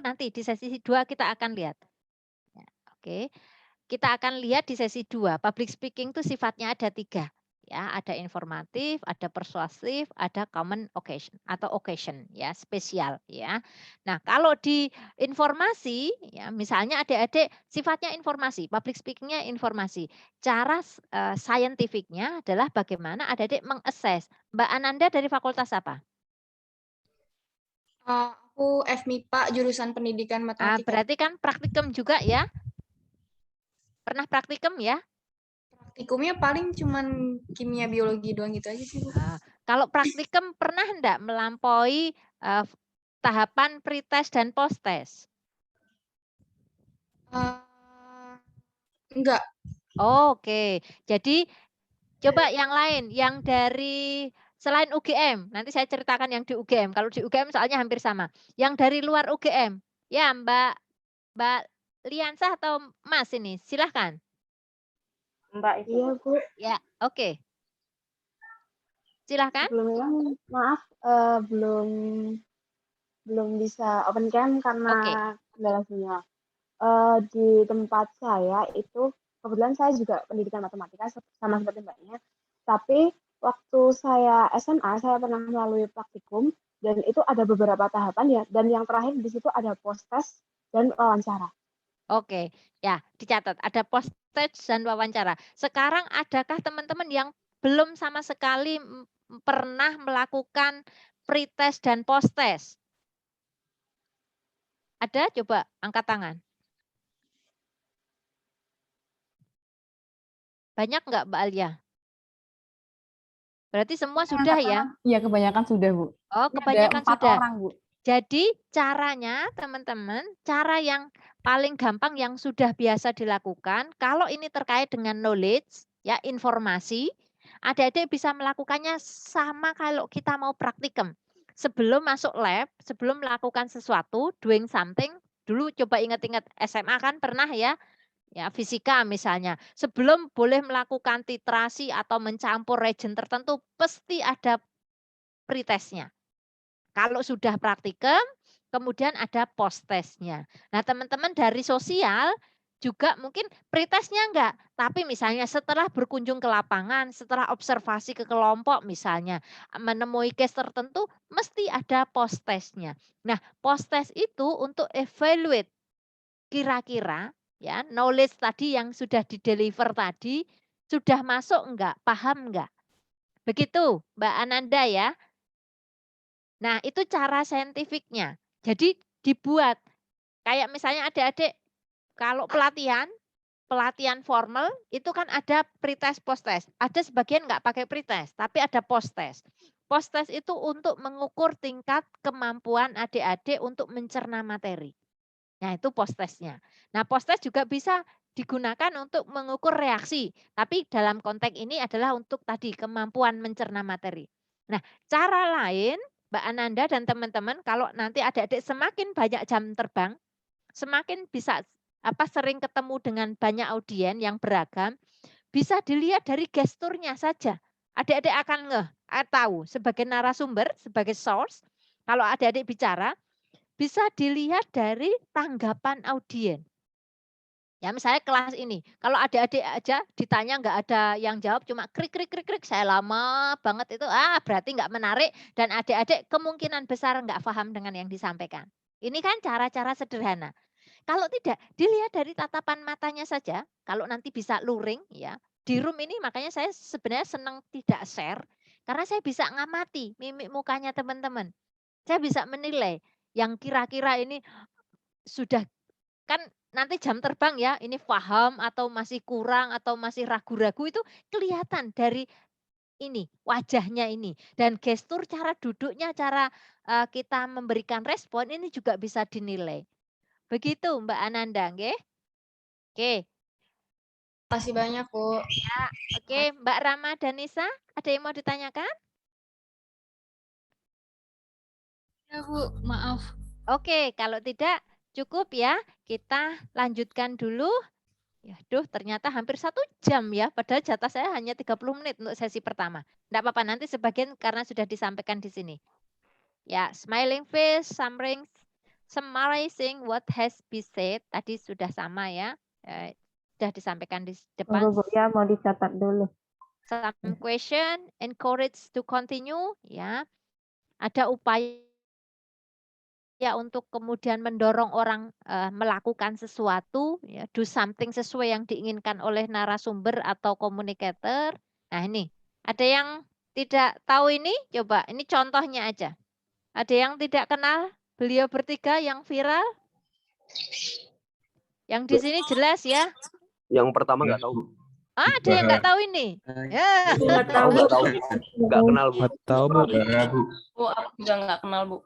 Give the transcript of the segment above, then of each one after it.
nanti di sesi 2 kita akan lihat. Ya, oke. Kita akan lihat di sesi 2 public speaking itu sifatnya ada 3, ya, ada informatif, ada persuasif, ada common occasion atau occasion ya, spesial ya. Nah, kalau di informasi ya, misalnya adik-adik sifatnya informasi, public speaking-nya informasi. Cara scientific-nya adalah bagaimana adik-adik meng-assess. Mbak Ananda dari fakultas apa? Aku FMIPA jurusan Pendidikan Matematika. Berarti kan praktikum juga ya? Pernah praktikum ya? Praktikumnya paling cuman kimia biologi doang gitu aja sih, Bu. Kalau praktikum pernah enggak melampaui, tahapan pretest dan posttest? Enggak. Oke. Jadi coba yang lain, yang dari selain UGM, nanti saya ceritakan yang di UGM, kalau di UGM soalnya hampir sama. Yang dari luar UGM, ya Mbak Mbak Liansah atau Mas ini? Silahkan. Mbak itu. Iya, Bu. Ya, oke. Silahkan. Sebelumnya maaf, belum bisa open cam karena Oke. kendala sinyal. Di tempat saya itu kebetulan saya juga pendidikan matematika sama seperti Mbaknya, tapi waktu saya SMA saya pernah melalui praktikum dan itu ada beberapa tahapan ya, dan yang terakhir di situ ada post test dan wawancara. Oke, ya dicatat ada postage dan wawancara. Sekarang adakah teman-teman yang belum sama sekali pernah melakukan pretest dan posttest? Ada? Coba angkat tangan. Banyak nggak Mbak Alia? Berarti semua sudah ya? Iya, kebanyakan sudah, Bu. Oh, Ini kebanyakan ada 4 sudah. orang, Bu. Jadi caranya teman-teman, cara yang paling gampang yang sudah biasa dilakukan, kalau ini terkait dengan knowledge, ya informasi, adik-adik bisa melakukannya sama kalau kita mau praktikum. Sebelum masuk lab, sebelum melakukan sesuatu, doing something, dulu coba ingat-ingat SMA kan pernah ya, ya fisika misalnya. Sebelum boleh melakukan titrasi atau mencampur reagen tertentu, pasti ada pretestnya. Kalau sudah praktikum, kemudian ada post-testnya. Nah, teman-teman dari sosial juga mungkin pretestnya enggak, tapi misalnya setelah berkunjung ke lapangan, setelah observasi ke kelompok misalnya, menemui case tertentu, mesti ada post-testnya. Nah, post-test itu untuk evaluate kira-kira ya knowledge tadi yang sudah di-deliver tadi, sudah masuk enggak, paham enggak? Begitu Mbak Ananda ya. Nah, itu cara saintifiknya. Jadi dibuat kayak misalnya adik-adik kalau pelatihan, pelatihan formal itu kan ada pretest, posttest. Ada sebagian nggak pakai pretest, tapi ada posttest. Posttest itu untuk mengukur tingkat kemampuan adik-adik untuk mencerna materi. Nah, itu posttestnya. Nah, posttest juga bisa digunakan untuk mengukur reaksi, tapi dalam konteks ini adalah untuk tadi kemampuan mencerna materi. Nah, cara lain Mbak Ananda dan teman-teman kalau nanti adik-adik semakin banyak jam terbang, semakin bisa sering ketemu dengan banyak audien yang beragam, bisa dilihat dari gesturnya saja. Adik-adik akan tahu sebagai narasumber, sebagai source, kalau adik-adik bicara bisa dilihat dari tanggapan audien. Ya misalnya kelas ini, kalau adik-adik aja ditanya nggak ada yang jawab cuma krik krik krik krik, saya lama banget itu, berarti nggak menarik dan adik-adik kemungkinan besar nggak paham dengan yang disampaikan. Ini kan cara-cara sederhana. Kalau tidak, dilihat dari tatapan matanya saja, kalau nanti bisa luring ya. Di room ini makanya saya sebenarnya senang tidak share, karena saya bisa ngamati mimik mukanya teman-teman. Saya bisa menilai yang kira-kira ini sudah kan nanti jam terbang ya, ini paham atau masih kurang atau masih ragu-ragu itu kelihatan dari ini, wajahnya ini. Dan gestur cara duduknya, cara, kita memberikan respon ini juga bisa dinilai. Begitu Mbak Ananda, nggih? Oke, Makasih banyak, Bu. ya, oke Mbak Rama dan Nisa, ada yang mau ditanyakan? Ya Bu, maaf. Oke, kalau tidak cukup ya, kita lanjutkan dulu. Ya, duh ternyata hampir 1 jam ya, padahal jatah saya hanya 30 menit untuk sesi pertama. Enggak apa-apa, nanti sebagian karena sudah disampaikan di sini. Ya, smiling face, summary summarizing what has been said. Tadi sudah sama ya. Sudah disampaikan di Tunggu depan. Bu ya, mau dicatat dulu. Some question, encourage to continue ya. Ada upaya untuk kemudian mendorong orang melakukan sesuatu, ya, do something sesuai yang diinginkan oleh narasumber atau komunikator. Nah ini, ada yang tidak tahu ini? Coba, ini contohnya aja. Ada yang tidak kenal beliau bertiga yang viral? Yang di sini jelas ya? Yang pertama nggak tahu. Ada yang nggak tahu ini? Ya. Nggak tahu. Nggak tahu. Nggak kenal Bu. Nggak tahu Bu. Bu, aku juga nggak kenal Bu.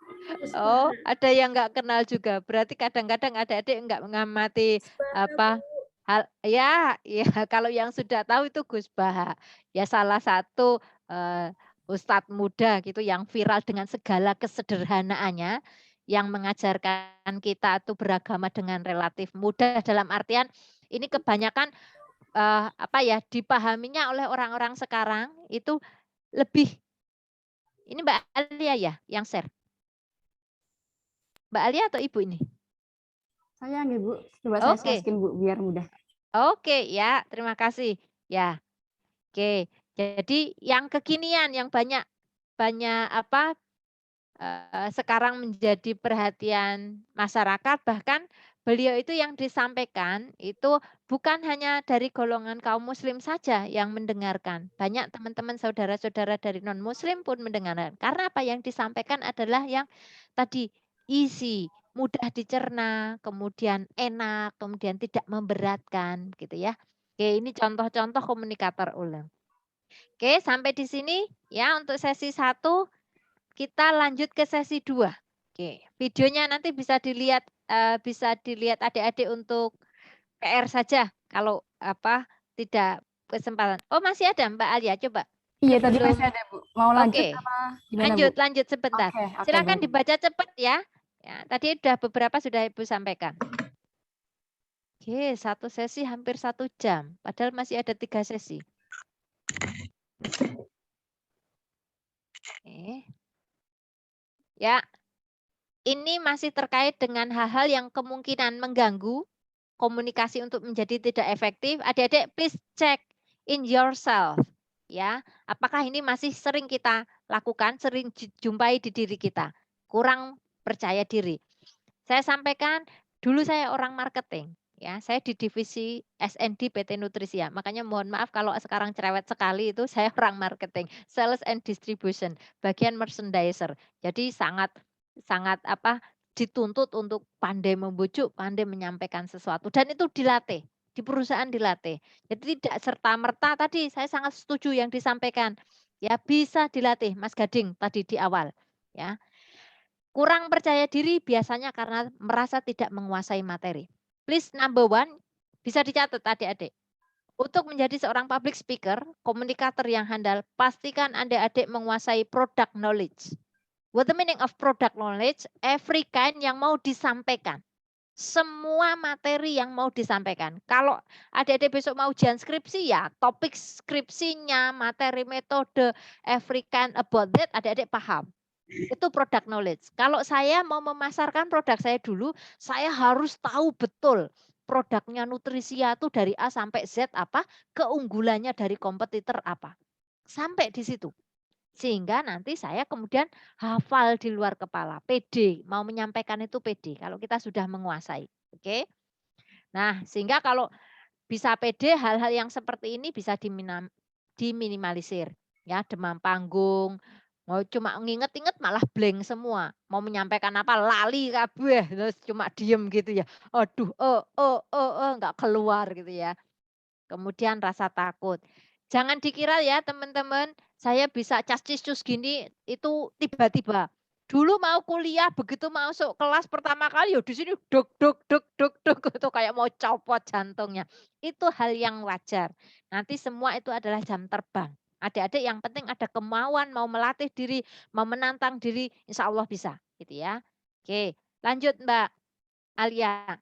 Oh, ada yang nggak kenal juga. Berarti kadang-kadang adik-adik nggak mengamati apa hal ya kalau yang sudah tahu itu Gus Baha. Ya salah satu ustadz muda gitu yang viral dengan segala kesederhanaannya yang mengajarkan kita tuh beragama dengan relatif mudah dalam artian ini kebanyakan dipahaminya oleh orang-orang sekarang itu lebih ini Mbak Alia ya yang share. Mbak Alia atau Ibu ini? Saya nggak Bu, coba saya share Bu biar mudah. Oke ya, terima kasih. Ya, oke. Jadi yang kekinian yang banyak sekarang menjadi perhatian masyarakat, bahkan beliau itu yang disampaikan itu bukan hanya dari golongan kaum muslim saja yang mendengarkan. Banyak teman-teman saudara-saudara dari non-muslim pun mendengarkan. Karena apa yang disampaikan adalah yang tadi easy, mudah dicerna, kemudian enak, kemudian tidak memberatkan gitu ya. Oke, ini contoh-contoh komunikator ulang. Oke, sampai di sini ya untuk sesi 1. Kita lanjut ke sesi 2. Oke, videonya nanti bisa dilihat adik-adik untuk PR saja kalau tidak kesempatan. Oh, masih ada Mbak Alia, coba. Iya, tadi masih ada Bu. Mau lanjut Oke. apa gimana Bu? Lanjut sebentar. Oke, Silakan baik. dibaca cepat ya. Ya, tadi beberapa sudah Ibu sampaikan. Oke, satu sesi hampir 1 jam. Padahal masih ada 3 sesi. Oke. Ya, ini masih terkait dengan hal-hal yang kemungkinan mengganggu komunikasi untuk menjadi tidak efektif. Adik-adik, please check in yourself. Ya, apakah ini masih sering kita lakukan, sering jumpai di diri kita? Kurang percaya diri. Saya sampaikan, dulu saya orang marketing. Ya, saya di divisi S&D PT Nutrisia. Makanya mohon maaf kalau sekarang cerewet sekali itu saya orang marketing, sales and distribution, bagian merchandiser. Jadi sangat dituntut untuk pandai membujuk, pandai menyampaikan sesuatu dan itu dilatih, di perusahaan dilatih. Jadi tidak serta-merta tadi saya sangat setuju yang disampaikan. Ya, bisa dilatih Mas Gading tadi di awal, ya. Kurang percaya diri biasanya karena merasa tidak menguasai materi. Please number 1, bisa dicatat adik-adik. Untuk menjadi seorang public speaker, komunikator yang handal, pastikan adik-adik menguasai product knowledge. What the meaning of product knowledge? Every kind yang mau disampaikan. Semua materi yang mau disampaikan. Kalau adik-adik besok mau ujian skripsi ya, topik skripsinya, materi metode, every kind about that, adik-adik paham. Itu product knowledge. Kalau saya mau memasarkan produk saya dulu, saya harus tahu betul produknya Nutrisia itu dari A sampai Z apa, keunggulannya dari kompetitor apa. Sampai di situ. Sehingga nanti saya kemudian hafal di luar kepala, pede, mau menyampaikan itu pede kalau kita sudah menguasai. Oke. Nah, sehingga kalau bisa pede hal-hal yang seperti ini bisa diminimalisir. Ya, demam panggung, mau cuma nginget-inget malah blank semua. Mau menyampaikan apa lali kabeh, terus cuma diem gitu ya. Aduh, enggak keluar gitu ya. Kemudian rasa takut. Jangan dikira ya teman-teman, saya bisa cas-cis gini itu tiba-tiba. Dulu mau kuliah begitu masuk kelas pertama kali ya di sini duk itu kayak mau copot jantungnya. Itu hal yang wajar. Nanti semua itu adalah jam terbang. Adik-adik yang penting ada kemauan mau melatih diri, mau menantang diri, insya Allah bisa gitu ya. Oke, lanjut Mbak Alia.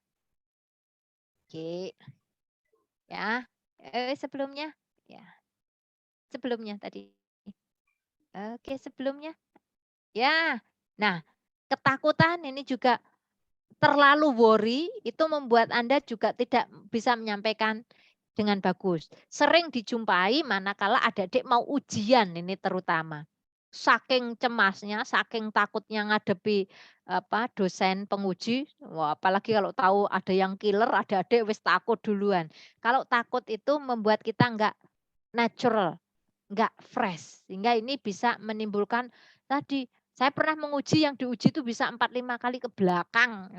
Oke. Ya. Sebelumnya ya. Sebelumnya tadi. Oke, sebelumnya. Ya. Nah, ketakutan ini juga terlalu worry itu membuat Anda juga tidak bisa menyampaikan dengan bagus. Sering dijumpai manakala adik-adik mau ujian ini terutama. Saking cemasnya, saking takutnya ngadepi dosen penguji, wah, apalagi kalau tahu ada yang killer, adik-adik wis takut duluan. Kalau takut itu membuat kita enggak natural, enggak fresh. Sehingga ini bisa menimbulkan tadi, saya pernah menguji yang diuji itu bisa 4-5 kali ke belakang.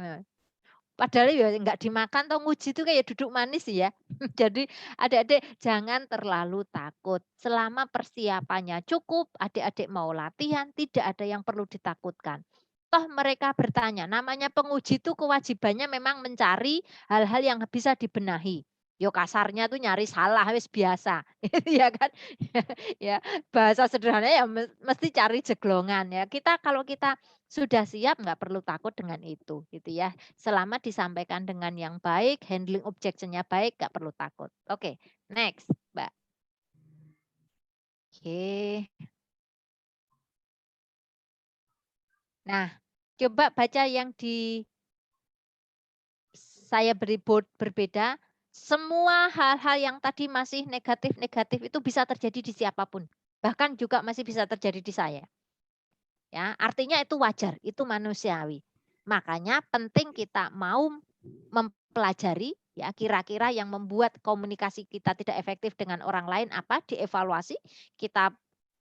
Padahal ya enggak dimakan toh nguji itu kayak duduk manis ya. Jadi adik-adik jangan terlalu takut. Selama persiapannya cukup, adik-adik mau latihan, tidak ada yang perlu ditakutkan. Toh mereka bertanya, namanya penguji itu kewajibannya memang mencari hal-hal yang bisa dibenahi. Yo kasarnya tuh nyari salah wis biasa. Ya kan? Ya, bahasa sederhananya ya mesti cari jeglongan ya. Kalau kita sudah siap nggak perlu takut dengan itu gitu ya. Selama disampaikan dengan yang baik, handling objection-nya baik, nggak perlu takut. Oke, next, Mbak. Oke. Nah, coba baca yang di saya beri board berbeda. Semua hal-hal yang tadi masih negatif-negatif itu bisa terjadi di siapapun. Bahkan juga masih bisa terjadi di saya. Ya, artinya itu wajar, itu manusiawi. Makanya penting kita mau mempelajari ya kira-kira yang membuat komunikasi kita tidak efektif dengan orang lain apa, dievaluasi, kita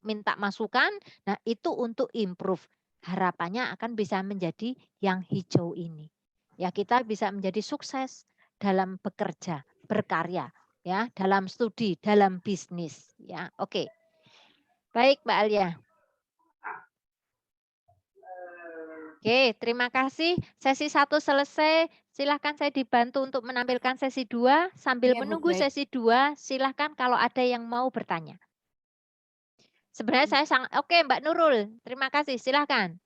minta masukan. Nah, itu untuk improve. Harapannya akan bisa menjadi yang hijau ini. Ya, kita bisa menjadi sukses dalam bekerja, berkarya, ya, dalam studi, dalam bisnis, ya. Oke. Baik, Mbak Alia. Oke, terima kasih. Sesi 1 selesai. Silahkan saya dibantu untuk menampilkan sesi 2. Sambil Iya, Bu, menunggu baik. sesi 2, silahkan kalau ada yang mau bertanya. Sebenarnya saya sangat oke, Mbak Nurul. Terima kasih, silahkan.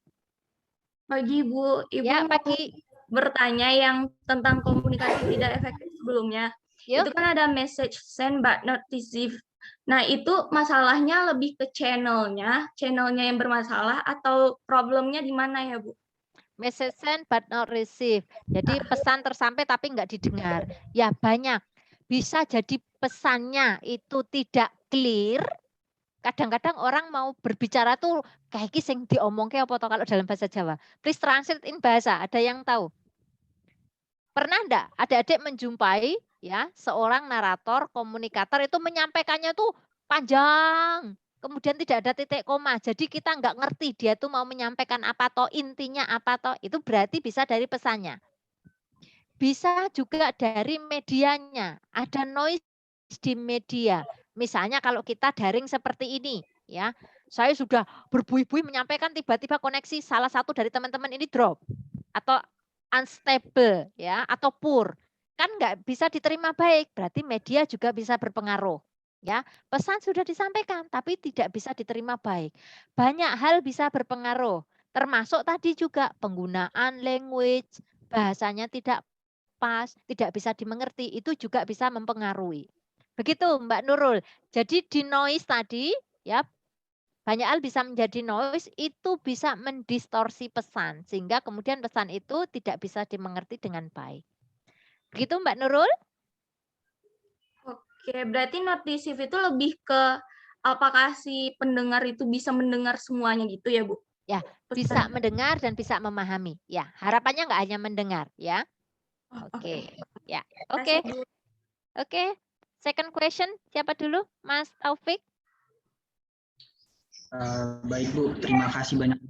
Pagi Bu, Ibu Ya, mau pagi. bertanya yang tentang komunikasi tidak efektif sebelumnya. Yuk. Itu kan ada message send but not receive. Nah, itu masalahnya lebih ke channelnya yang bermasalah atau problemnya di mana ya, Bu? Message send but not receive. Jadi pesan tersampai tapi nggak didengar. Ya banyak. Bisa jadi pesannya itu tidak clear. Kadang-kadang orang mau berbicara tuh kayak sing diomongke apa toh kalau dalam bahasa Jawa. Please translate in bahasa. Ada yang tahu? Pernah enggak adik-adik menjumpai ya seorang narator, komunikator itu menyampaikannya tuh panjang, kemudian tidak ada titik koma. Jadi kita enggak ngerti dia tuh mau menyampaikan apa toh, intinya apa toh. Itu berarti bisa dari pesannya. Bisa juga dari medianya. Ada noise di media. Misalnya kalau kita daring seperti ini, ya. Saya sudah berbuih-buih menyampaikan tiba-tiba koneksi salah satu dari teman-teman ini drop atau unstable ya atau poor. Kan nggak bisa diterima baik, berarti media juga bisa berpengaruh. Ya, pesan sudah disampaikan tapi tidak bisa diterima baik. Banyak hal bisa berpengaruh, termasuk tadi juga penggunaan language, bahasanya tidak pas, tidak bisa dimengerti, itu juga bisa mempengaruhi. Begitu Mbak Nurul. Jadi di noise tadi ya banyak hal bisa menjadi noise, itu bisa mendistorsi pesan sehingga kemudian pesan itu tidak bisa dimengerti dengan baik. Begitu Mbak Nurul? Oke, berarti not receive itu lebih ke apakah si pendengar itu bisa mendengar semuanya gitu ya, Bu? Ya, bisa mendengar dan bisa memahami. Ya, harapannya nggak hanya mendengar ya. Oke. Ya, oke. Oke. Second question, siapa dulu? Mas Taufik? Baik Bu, terima kasih banyak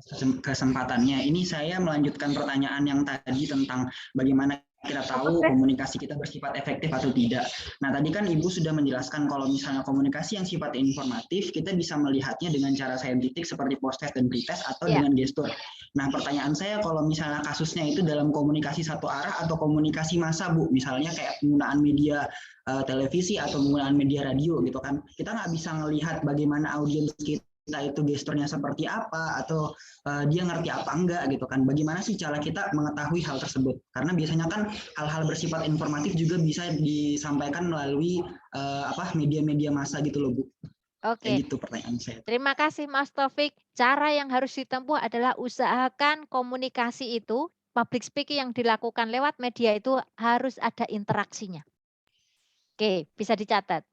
kesempatannya. Ini saya melanjutkan pertanyaan yang tadi tentang bagaimana kita tahu komunikasi kita bersifat efektif atau tidak. Nah, tadi kan Ibu sudah menjelaskan kalau misalnya komunikasi yang sifatnya informatif, kita bisa melihatnya dengan cara saintifik seperti post-test dan pre-test atau dengan gestur. Nah, pertanyaan saya kalau misalnya kasusnya itu dalam komunikasi satu arah atau komunikasi massa, Bu, misalnya kayak penggunaan media televisi atau penggunaan media radio gitu kan, kita nggak bisa melihat bagaimana audiens kita itu gesturnya seperti apa atau dia ngerti apa enggak gitu kan. Bagaimana sih cara kita mengetahui hal tersebut? Karena biasanya kan hal-hal bersifat informatif juga bisa disampaikan melalui media-media massa gitu loh Bu. Oke. Gitu pertanyaan saya. Terima kasih Mas Taufik. Cara yang harus ditempuh adalah usahakan komunikasi itu public speaking yang dilakukan lewat media itu harus ada interaksinya. Oke, bisa dicatat.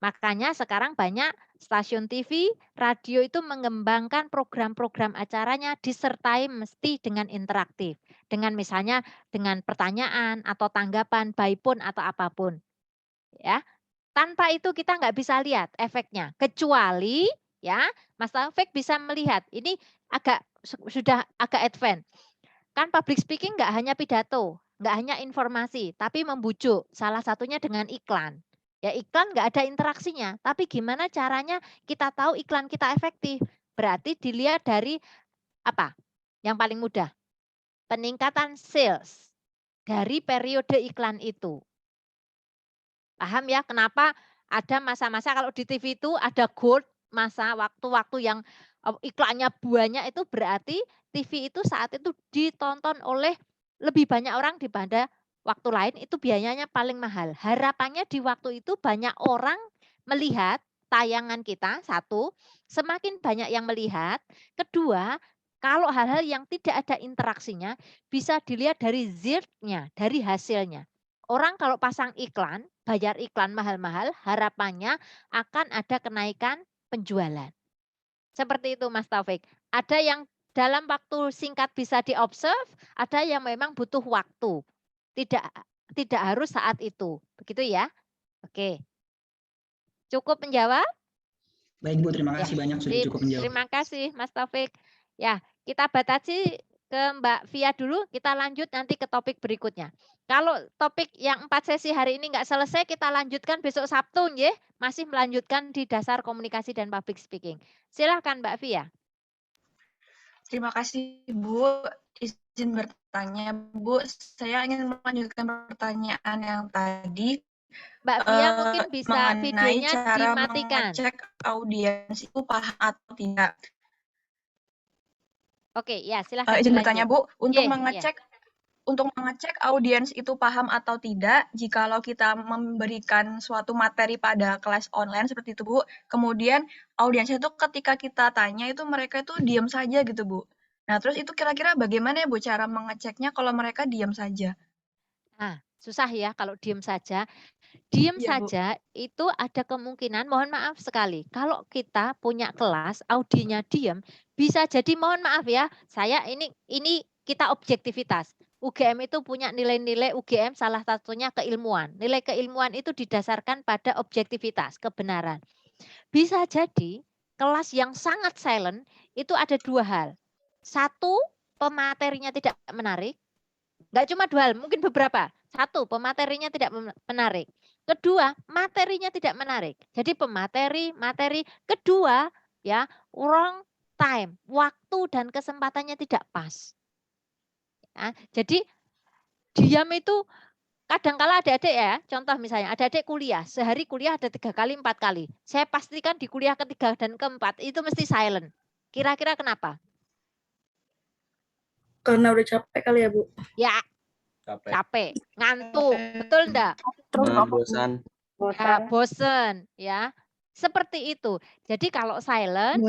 Makanya sekarang banyak stasiun TV, radio itu mengembangkan program-program acaranya disertai mesti dengan interaktif. Dengan misalnya dengan pertanyaan atau tanggapan, by phone atau apapun. Ya, tanpa itu kita nggak bisa lihat efeknya. Kecuali ya, Mas Taufik bisa melihat. Ini sudah agak advance. Kan public speaking nggak hanya pidato, nggak hanya informasi, tapi membujuk. Salah satunya dengan iklan. Ya iklan nggak ada interaksinya, tapi gimana caranya kita tahu iklan kita efektif? Berarti dilihat dari apa? Yang paling mudah, peningkatan sales dari periode iklan itu. Paham ya kenapa ada masa-masa kalau di TV itu ada gold masa waktu-waktu yang iklannya banyak itu berarti TV itu saat itu ditonton oleh lebih banyak orang daripada waktu lain itu biayanya paling mahal. Harapannya di waktu itu banyak orang melihat tayangan kita, satu, semakin banyak yang melihat. Kedua, kalau hal-hal yang tidak ada interaksinya bisa dilihat dari zirtnya, dari hasilnya. Orang kalau pasang iklan, bayar iklan mahal-mahal, harapannya akan ada kenaikan penjualan. Seperti itu Mas Taufik. Ada yang dalam waktu singkat bisa diobserve, ada yang memang butuh waktu. Tidak harus saat itu. Begitu ya? Oke. Cukup menjawab? Baik Bu, terima kasih banyak sudah cukup menjawab. Terima kasih Mas Taufik. Ya, kita batasi ke Mbak Via dulu, kita lanjut nanti ke topik berikutnya. Kalau topik yang 4 sesi hari ini nggak selesai, kita lanjutkan besok Sabtu, ya. Masih melanjutkan di dasar komunikasi dan public speaking. Silahkan Mbak Via. Terima kasih Bu. Izin bertanya Bu, saya ingin melanjutkan pertanyaan yang tadi. Mbak Via mungkin bisa videonya cara dimatikan. Mengecek audiens itu paham atau tidak. Oke, ya silahkan. Izin bertanya Bu, untuk mengecek audiens itu paham atau tidak, jikalau kita memberikan suatu materi pada kelas online seperti itu Bu, kemudian audiens itu ketika kita tanya itu mereka itu diam saja gitu Bu. Nah terus itu kira-kira bagaimana ya Bu cara mengeceknya kalau mereka diam saja? Nah, susah ya kalau diam saja. Diam Iya, saja itu ada kemungkinan, mohon maaf sekali, kalau kita punya kelas audinya diam, bisa jadi mohon maaf ya, saya ini kita objektivitas. UGM itu punya nilai-nilai UGM salah satunya keilmuan. Nilai keilmuan itu didasarkan pada objektivitas, kebenaran. Bisa jadi kelas yang sangat silent itu ada dua hal. Satu, pematerinya tidak menarik. Enggak cuma dua hal, mungkin beberapa. Satu, pematerinya tidak menarik. Kedua, materinya tidak menarik. Jadi materi. Kedua, ya, wrong time. Waktu dan kesempatannya tidak pas. Ya, jadi diam itu kadang-kala adik-adik ya, contoh misalnya adik-adik kuliah, sehari kuliah ada 3 kali, 4 kali. Saya pastikan di kuliah ketiga dan keempat itu mesti silent. Kira-kira kenapa? Karena udah capek kali ya Bu? Ya, capek, ngantuk, betul enggak? Bosan. Bosen, ya. Seperti itu. Jadi kalau silent,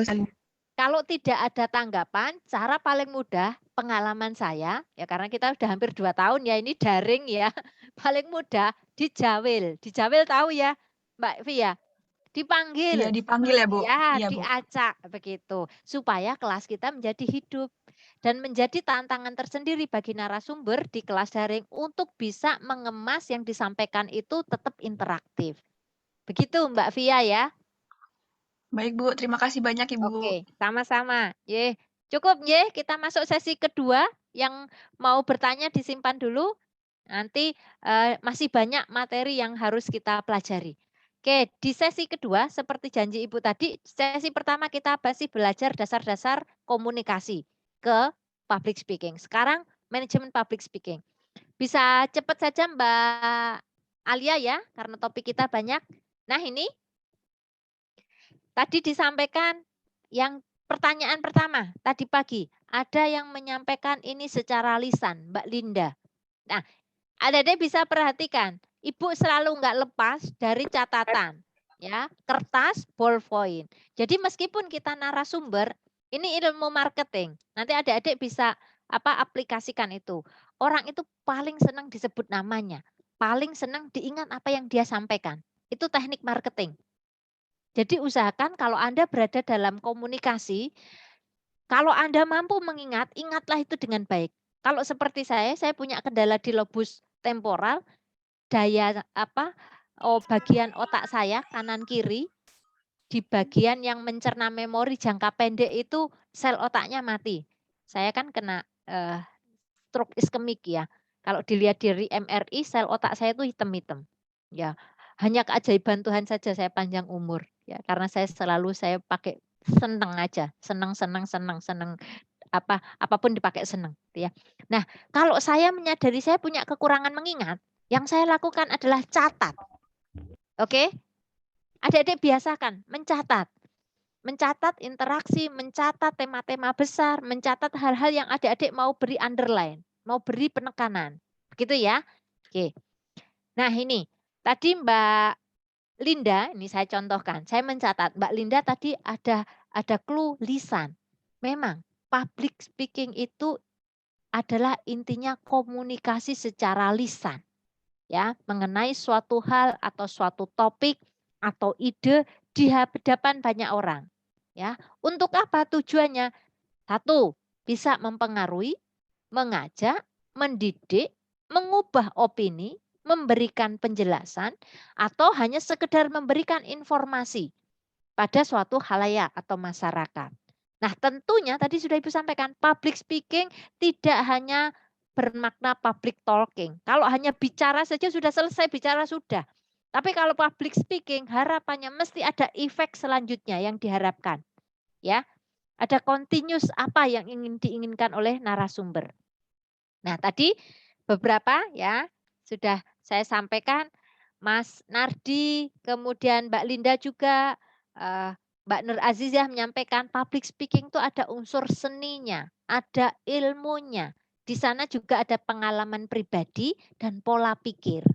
kalau tidak ada tanggapan, cara paling mudah pengalaman saya, ya karena kita udah hampir 2 tahun ya ini daring ya, paling mudah dijawil. Dijawil tahu ya Mbak Via? Dipanggil. Iya, dipanggil ya Bu. Ya, iya, Bu. diacak begitu. Supaya kelas kita menjadi hidup. Dan menjadi tantangan tersendiri bagi narasumber di kelas daring untuk bisa mengemas yang disampaikan itu tetap interaktif. Begitu Mbak Via ya. Baik Bu, terima kasih banyak Ibu. Oke, sama-sama. Cukup ya, kita masuk sesi kedua. Yang mau bertanya disimpan dulu. Nanti masih banyak materi yang harus kita pelajari. Oke, di sesi kedua seperti janji Ibu tadi, sesi pertama kita masih belajar dasar-dasar komunikasi ke public speaking. Sekarang manajemen public speaking. Bisa cepat saja Mbak Alia ya, karena topik kita banyak. Nah ini, tadi disampaikan yang pertanyaan pertama, tadi pagi. Ada yang menyampaikan ini secara lisan, Mbak Linda. Nah, adik-adik bisa perhatikan, Ibu selalu nggak lepas dari catatan. Ya, kertas, ballpoint. Jadi meskipun kita narasumber, ini ilmu marketing. Nanti adik-adik bisa aplikasikan itu. Orang itu paling senang disebut namanya, paling senang diingat apa yang dia sampaikan. Itu teknik marketing. Jadi usahakan kalau Anda berada dalam komunikasi, kalau Anda mampu mengingat, ingatlah itu dengan baik. Kalau seperti saya punya kendala di lobus temporal, bagian otak saya kanan kiri, di bagian yang mencerna memori jangka pendek itu sel otaknya mati. Saya kan kena stroke iskemik ya. Kalau dilihat dari MRI, sel otak saya itu hitam-hitam. Ya, hanya keajaiban Tuhan saja saya panjang umur. Ya, karena saya pakai seneng aja, seneng, apapun dipakai seneng. Ya. Nah, kalau saya menyadari saya punya kekurangan mengingat, yang saya lakukan adalah catat. Oke? Adik-adik biasakan mencatat. Mencatat interaksi, mencatat tema-tema besar, mencatat hal-hal yang adik-adik mau beri underline, mau beri penekanan. Begitu ya? Oke. Nah ini, tadi Mbak Linda, ini saya contohkan, saya mencatat, Mbak Linda tadi ada clue lisan. Memang public speaking itu adalah intinya komunikasi secara lisan. Ya, mengenai suatu hal atau suatu topik atau ide di hadapan banyak orang. Ya, untuk apa tujuannya? Satu, bisa mempengaruhi, mengajak, mendidik, mengubah opini, memberikan penjelasan, atau hanya sekedar memberikan informasi pada suatu khalayak atau masyarakat. Nah, tentunya tadi sudah Ibu sampaikan, public speaking tidak hanya bermakna public talking. Kalau hanya bicara saja sudah selesai, bicara sudah. Tapi kalau public speaking, harapannya mesti ada efek selanjutnya yang diharapkan. Ya, ada continuous apa yang diinginkan oleh narasumber. Nah, tadi beberapa ya sudah saya sampaikan, Mas Nardi, kemudian Mbak Linda juga, Mbak Nur Azizah menyampaikan public speaking itu ada unsur seninya, ada ilmunya. Di sana juga ada pengalaman pribadi dan pola pikir.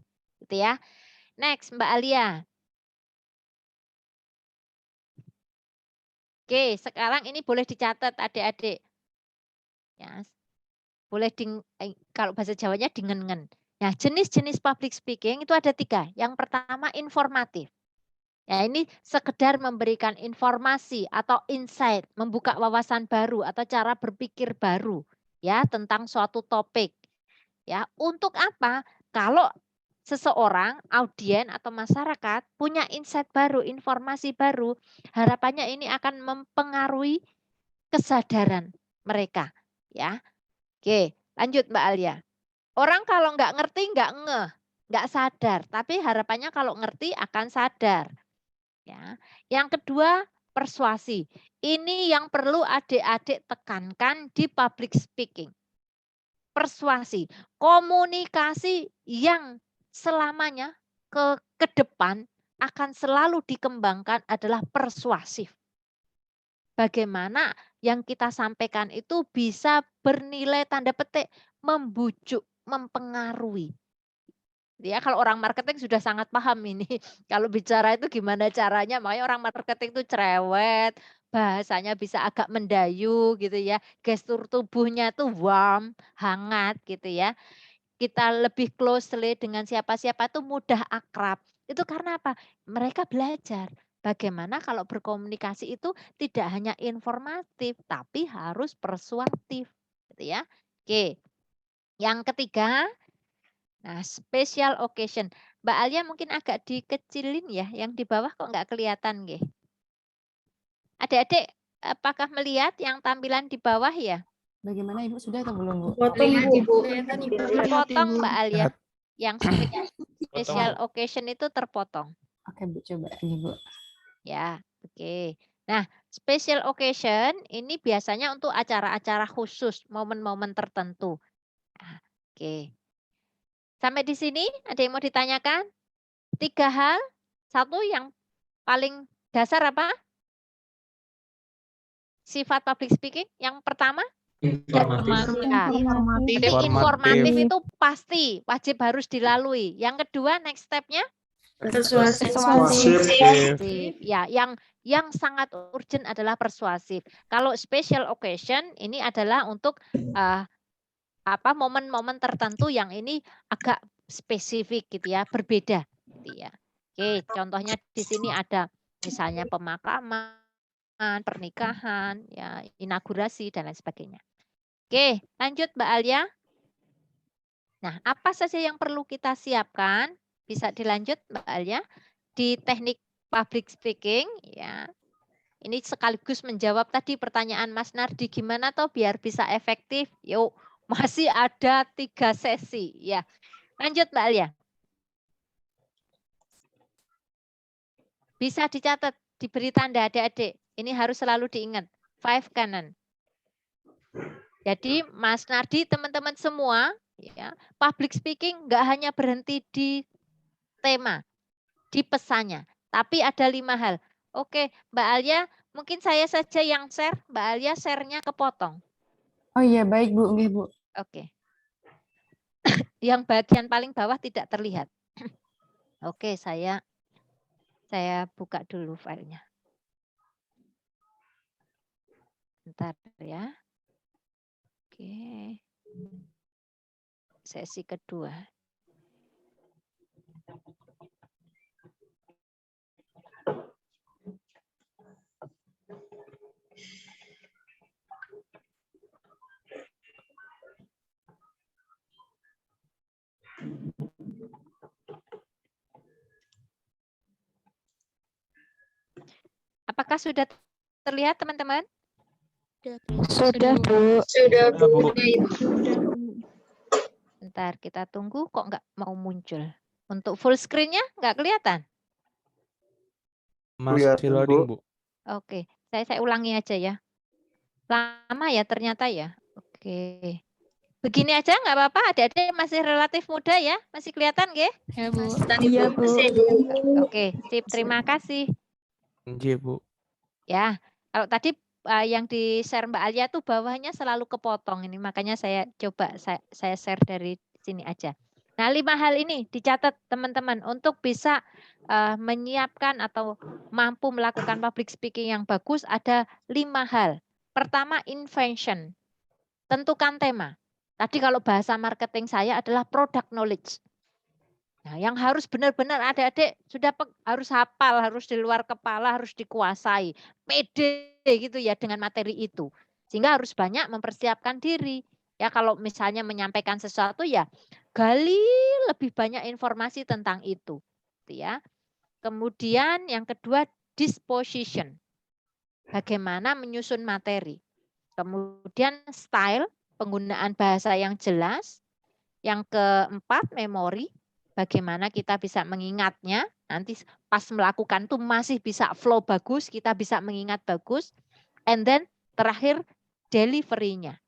Gitu ya. Next, Mbak Alia. Oke, sekarang ini boleh dicatat adik-adik. Ya, boleh kalau bahasa Jawanya dingen-ngen. Nah, jenis-jenis public speaking itu ada 3. Yang pertama informatif. Ya, ini sekedar memberikan informasi atau insight, membuka wawasan baru atau cara berpikir baru ya tentang suatu topik. Ya, untuk apa? Kalau seseorang, audien atau masyarakat punya insight baru, informasi baru, harapannya ini akan mempengaruhi kesadaran mereka, ya. Oke, lanjut Mbak Alia. Orang kalau nggak ngerti nggak ngeh, nggak sadar, tapi harapannya kalau ngerti akan sadar. Ya. Yang kedua, persuasi. Ini yang perlu adik-adik tekankan di public speaking. Persuasi, komunikasi yang selamanya ke depan akan selalu dikembangkan adalah persuasif. Bagaimana yang kita sampaikan itu bisa bernilai tanda petik membujuk, mempengaruhi. Ya, kalau orang marketing sudah sangat paham ini. Kalau bicara itu gimana caranya, makanya orang marketing itu cerewet, bahasanya bisa agak mendayu gitu ya. Gestur tubuhnya tuh warm, hangat gitu ya. Kita lebih closely dengan siapa-siapa itu mudah akrab. Itu karena apa? Mereka belajar bagaimana kalau berkomunikasi itu tidak hanya informatif, tapi harus persuasif. Gitu ya. Oke. Yang ketiga, nah, special occasion. Mbak Alia mungkin agak dikecilin ya, yang di bawah kok nggak kelihatan nggih. Adik-adik, apakah melihat yang tampilan di bawah ya? Bagaimana Ibu, sudah atau belum Bu? Terpotong Mbak Alia. Yang special occasion itu terpotong. Oke Bu, coba ini Bu. Ya, oke. Nah, special occasion ini biasanya untuk acara-acara khusus, momen-momen tertentu. Nah, oke. Sampai di sini ada yang mau ditanyakan? 3 hal. 1 yang paling dasar apa? Sifat public speaking. Yang pertama? Informatif itu pasti wajib harus dilalui. Yang kedua, next step-nya? Persuasif. Ya, yang sangat urgent adalah persuasif. Kalau special occasion ini adalah untuk momen-momen tertentu yang ini agak spesifik gitu ya, berbeda gitu ya. Oke, contohnya di sini ada misalnya pemakaman, pernikahan, ya, inaugurasi dan lain sebagainya. Oke, lanjut Mbak Alia. Nah, apa saja yang perlu kita siapkan? Bisa dilanjut Mbak Alia di teknik public speaking ya. Ini sekaligus menjawab tadi pertanyaan Mas Nardi, gimana toh biar bisa efektif? Yuk, masih ada 3 sesi ya. Lanjut Mbak Alia. Bisa dicatat, diberi tanda adik-adik. Ini harus selalu diingat. 5 canon. Jadi Mas Nardi, teman-teman semua, ya, public speaking nggak hanya berhenti di tema, di pesannya, tapi ada 5 hal. Oke, Mbak Alia, mungkin saya saja yang share. Mbak Alia share-nya kepotong. Oh iya, baik Bu, nggih Bu. Oke. Yang bagian paling bawah tidak terlihat. Oke, saya buka dulu filenya. Bentar ya. Oke. Sesi kedua. Apakah sudah terlihat teman-teman? Sudah Bu. Sudah, Bu. Bentar, kita tunggu kok nggak mau muncul. Untuk full screen-nya nggak kelihatan? Masih loading, Bu. Oke, saya ulangi aja ya. Lama ya ternyata ya. Oke. Begini aja nggak apa-apa, adik-adik masih relatif muda ya. Masih kelihatan nggih? Ya, Bu. Iya Bu. Oke, sip, terima kasih. Iya, Bu. Ya, kalau tadi yang di share Mbak Alia tuh bawahnya selalu kepotong ini, makanya saya coba saya share dari sini aja. Nah, 5 hal ini dicatat teman-teman untuk bisa menyiapkan atau mampu melakukan public speaking yang bagus ada 5 hal. Pertama, invention. Tentukan tema. Tadi kalau bahasa marketing saya adalah product knowledge. Nah, yang harus benar-benar adik-adik sudah harus hafal, harus di luar kepala, harus dikuasai. Pede gitu ya dengan materi itu. Sehingga harus banyak mempersiapkan diri. Ya kalau misalnya menyampaikan sesuatu ya gali lebih banyak informasi tentang itu. Ya. Kemudian yang kedua disposition. Bagaimana menyusun materi. Kemudian style, penggunaan bahasa yang jelas. Yang keempat memori. Bagaimana kita bisa mengingatnya, nanti pas melakukan itu masih bisa flow bagus, kita bisa mengingat bagus. And then terakhir delivery-nya.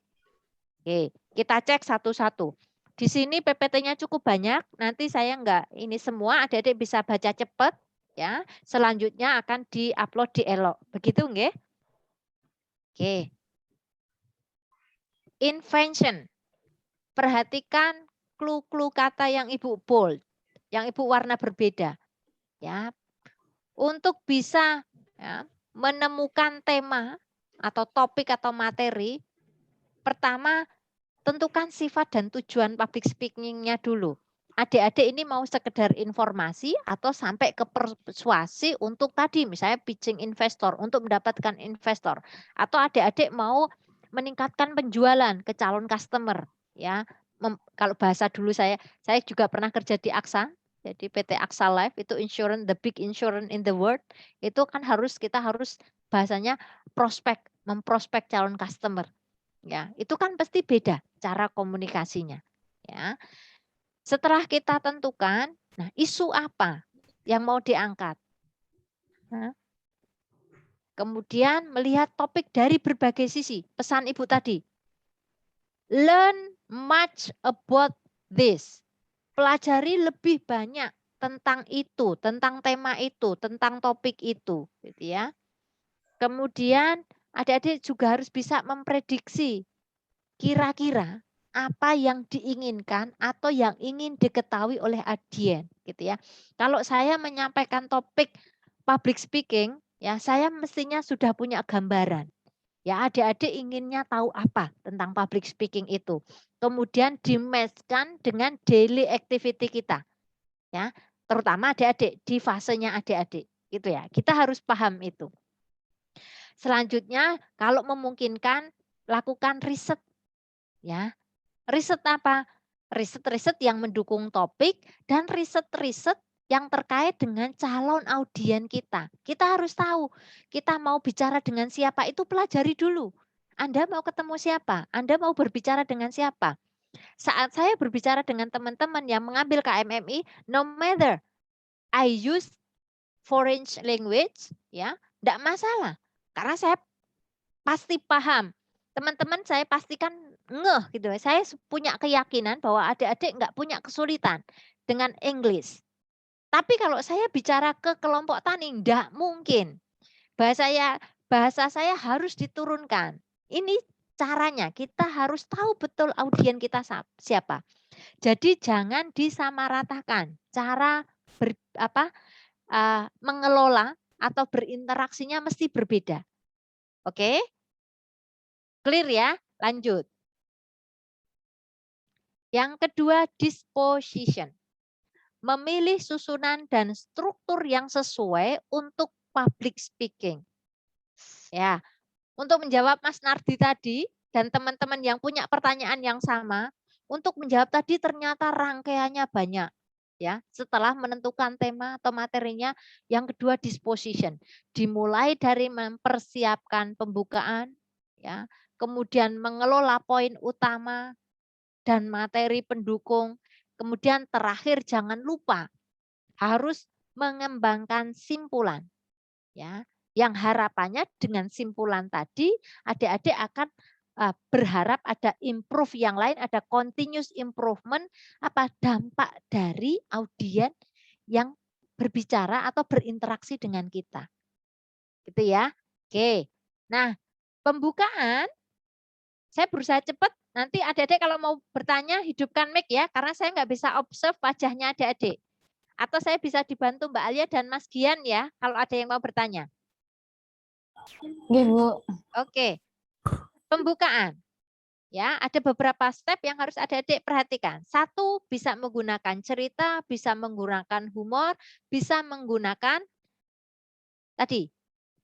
Oke, kita cek satu-satu. Di sini PPT-nya cukup banyak, nanti saya enggak ini semua, adik-adik bisa baca cepat ya. Selanjutnya akan di-upload di Elok. Begitu nggih? Oke. Invention. Perhatikan clue-clue kata yang Ibu bold, yang Ibu warna berbeda. Ya. Untuk bisa ya, menemukan tema atau topik atau materi, pertama tentukan sifat dan tujuan public speaking-nya dulu. Adik-adik ini mau sekedar informasi atau sampai ke persuasi untuk tadi misalnya pitching investor, untuk mendapatkan investor. Atau adik-adik mau meningkatkan penjualan ke calon customer. Ya, kalau bahasa dulu saya juga pernah kerja di AXA, jadi PT AXA Life itu insurance, the big insurance in the world, itu kan kita harus bahasanya prospek, memprospek calon customer. Ya, itu kan pasti beda cara komunikasinya. Ya. Setelah kita tentukan, nah isu apa yang mau diangkat. Nah, kemudian melihat topik dari berbagai sisi. Pesan Ibu tadi. Learn much about this. Pelajari lebih banyak tentang itu, tentang tema itu, tentang topik itu, gitu ya. Kemudian adik-adik juga harus bisa memprediksi kira-kira apa yang diinginkan atau yang ingin diketahui oleh audien, gitu ya. Kalau saya menyampaikan topik public speaking, ya saya mestinya sudah punya gambaran. Ya, adik-adik inginnya tahu apa tentang public speaking itu. Kemudian di-match-kan dengan daily activity kita. Ya, terutama adik-adik di fasenya adik-adik, gitu ya. Kita harus paham itu. Selanjutnya, kalau memungkinkan lakukan riset. Ya. Riset apa? Riset-riset yang mendukung topik dan riset-riset yang terkait dengan calon audien kita. Kita harus tahu, kita mau bicara dengan siapa itu pelajari dulu. Anda mau ketemu siapa? Anda mau berbicara dengan siapa? Saat saya berbicara dengan teman-teman yang mengambil KMMI, no matter I use foreign language, ya, enggak masalah. Karena saya pasti paham. Teman-teman saya pastikan ngeh gitu. Saya punya keyakinan bahwa adik-adik enggak punya kesulitan dengan English. Tapi kalau saya bicara ke kelompok tani, enggak mungkin. Bahasa saya harus diturunkan. Ini caranya, kita harus tahu betul audien kita siapa. Jadi jangan disamaratakan cara mengelola atau berinteraksinya mesti berbeda. Oke? Clear ya? Lanjut. Yang kedua, disposition. Memilih susunan dan struktur yang sesuai untuk public speaking. Ya, untuk menjawab Mas Nardi tadi dan teman-teman yang punya pertanyaan yang sama, untuk menjawab tadi ternyata rangkaiannya banyak. Ya, setelah menentukan tema atau materinya, yang kedua disposition. Dimulai dari mempersiapkan pembukaan, ya, kemudian mengelola poin utama dan materi pendukung. Kemudian terakhir jangan lupa harus mengembangkan simpulan. Ya, yang harapannya dengan simpulan tadi adik-adik akan berharap ada improve yang lain, ada continuous improvement, apa dampak dari audien yang berbicara atau berinteraksi dengan kita. Gitu ya. Oke. Nah, pembukaan saya berusaha cepat. Nanti adik-adik kalau mau bertanya hidupkan mic ya, karena saya nggak bisa observe wajahnya adik-adik. Atau saya bisa dibantu Mbak Alia dan Mas Gian ya, kalau ada yang mau bertanya. Oke, Bu. Oke. Pembukaan. Ya, ada beberapa step yang harus adik-adik perhatikan. Satu, bisa menggunakan cerita, bisa menggunakan humor, bisa menggunakan tadi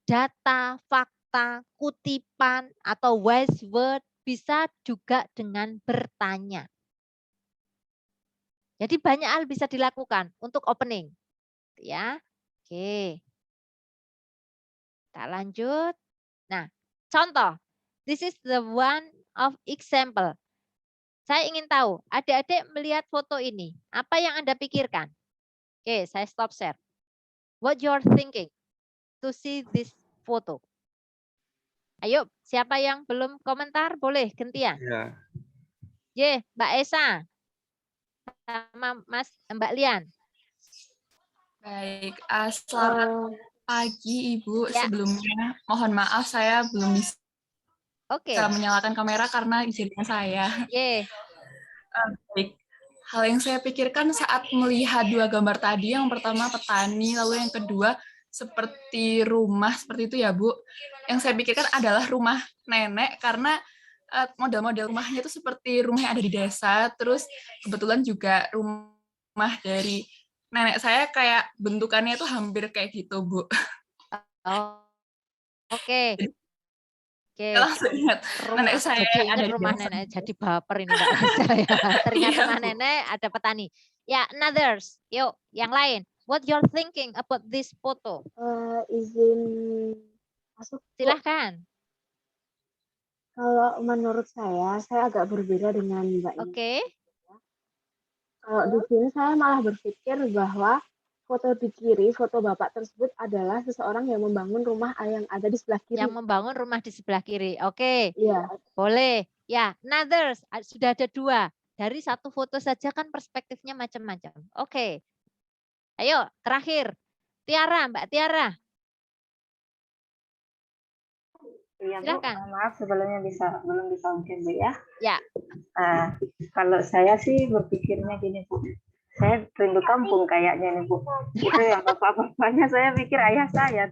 data, fakta, kutipan atau wise word, bisa juga dengan bertanya. Jadi banyak hal bisa dilakukan untuk opening. Ya. Oke. Kita lanjut. Nah, contoh. This is the one of example. Saya ingin tahu, adik-adik melihat foto ini, apa yang Anda pikirkan? Oke, saya stop share. What you're thinking to see this photo? Ayo, siapa yang belum komentar boleh gantian. Ya. Mbak Esa sama Mbak Lian. Baik, selamat pagi Ibu. Ya. Sebelumnya mohon maaf saya belum bisa menyalakan kamera karena izinnya saya. Baik. Hal yang saya pikirkan saat melihat dua gambar tadi, yang pertama petani, lalu yang kedua seperti rumah seperti itu ya Bu. Yang saya pikirkan adalah rumah nenek karena model-model rumahnya itu seperti rumah yang ada di desa. Terus kebetulan juga rumah dari nenek saya kayak bentukannya itu hampir kayak gitu Bu. Oke. Langsung ingat nenek saya jadi ada di rumah desa. nenek, jadi baper ini Mbak Esa ya. Ternyata rumah nenek ada petani. Ya, others. Yuk, yang lain. What you're thinking about this photo? Izin masuk. Silahkan. Kalau menurut saya agak berbeda dengan Mbak. Oke. Kalau di sini saya malah berpikir bahwa foto di kiri, foto Bapak tersebut adalah seseorang yang membangun rumah yang ada di sebelah kiri. Yang membangun rumah di sebelah kiri. Oke. Iya. Boleh. Ya, others. Sudah ada dua. Dari satu foto saja kan perspektifnya macam-macam. Oke. Ayo, terakhir. Tiara, Mbak Tiara. Iya, Bu. Silakan. Maaf sebelumnya belum bisa mungkin Bu ya. Ya. Kalau saya sih berpikirnya gini Bu. Saya rindu kampung kayaknya nih Bu. Itu yang bapak-bapaknya saya pikir ayah saya.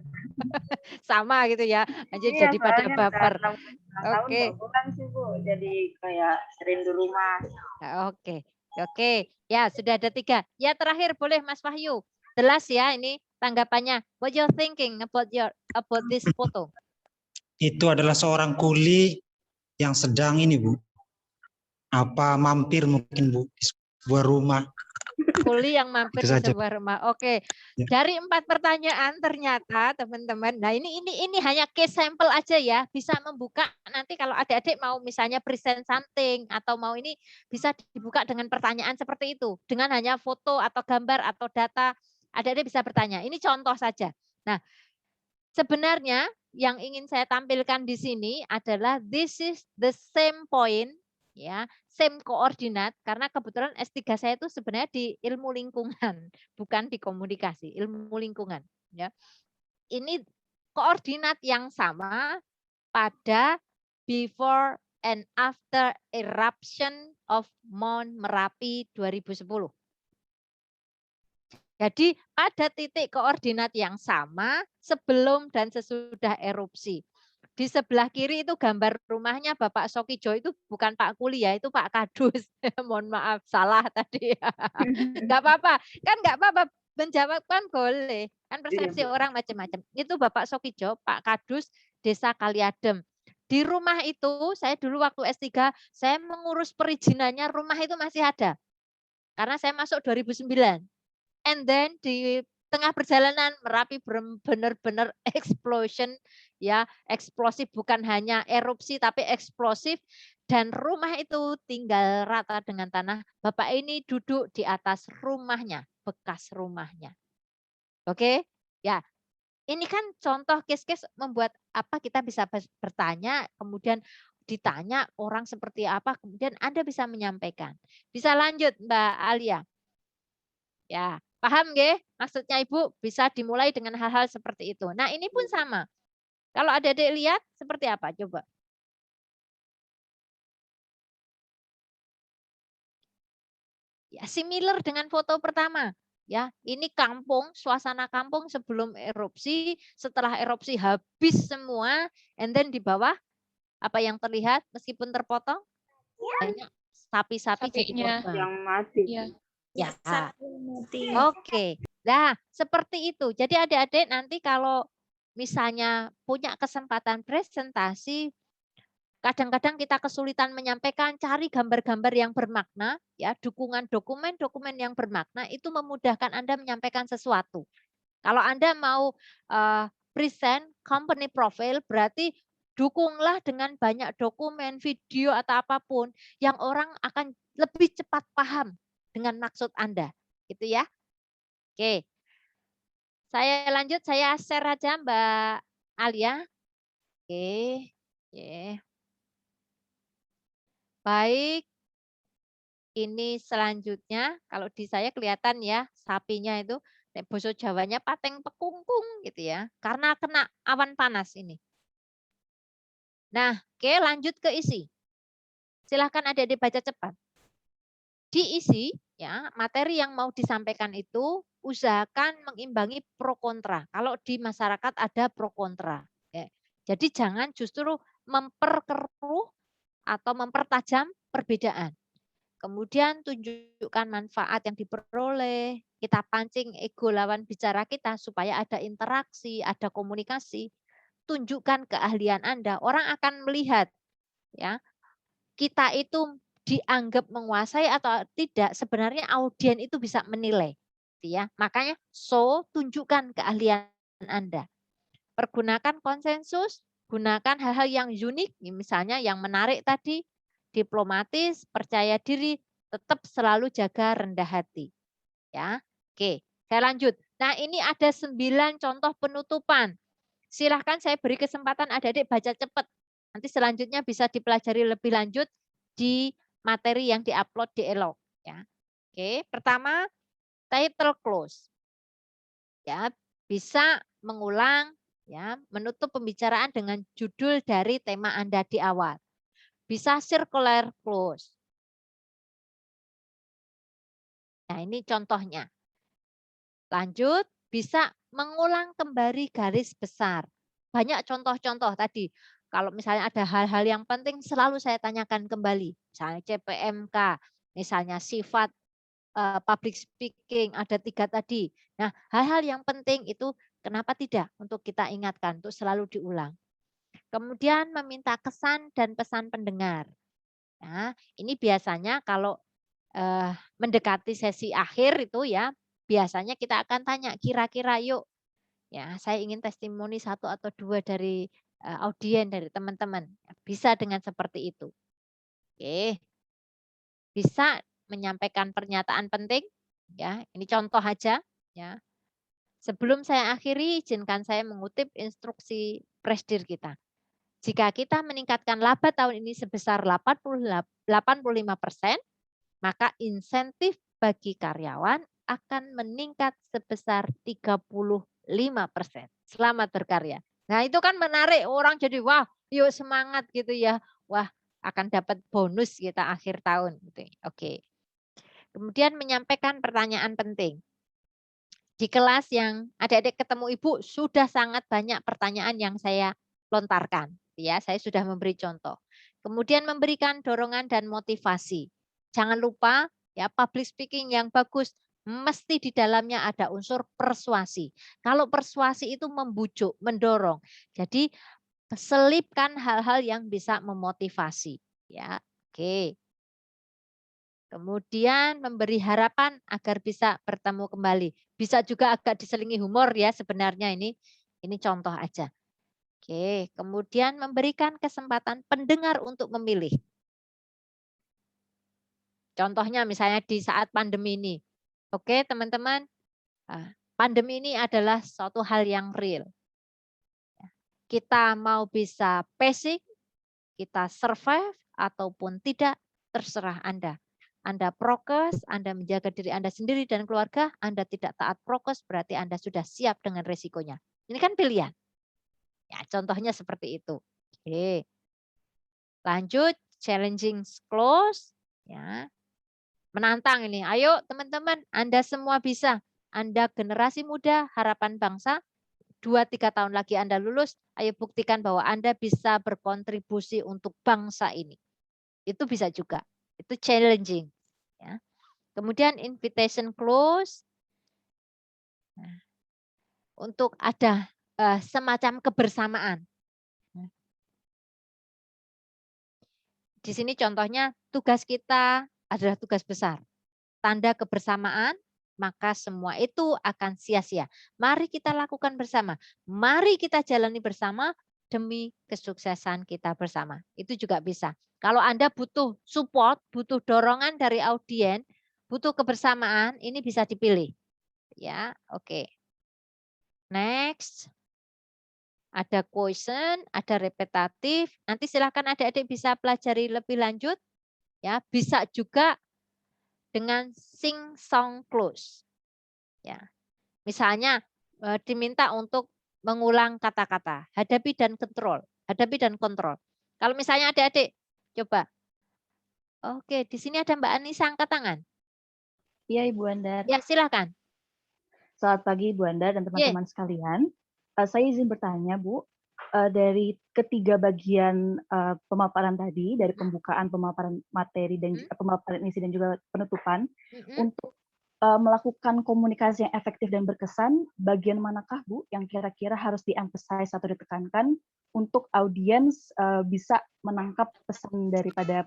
Sama gitu ya. Lanjut Iya, jadi pada soalnya udah baper. 6 tahun Oke. 2 bulan sih Bu, jadi kayak rindu rumah. Oke. Oke. Ya, sudah ada 3. Ya, terakhir boleh Mas Wahyu. Jelas ya ini tanggapannya. What you thinking about this photo? Itu adalah seorang kuli yang sedang ini Bu. Apa mampir mungkin Bu di sebuah rumah. Kuli yang mampir Itu di saja. sebuah rumah. Oke. Ya. Dari 4 pertanyaan ternyata teman-teman. Nah, ini hanya case sampel aja ya. Bisa membuka nanti kalau adik-adik mau misalnya present something atau mau ini bisa dibuka dengan pertanyaan seperti itu. Dengan hanya foto atau gambar atau data, adik-adik bisa bertanya. Ini contoh saja. Nah, sebenarnya yang ingin saya tampilkan di sini adalah this is the same point, ya, same koordinat, karena kebetulan S3 saya itu sebenarnya di ilmu lingkungan, bukan di komunikasi, ilmu lingkungan. Ya. Ini koordinat yang sama pada before and after eruption of Mount Merapi 2010. Jadi pada titik koordinat yang sama sebelum dan sesudah erupsi. Di sebelah kiri itu gambar rumahnya Bapak Sokijo, itu bukan Pak Kuli ya, itu Pak Kadus. Mohon maaf, salah tadi. Enggak apa-apa, kan enggak apa-apa. Menjawab kan boleh. Kan persepsi orang macam-macam. Itu Bapak Sokijo, Pak Kadus, Desa Kaliadem. Di rumah itu, saya dulu waktu S3, saya mengurus perizinannya, rumah itu masih ada. Karena saya masuk 2009. And then di tengah perjalanan Merapi benar-benar explosion, ya, eksplosif, bukan hanya erupsi tapi eksplosif, dan rumah itu tinggal rata dengan tanah. Bapak ini duduk di atas rumahnya, bekas rumahnya. Oke, ya. Ini kan contoh case-case membuat apa kita bisa bertanya, kemudian ditanya orang seperti apa, kemudian Anda bisa menyampaikan. Bisa lanjut Mbak Alia. Ya, paham nggih? Maksudnya Ibu bisa dimulai dengan hal-hal seperti itu. Nah, ini pun sama. Kalau adik-adik lihat seperti apa? Coba. Ya, similar dengan foto pertama. Ya, ini kampung, suasana kampung sebelum erupsi, setelah erupsi habis semua, and then di bawah apa yang terlihat meskipun terpotong? Banyak sapi-sapi jadi korban. Yang mati. Ya. Oke. Nah, seperti itu. Jadi adik-adik nanti kalau misalnya punya kesempatan presentasi, kadang-kadang kita kesulitan menyampaikan, cari gambar-gambar yang bermakna, ya, dukungan dokumen-dokumen yang bermakna itu memudahkan Anda menyampaikan sesuatu. Kalau Anda mau present company profile, berarti dukunglah dengan banyak dokumen, video atau apapun yang orang akan lebih cepat paham dengan maksud Anda, gitu ya. Oke. Saya lanjut, saya share aja Mbak Alia. Oke. Oke. Baik. Ini selanjutnya, kalau di saya kelihatan ya, sapinya itu, bahasa Jawanya pateng pekungkung gitu ya. Karena kena awan panas ini. Nah, oke, lanjut ke isi. Silahkan adik-adik baca cepat. Diisi, ya, materi yang mau disampaikan itu usahakan mengimbangi pro kontra. Kalau di masyarakat ada pro kontra. Ya. Jadi jangan justru memperkeruh atau mempertajam perbedaan. Kemudian tunjukkan manfaat yang diperoleh. Kita pancing ego lawan bicara kita supaya ada interaksi, ada komunikasi. Tunjukkan keahlian Anda. Orang akan melihat, ya, kita itu dianggap menguasai atau tidak, sebenarnya audien itu bisa menilai. Ya. Makanya tunjukkan keahlian Anda. Pergunakan konsensus, gunakan hal-hal yang unik, misalnya yang menarik tadi, diplomatis, percaya diri, tetap selalu jaga rendah hati. Ya. Oke, saya lanjut. Nah, ini ada 9 contoh penutupan. Silahkan saya beri kesempatan adik-adik baca cepat. Nanti selanjutnya bisa dipelajari lebih lanjut di materi yang diupload di Elok. Ya. Oke, pertama title close. Ya, bisa mengulang, ya, menutup pembicaraan dengan judul dari tema Anda di awal. Bisa circular close. Nah, ini contohnya. Lanjut, bisa mengulang kembali garis besar. Banyak contoh-contoh tadi. Kalau misalnya ada hal-hal yang penting selalu saya tanyakan kembali. Misalnya CPMK, misalnya sifat public speaking, ada 3 tadi. Nah, hal-hal yang penting itu kenapa tidak untuk kita ingatkan, untuk selalu diulang. Kemudian meminta kesan dan pesan pendengar. Nah, ini biasanya kalau mendekati sesi akhir itu ya, biasanya kita akan tanya kira-kira yuk, ya saya ingin testimoni 1 atau 2 dari audien, dari teman-teman. Bisa dengan seperti itu. Oke. Bisa menyampaikan pernyataan penting, ya. Ini contoh aja, ya. Sebelum saya akhiri, izinkan saya mengutip instruksi Presdir kita. Jika kita meningkatkan laba tahun ini sebesar 85%, maka insentif bagi karyawan akan meningkat sebesar 35%. Selamat berkarya. Nah, itu kan menarik, orang jadi wah, yuk semangat gitu ya. Wah, akan dapat bonus kita akhir tahun gitu. Oke. Kemudian menyampaikan pertanyaan penting. Di kelas yang adik-adik ketemu Ibu sudah sangat banyak pertanyaan yang saya lontarkan, ya. Saya sudah memberi contoh. Kemudian memberikan dorongan dan motivasi. Jangan lupa ya, public speaking yang bagus mesti di dalamnya ada unsur persuasi. Kalau persuasi itu membujuk, mendorong. Jadi selipkan hal-hal yang bisa memotivasi, ya. Oke. Kemudian memberi harapan agar bisa bertemu kembali. Bisa juga agak diselingi humor ya sebenarnya ini. Ini contoh aja. Oke, kemudian memberikan kesempatan pendengar untuk memilih. Contohnya misalnya di saat pandemi ini. Oke, teman-teman. Pandemi ini adalah suatu hal yang real. Kita mau bisa passing, kita survive ataupun tidak, terserah Anda. Anda prokes, Anda menjaga diri Anda sendiri dan keluarga, Anda tidak taat prokes, berarti Anda sudah siap dengan resikonya. Ini kan pilihan. Ya, contohnya seperti itu. Oke. Lanjut, challenging close. Ya. Menantang ini. Ayo teman-teman, Anda semua bisa. Anda generasi muda, harapan bangsa. 2-3 tahun lagi Anda lulus, ayo buktikan bahwa Anda bisa berkontribusi untuk bangsa ini. Itu bisa juga. Itu challenging. Ya. Kemudian invitation close. Nah, untuk ada semacam kebersamaan. Di sini contohnya tugas kita adalah tugas besar. Tanda kebersamaan, maka semua itu akan sia-sia. Mari kita lakukan bersama. Mari kita jalani bersama demi kesuksesan kita bersama. Itu juga bisa. Kalau Anda butuh support, butuh dorongan dari audien, butuh kebersamaan, ini bisa dipilih. Ya, oke. Next. Ada question, ada repetitif. Nanti silakan adik-adik bisa pelajari lebih lanjut. Ya, bisa juga dengan sing song close. Ya. Misalnya diminta untuk mengulang kata-kata, hadapi dan kontrol, hadapi dan kontrol. Kalau misalnya adik-adik coba. Oke, di sini ada Mbak Anissa angkat tangan. Iya, Ibu Andar. Ya, silakan. Selamat pagi, Ibu Andar dan teman-teman sekalian. Saya izin bertanya, Bu. Dari ketiga bagian pemaparan tadi, dari pembukaan, pemaparan materi, dan pemaparan isi dan juga penutupan, untuk melakukan komunikasi yang efektif dan berkesan, bagian manakah, Bu, yang kira-kira harus di-emphasize atau ditekankan untuk audiens bisa menangkap pesan daripada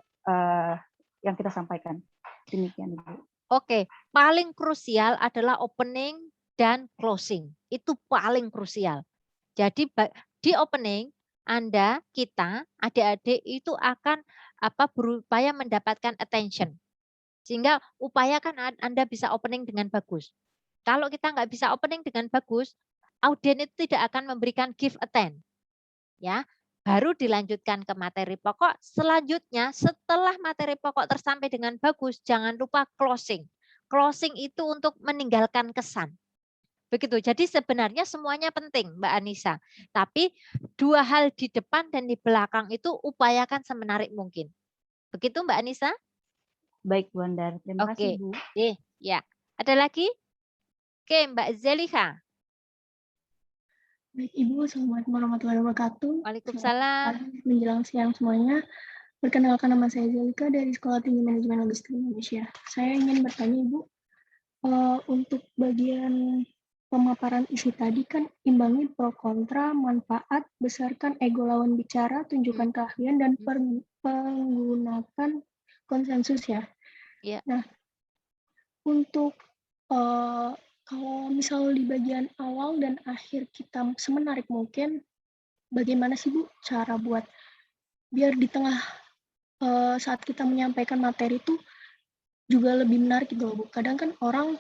yang kita sampaikan? Demikian, Ibu. Oke, paling krusial adalah opening dan closing. Itu paling krusial. Jadi di opening Anda, kita, adik-adik itu akan berupaya mendapatkan attention. Sehingga upayakan Anda bisa opening dengan bagus. Kalau kita nggak bisa opening dengan bagus, audien itu tidak akan memberikan give attend. Ya, baru dilanjutkan ke materi pokok. Selanjutnya setelah materi pokok tersampai dengan bagus, jangan lupa closing. Closing itu untuk meninggalkan kesan. Begitu. Jadi sebenarnya semuanya penting, Mbak Anissa. Tapi 2 hal di depan dan di belakang itu upayakan semenarik mungkin. Begitu Mbak Anissa? Baik, Bu Andar. Terima kasih, Bu. Ya. Ada lagi? Oke, Mbak Zeliha. Baik Ibu, Assalamualaikum warahmatullahi wabarakatuh. Waalaikumsalam. Menjelang siang semuanya. Perkenalkan, nama saya Zelika dari Sekolah Tinggi Manajemen Logistik Indonesia. Saya ingin bertanya Ibu, untuk bagian pemaparan isi tadi kan imbangi pro kontra, manfaat, besarkan ego lawan bicara, tunjukkan keahlian, dan penggunakan konsensus ya. Nah, untuk kalau misal di bagian awal dan akhir kita semenarik mungkin, bagaimana sih Bu cara buat biar di tengah saat kita menyampaikan materi itu juga lebih menarik gitu loh Bu. Kadang kan orang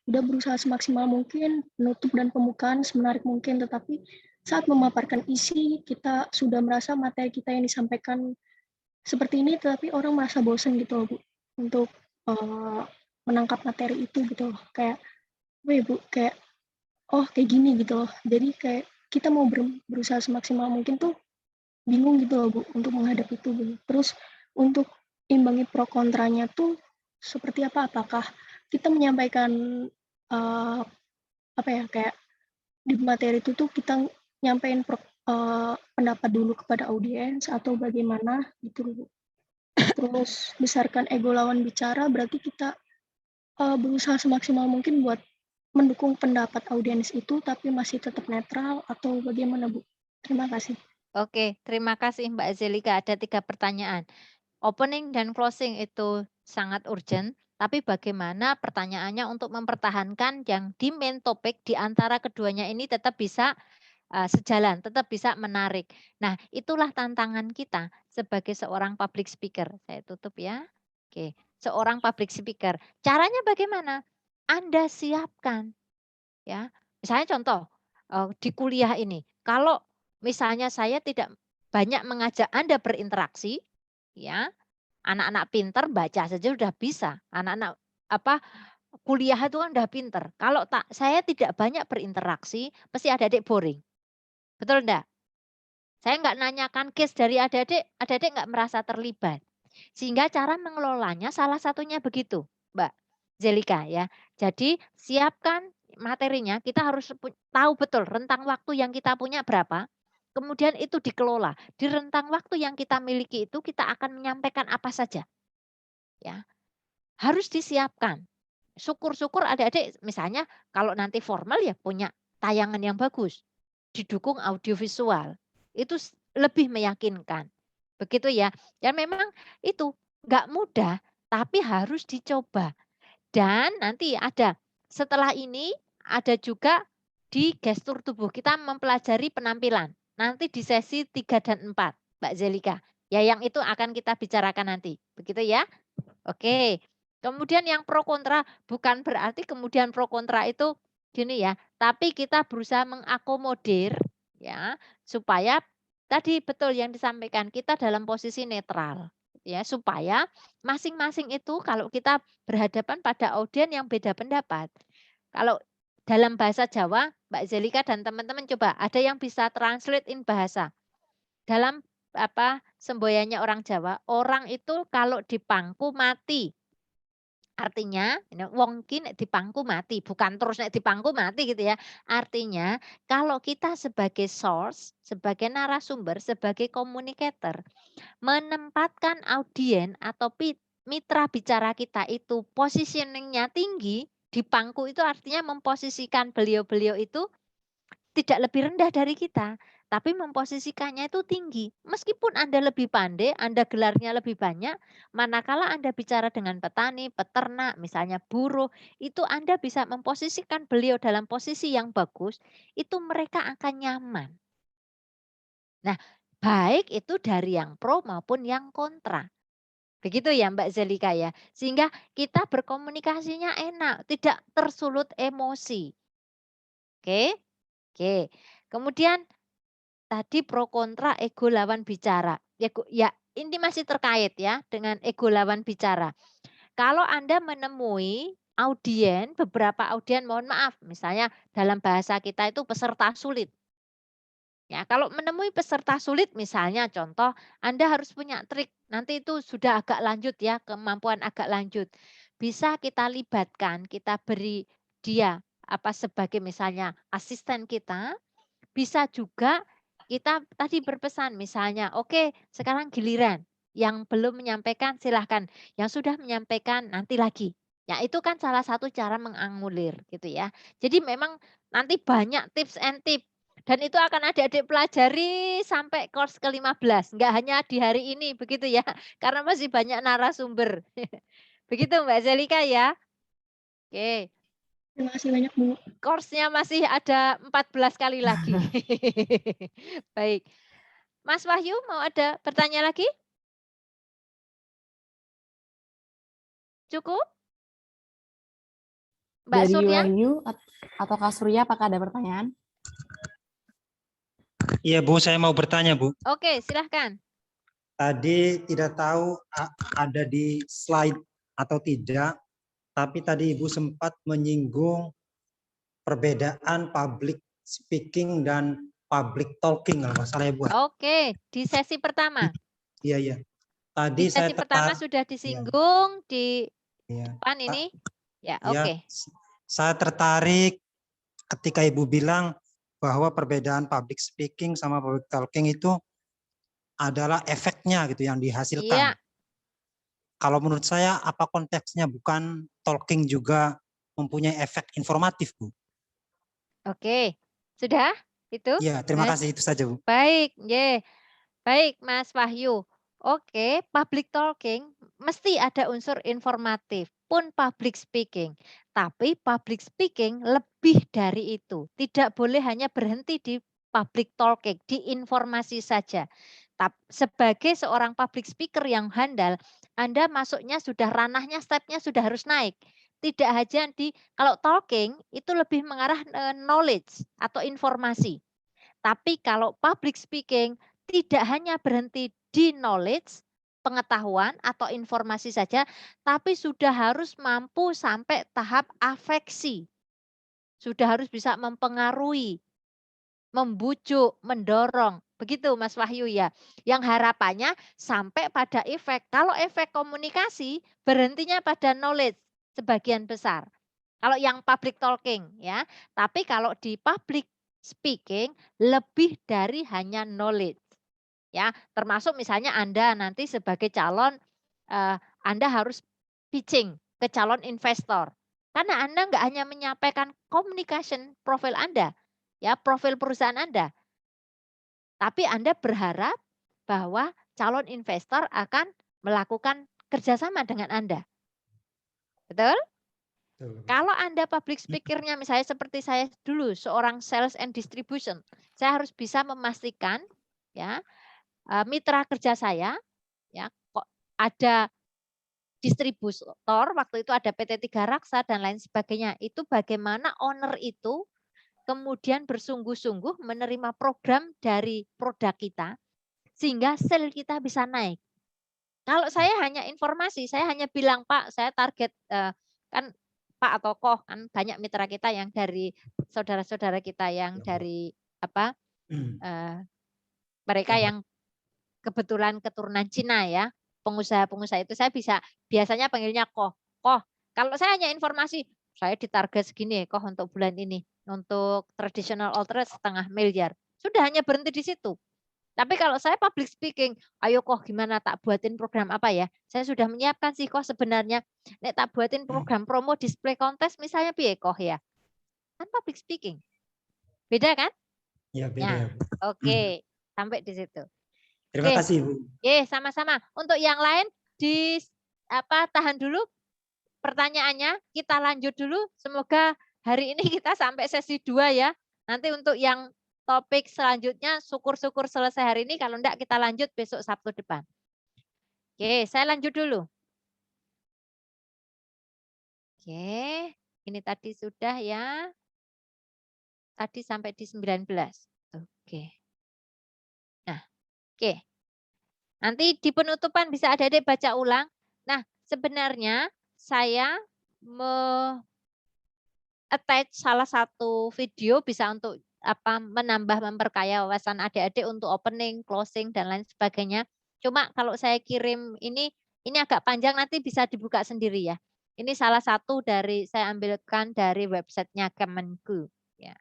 udah berusaha semaksimal mungkin menutup dan pembukaan semenarik mungkin, tetapi saat memaparkan isi kita sudah merasa materi kita yang disampaikan seperti ini, tetapi orang merasa bosan gitu loh Bu untuk menangkap materi itu gitu loh. Kayak, Bu, kayak oh kayak gini gitu loh. Jadi kayak kita mau berusaha semaksimal mungkin tuh bingung gitu loh Bu untuk menghadapi itu Bu. Terus untuk imbangi pro kontranya tuh seperti apa? Apakah kita menyampaikan apa ya, kayak di materi itu tuh kita nyampein pendapat dulu kepada audiens atau bagaimana gitu Bu. Terus besarkan ego lawan bicara, berarti kita berusaha semaksimal mungkin buat mendukung pendapat audiens itu tapi masih tetap netral atau bagaimana Bu? Terima kasih. Oke, terima kasih Mbak Zelika. Ada 3 pertanyaan. Opening dan closing itu sangat urgent, tapi bagaimana pertanyaannya untuk mempertahankan yang di main topik di antara keduanya ini tetap bisa sejalan, tetap bisa menarik. Nah, itulah tantangan kita sebagai seorang public speaker. Saya tutup ya. Oke, seorang public speaker. Caranya bagaimana? Anda siapkan ya. Misalnya contoh di kuliah ini, kalau misalnya saya tidak banyak mengajak Anda berinteraksi, ya, anak-anak pinter baca saja sudah bisa. Anak-anak kuliah itu kan udah pinter. Kalau saya tidak banyak berinteraksi, pasti adik-adik boring. Betul enggak? Saya nggak nanyakan case dari adik-adik nggak merasa terlibat. Sehingga cara mengelolanya salah satunya begitu, Mbak Zelika ya. Jadi siapkan materinya, kita harus tahu betul rentang waktu yang kita punya berapa. Kemudian itu dikelola. Di rentang waktu yang kita miliki itu kita akan menyampaikan apa saja. Ya. Harus disiapkan. Syukur-syukur adik-adik misalnya kalau nanti formal ya punya tayangan yang bagus. Didukung audiovisual. Itu lebih meyakinkan. Begitu ya. Dan memang itu nggak mudah, tapi harus dicoba. Dan nanti ada setelah ini ada juga di gestur tubuh kita mempelajari penampilan. Nanti di sesi 3 dan 4, Mbak Zelika. Ya yang itu akan kita bicarakan nanti. Begitu ya. Oke. Kemudian yang pro kontra bukan berarti kemudian pro kontra itu gini ya, tapi kita berusaha mengakomodir ya supaya tadi betul yang disampaikan kita dalam posisi netral ya supaya masing-masing itu kalau kita berhadapan pada audiens yang beda pendapat. Kalau dalam bahasa Jawa, Mbak Zelika dan teman-teman coba ada yang bisa translate in bahasa. Dalam semboyannya orang Jawa, orang itu kalau dipangku mati. Artinya, wong ki nek dipangku mati, bukan terus nek dipangku mati gitu ya. Artinya, kalau kita sebagai source, sebagai narasumber, sebagai communicator, menempatkan audiens atau mitra bicara kita itu positioning-nya tinggi, dipangku itu artinya memposisikan beliau-beliau itu tidak lebih rendah dari kita, tapi memposisikannya itu tinggi. Meskipun Anda lebih pandai, Anda gelarnya lebih banyak, manakala Anda bicara dengan petani, peternak, misalnya buruh, itu Anda bisa memposisikan beliau dalam posisi yang bagus, itu mereka akan nyaman. Nah, baik itu dari yang pro maupun yang kontra. Begitu ya Mbak Zelika ya. Sehingga kita berkomunikasinya enak, tidak tersulut emosi. Oke? Oke. Kemudian tadi pro kontra ego lawan bicara. Ya, ini masih terkait ya dengan ego lawan bicara. Kalau Anda menemui beberapa audiens mohon maaf, misalnya dalam bahasa kita itu peserta sulit. Ya, kalau menemui peserta sulit misalnya contoh Anda harus punya trik. Nanti itu sudah agak lanjut ya, kemampuan agak lanjut. Bisa kita libatkan, kita beri dia sebagai misalnya asisten kita Bisa juga kita tadi berpesan misalnya, oke, sekarang giliran. Yang belum menyampaikan silahkan. Yang sudah menyampaikan nanti lagi. Ya itu kan salah satu cara menganulir gitu ya. Jadi memang nanti banyak tips and tips. Dan itu akan adik-adik pelajari sampai course ke-15. Enggak hanya di hari ini begitu ya. Karena masih banyak narasumber. Begitu Mbak Zelika ya. Oke. Terima kasih banyak, Bu. Course-nya masih ada 14 kali lagi. Baik. Mas Wahyu mau ada bertanya lagi? Cukup? Mbak Dari Surya? Wahyu atau Kak Surya, apakah ada pertanyaan? Iya Bu, saya mau bertanya Bu. Oke, silahkan. Tadi tidak tahu ada di slide atau tidak, tapi tadi Ibu sempat menyinggung perbedaan public speaking dan public talking kalau nggak salah ya Bu. Oke, di sesi pertama. Iya, iya. Tadi Di sesi pertama sudah disinggung di depan ini. Ya, oke. Saya tertarik ketika Ibu bilang bahwa perbedaan public speaking sama public talking itu adalah efeknya gitu yang dihasilkan. Iya. Kalau menurut saya apa konteksnya, bukan talking juga mempunyai efek informatif, Bu? Oke, sudah itu? Ya, terima kasih, itu saja, Bu. Baik, baik Mas Wahyu. Oke, public talking mesti ada unsur informatif pun public speaking. Tapi public speaking lebih dari itu. Tidak boleh hanya berhenti di public talking, di informasi saja. Sebagai seorang public speaker yang handal, Anda masuknya sudah ranahnya, stepnya sudah harus naik. Tidak hanya kalau talking itu lebih mengarah knowledge atau informasi. Tapi kalau public speaking tidak hanya berhenti di knowledge, pengetahuan atau informasi saja, tapi sudah harus mampu sampai tahap afeksi. Sudah harus bisa mempengaruhi, membujuk, mendorong. Begitu Mas Wahyu ya. Yang harapannya sampai pada efek. Kalau efek komunikasi berhentinya pada knowledge sebagian besar. Kalau yang public talking ya. Tapi kalau di public speaking lebih dari hanya knowledge. Ya, termasuk misalnya Anda nanti sebagai calon Anda harus pitching ke calon investor. Karena Anda nggak hanya menyampaikan communication profil Anda, ya profil perusahaan Anda. Tapi Anda berharap bahwa calon investor akan melakukan kerjasama dengan Anda. Betul? Kalau Anda public speaker-nya misalnya seperti saya dulu, seorang sales and distribution, saya harus bisa memastikan ya mitra kerja saya, ya kok ada distributor, waktu itu ada PT Tiga Raksa dan lain sebagainya. Itu bagaimana owner itu kemudian bersungguh-sungguh menerima program dari produk kita, sehingga sel kita bisa naik. Kalau saya hanya informasi, saya hanya bilang, Pak, saya target, kan Pak atau Koh, kan banyak mitra kita yang dari saudara-saudara kita yang dari apa, mereka yang kebetulan keturunan Cina ya, pengusaha-pengusaha itu saya biasanya panggilnya Koh. Koh, kalau saya hanya informasi, saya ditarget segini Koh untuk bulan ini, untuk traditional alternate 0,5 miliar. Sudah hanya berhenti di situ. Tapi kalau saya public speaking, ayo Koh gimana tak buatin program apa ya? Saya sudah menyiapkan sih Koh sebenarnya. Nek tak buatin program promo display kontes misalnya piye Koh ya? Kan public speaking. Beda kan? Ya, beda. Ya, oke, sampai di situ. Terima kasih, Bu. Sama-sama. Untuk yang lain tahan dulu pertanyaannya, kita lanjut dulu. Semoga hari ini kita sampai sesi 2 ya. Nanti untuk yang topik selanjutnya syukur-syukur selesai hari ini, kalau enggak kita lanjut besok Sabtu depan. Oke, saya lanjut dulu. Oke, ini tadi sudah ya. Tadi sampai di 19. Oke. Nah, oke. Nanti di penutupan bisa adik-adik baca ulang. Nah, sebenarnya saya attach salah satu video bisa untuk menambah memperkaya wawasan adik-adik untuk opening, closing dan lain sebagainya. Cuma kalau saya kirim ini agak panjang, nanti bisa dibuka sendiri ya. Ini salah satu dari saya ambilkan dari websitenya Kemenku ya.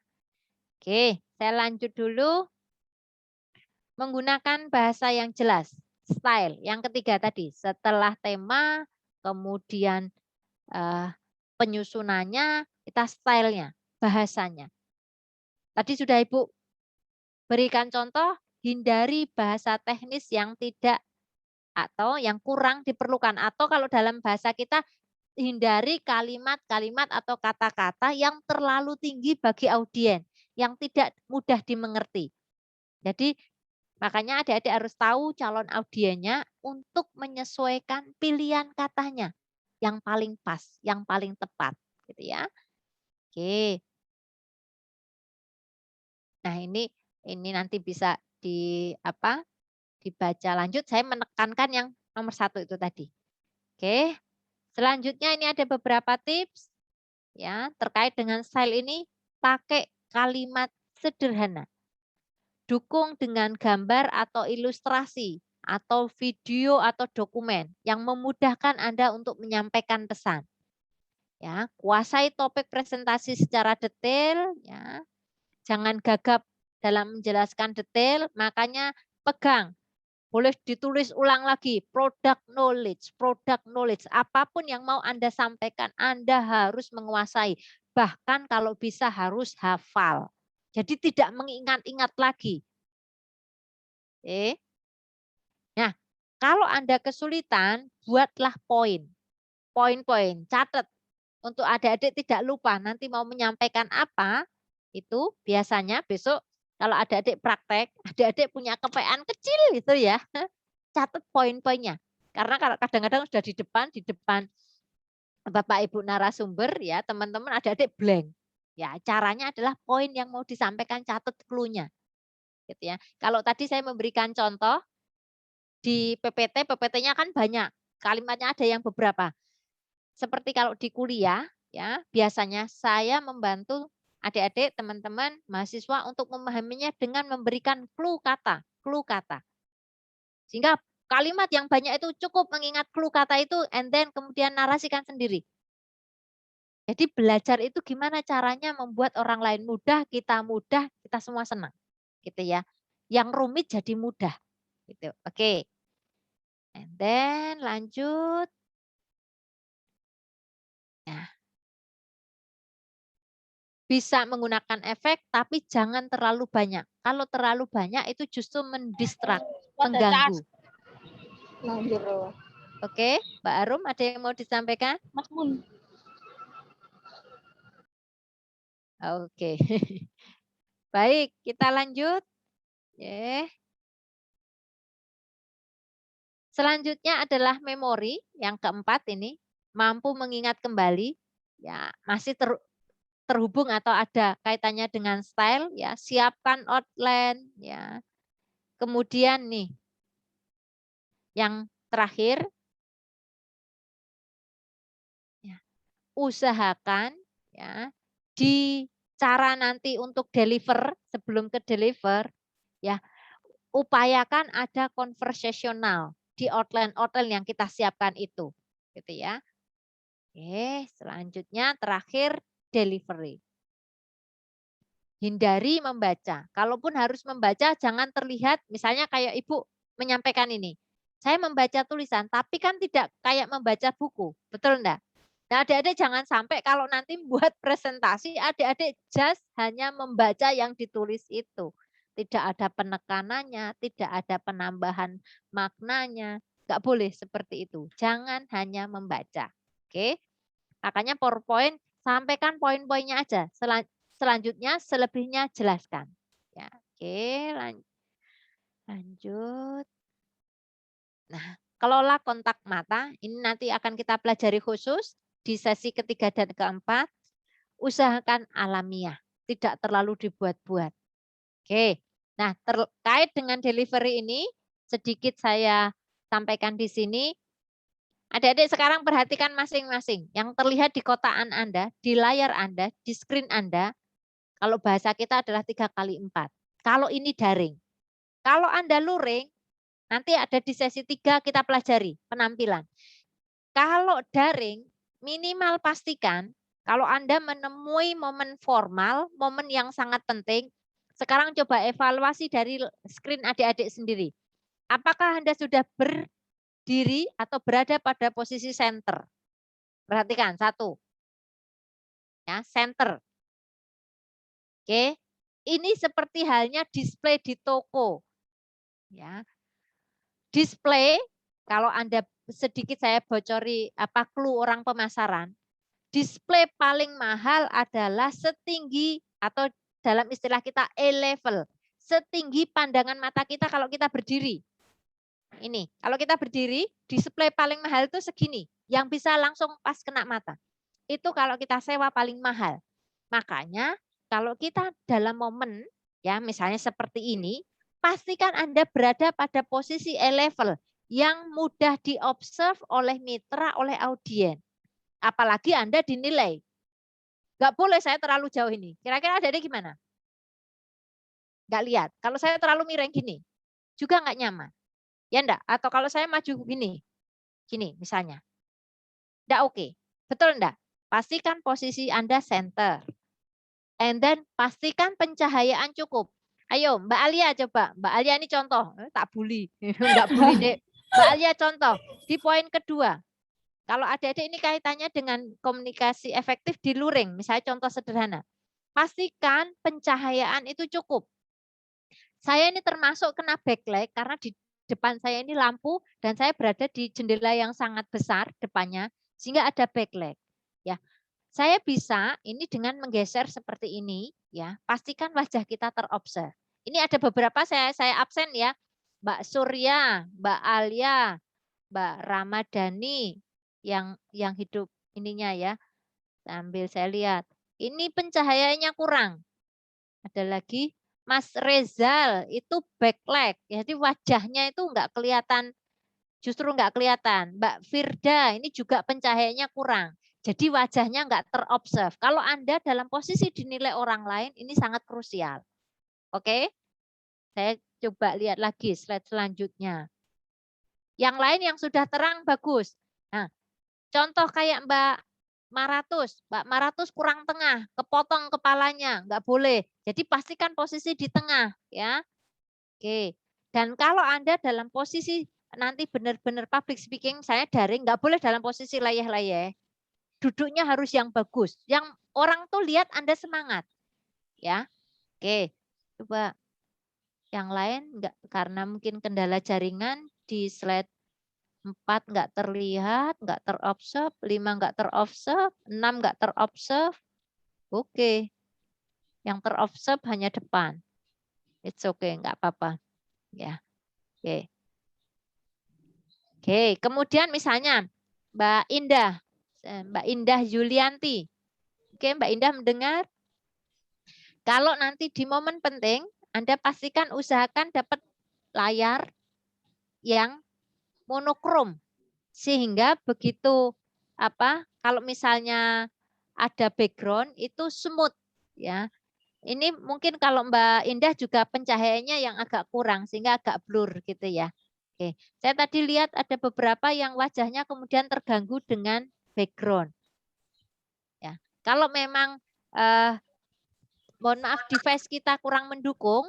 Oke, saya lanjut dulu. Menggunakan bahasa yang jelas. Style. Yang ketiga tadi. Setelah tema, kemudian penyusunannya, kita stylenya, bahasanya. Tadi sudah Ibu berikan contoh, hindari bahasa teknis yang tidak atau yang kurang diperlukan. Atau kalau dalam bahasa kita, hindari kalimat-kalimat atau kata-kata yang terlalu tinggi bagi audiens, yang tidak mudah dimengerti. Jadi makanya adik-adik harus tahu calon audiennya untuk menyesuaikan pilihan katanya yang paling pas, yang paling tepat, gitu ya. Oke. Nah, ini nanti bisa dibaca lanjut. Saya menekankan yang nomor 1 itu tadi. Oke. Selanjutnya ini ada beberapa tips ya terkait dengan style ini. Pakai kalimat sederhana. Dukung dengan gambar atau ilustrasi atau video atau dokumen yang memudahkan Anda untuk menyampaikan pesan. Ya, kuasai topik presentasi secara detail ya. Jangan gagap dalam menjelaskan detail, makanya pegang. Boleh ditulis ulang lagi, product knowledge. Apapun yang mau Anda sampaikan, Anda harus menguasai. Bahkan kalau bisa harus hafal. Jadi tidak mengingat-ingat lagi. Oke. Nah, kalau Anda kesulitan, buatlah poin. Poin-poin, catat. Untuk adik-adik tidak lupa, nanti mau menyampaikan apa, itu biasanya besok kalau adik-adik praktek, adik-adik punya kepean kecil itu ya, catat poin-poinnya. Karena kalau kadang-kadang sudah di depan Bapak Ibu narasumber ya, teman-teman adik-adik blank. Ya, caranya adalah poin yang mau disampaikan catat clue-nya. Gitu ya. Kalau tadi saya memberikan contoh di PPT-nya kan banyak. Kalimatnya ada yang beberapa. Seperti kalau di kuliah ya, biasanya saya membantu adik-adik, teman-teman, mahasiswa untuk memahaminya dengan memberikan clue kata. Sehingga kalimat yang banyak itu cukup mengingat clue kata itu and then kemudian narasikan sendiri. Jadi belajar itu gimana caranya membuat orang lain mudah, kita semua senang. Gitu ya. Yang rumit jadi mudah. Gitu. Oke. And then lanjut. Nah. Bisa menggunakan efek, tapi jangan terlalu banyak. Kalau terlalu banyak itu justru mendistrak, mengganggu. Oke, Mbak Arum, ada yang mau disampaikan? Mas Mun. Oke. Baik, kita lanjut. Selanjutnya adalah memori, yang keempat ini. Mampu mengingat kembali. Ya, masih terhubung atau ada kaitannya dengan style ya, siapkan outline ya. Kemudian nih yang terakhir ya, usahakan ya di cara nanti untuk deliver sebelum ke deliver ya, upayakan ada konversasional di outline yang kita siapkan itu gitu ya. Oke, selanjutnya terakhir delivery. Hindari membaca. Kalaupun harus membaca, jangan terlihat misalnya kayak Ibu menyampaikan ini. Saya membaca tulisan, tapi kan tidak kayak membaca buku. Betul enggak? Nah, adik-adik jangan sampai kalau nanti buat presentasi, adik-adik just hanya membaca yang ditulis itu. Tidak ada penekanannya, tidak ada penambahan maknanya. Enggak boleh seperti itu. Jangan hanya membaca. Oke? Makanya PowerPoint, sampaikan poin-poinnya aja. Selanjutnya selebihnya jelaskan. Ya, oke, lanjut. Nah, kelola kontak mata, ini nanti akan kita pelajari khusus di sesi ketiga dan keempat. Usahakan alamiah, tidak terlalu dibuat-buat. Oke, nah terkait dengan delivery ini, sedikit saya sampaikan di sini. Adik-adik sekarang perhatikan masing-masing. Yang terlihat di kotaan Anda, di layar Anda, di screen Anda, kalau bahasa kita adalah 3x4. Kalau ini daring. Kalau Anda luring, nanti ada di sesi 3 kita pelajari penampilan. Kalau daring, minimal pastikan Kalau Anda menemui momen formal, momen yang sangat penting, sekarang coba evaluasi dari screen adik-adik sendiri. Apakah Anda sudah berdiri atau berada pada posisi center? Perhatikan, satu. Ya, center. Oke. Ini seperti halnya display di toko. Ya. Display, kalau Anda sedikit saya bocori apa clue orang pemasaran, display paling mahal adalah setinggi atau dalam istilah kita A-level, setinggi pandangan mata kita kalau kita berdiri. Ini, kalau kita berdiri, display paling mahal itu segini, yang bisa langsung pas kena mata. Itu kalau kita sewa paling mahal. Makanya kalau kita dalam momen, ya misalnya seperti ini, pastikan Anda berada pada posisi A-level yang mudah diobserve oleh mitra, oleh audiens. Apalagi Anda dinilai. Nggak boleh saya terlalu jauh ini. Kira-kira adik-adik gimana? Nggak lihat. Kalau saya terlalu miring gini, juga nggak nyaman. Ya enggak? Atau kalau saya maju gini, gini misalnya. Enggak oke. Betul enggak? Pastikan posisi Anda center. And then pastikan pencahayaan cukup. Ayo Mbak Alia coba. Mbak Alia ini contoh. Tak bully. Enggak bully dek. Mbak Alia contoh. Di poin kedua. Kalau adik-adik ini kaitannya dengan komunikasi efektif di luring. Misalnya contoh sederhana. Pastikan pencahayaan itu cukup. Saya ini termasuk kena backlight karena di depan saya ini lampu dan saya berada di jendela yang sangat besar depannya sehingga ada backlight. Ya, saya bisa ini dengan menggeser seperti ini. Ya, pastikan wajah kita terobserve. Ini ada beberapa saya absen ya, Mbak Surya, Mbak Alia, Mbak Ramadhani yang hidup ininya ya. Sambil saya lihat, ini pencahayaannya kurang. Ada lagi. Mas Rezal itu backlight, jadi wajahnya itu enggak kelihatan, justru enggak kelihatan. Mbak Firda ini juga pencahayaannya kurang, jadi wajahnya enggak terobserve. Kalau Anda dalam posisi dinilai orang lain, ini sangat krusial. Oke, saya coba lihat lagi slide selanjutnya. Yang lain yang sudah terang bagus. Nah, contoh kayak Mbak Maratus kurang tengah, kepotong kepalanya, enggak boleh. Jadi pastikan posisi di tengah ya. Oke. Dan kalau Anda dalam posisi nanti benar-benar public speaking, saya daring, enggak boleh dalam posisi layeh-layeh. Duduknya harus yang bagus, yang orang tuh lihat Anda semangat. Ya. Oke. Coba yang lain enggak, karena mungkin kendala jaringan di slide 4 enggak terlihat, enggak terobserve, 5 enggak terobserve, 6 enggak terobserve. Oke. Yang terobserve hanya depan. It's okay, enggak apa-apa. Ya. Oke. Oke, kemudian misalnya Mbak Indah Yulianti. Oke, Mbak Indah mendengar? Kalau nanti di momen penting, Anda pastikan usahakan dapat layar yang monokrom sehingga begitu kalau misalnya ada background itu smooth ya. Ini mungkin kalau Mbak Indah juga pencahayaannya yang agak kurang sehingga agak blur gitu ya. Oke, saya tadi lihat ada beberapa yang wajahnya kemudian terganggu dengan background. Ya, kalau memang mohon maaf device kita kurang mendukung,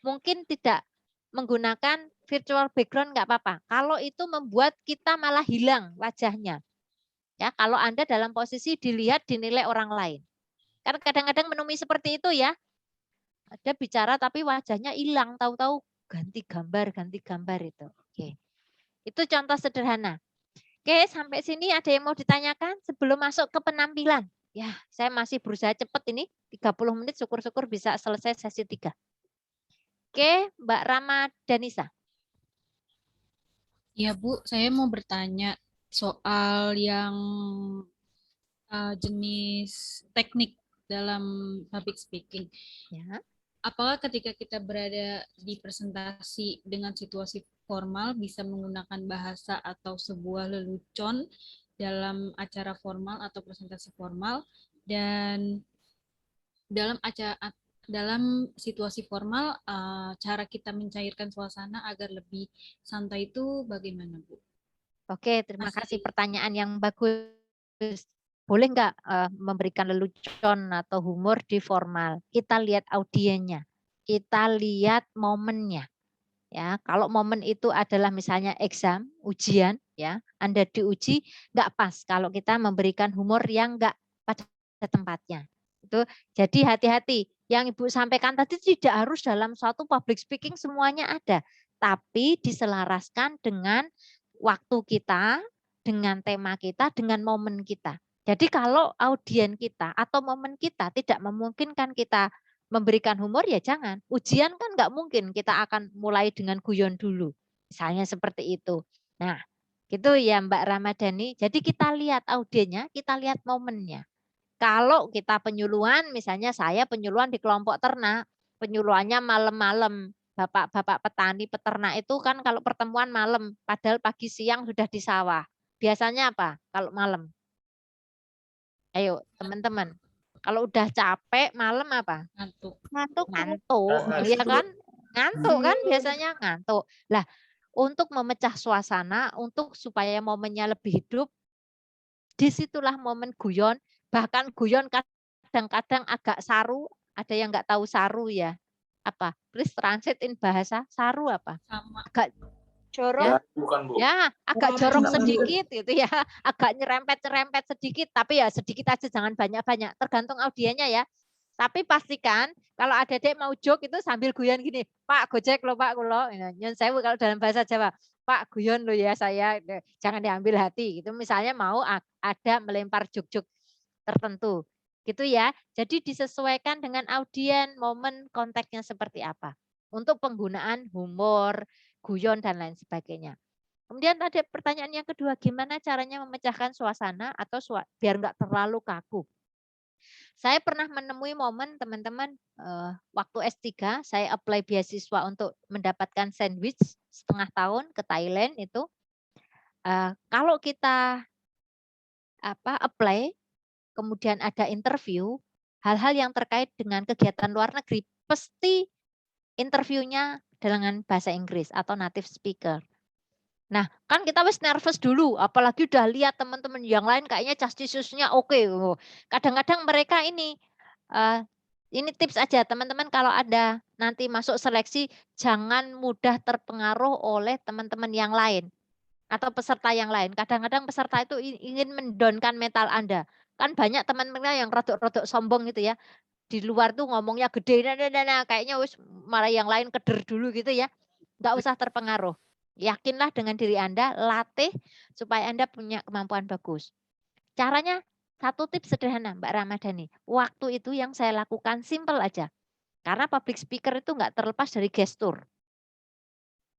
mungkin tidak menggunakan virtual background nggak apa-apa. Kalau itu membuat kita malah hilang wajahnya. Ya, kalau Anda dalam posisi dilihat dinilai orang lain. Karena kadang-kadang menemui seperti itu ya. Ada bicara tapi wajahnya hilang, tahu-tahu ganti gambar itu. Oke. Itu contoh sederhana. Oke, sampai sini ada yang mau ditanyakan sebelum masuk ke penampilan? Ya, saya masih berusaha cepat ini, 30 menit syukur-syukur bisa selesai sesi 3. Oke, Mbak Rama Danisa. Ya Bu, saya mau bertanya soal yang jenis teknik dalam public speaking. Ya. Apakah ketika kita berada di presentasi dengan situasi formal bisa menggunakan bahasa atau sebuah lelucon dalam acara formal atau presentasi formal, dan dalam situasi formal, cara kita mencairkan suasana agar lebih santai itu bagaimana, Bu? Oke, terima kasih pertanyaan yang bagus. boleh nggak memberikan lelucon atau humor di formal? Kita lihat audiennya, kita lihat momennya. Ya, kalau momen itu adalah misalnya exam, ujian, ya, Anda diuji, nggak pas kalau kita memberikan humor yang nggak pada tempatnya. Itu jadi hati-hati. Yang Ibu sampaikan tadi tidak harus dalam suatu public speaking semuanya ada, tapi diselaraskan dengan waktu kita, dengan tema kita, dengan momen kita. Jadi kalau audien kita atau momen kita tidak memungkinkan kita memberikan humor, ya jangan. Ujian kan nggak mungkin kita akan mulai dengan guyon dulu. Misalnya seperti itu. Nah, gitu ya Mbak Ramadhani. Jadi kita lihat audiennya, kita lihat momennya. Kalau kita penyuluhan, misalnya saya penyuluhan di kelompok ternak, penyuluhannya malam-malam. Bapak-bapak petani, peternak itu kan kalau pertemuan malam, padahal pagi siang sudah di sawah. Biasanya apa kalau malam? Ayo teman-teman. Kalau udah capek malam apa? Ngantuk. Ngantuk, iya kan? Ngantuk kan biasanya ngantuk. Lah, untuk memecah suasana, untuk supaya momennya lebih hidup, disitulah momen guyon. Bahkan guyon kadang-kadang agak saru. Ada yang nggak tahu saru ya? Apa? Please translate in bahasa saru apa? Sama. Agak jorok. Ya, bukan, Bu. Ya, agak jorok sedikit gitu ya. Agak nyerempet-nyerempet sedikit, tapi ya sedikit aja, jangan banyak-banyak. Tergantung audiennya ya. Tapi pastikan kalau ada dek mau joke itu sambil guyon gini, Pak gojek lo Pak kulo, nyon sewu kalau dalam bahasa Jawa, Pak guyon lo ya saya, jangan diambil hati gitu. Misalnya mau ada melempar joke-joke tertentu gitu ya. Jadi disesuaikan dengan audien, momen, konteksnya seperti apa. Untuk penggunaan humor, guyon dan lain sebagainya. Kemudian ada pertanyaan yang kedua, gimana caranya memecahkan suasana atau biar nggak terlalu kaku. Saya pernah menemui momen teman-teman waktu S3 saya apply beasiswa untuk mendapatkan sandwich setengah tahun ke Thailand itu. Kalau kita apply kemudian ada interview, hal-hal yang terkait dengan kegiatan luar negeri pasti interviewnya dengan bahasa Inggris atau native speaker. Nah, kan kita wis nervous dulu, apalagi udah lihat teman-teman yang lain kayaknya justice-nya oke. Kadang-kadang mereka ini tips aja teman-teman kalau ada nanti masuk seleksi, jangan mudah terpengaruh oleh teman-teman yang lain atau peserta yang lain. Kadang-kadang peserta itu ingin mendownkan mental Anda. Kan banyak teman-teman yang rodok-rodok sombong gitu ya. Di luar tuh ngomongnya gede, kayaknya wis malah yang lain keder dulu gitu ya. Enggak usah terpengaruh. Yakinlah dengan diri Anda, latih supaya Anda punya kemampuan bagus. Caranya satu tips sederhana Mbak Ramadhani. Waktu itu yang saya lakukan simple aja. Karena public speaker itu enggak terlepas dari gestur.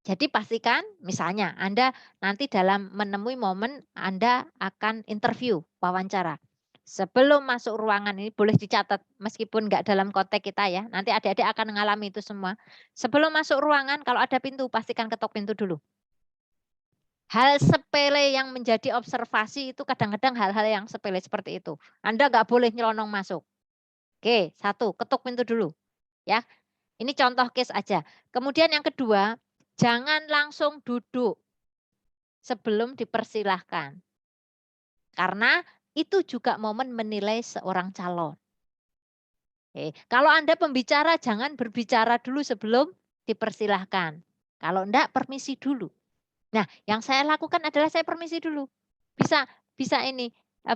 Jadi pastikan misalnya Anda nanti dalam menemui momen Anda akan interview, wawancara. Sebelum masuk ruangan ini boleh dicatat meskipun enggak dalam konteks kita ya. Nanti adik-adik akan mengalami itu semua. Sebelum masuk ruangan kalau ada pintu pastikan ketok pintu dulu. Hal sepele yang menjadi observasi itu kadang-kadang hal-hal yang sepele seperti itu. Anda enggak boleh nyelonong masuk. Oke, satu, ketuk pintu dulu. Ya. Ini contoh case aja. Kemudian yang kedua, jangan langsung duduk sebelum dipersilahkan. Karena itu juga momen menilai seorang calon. Oke. Kalau Anda pembicara, jangan berbicara dulu sebelum dipersilahkan. Kalau enggak, permisi dulu. Nah, yang saya lakukan adalah saya permisi dulu. Bisa ini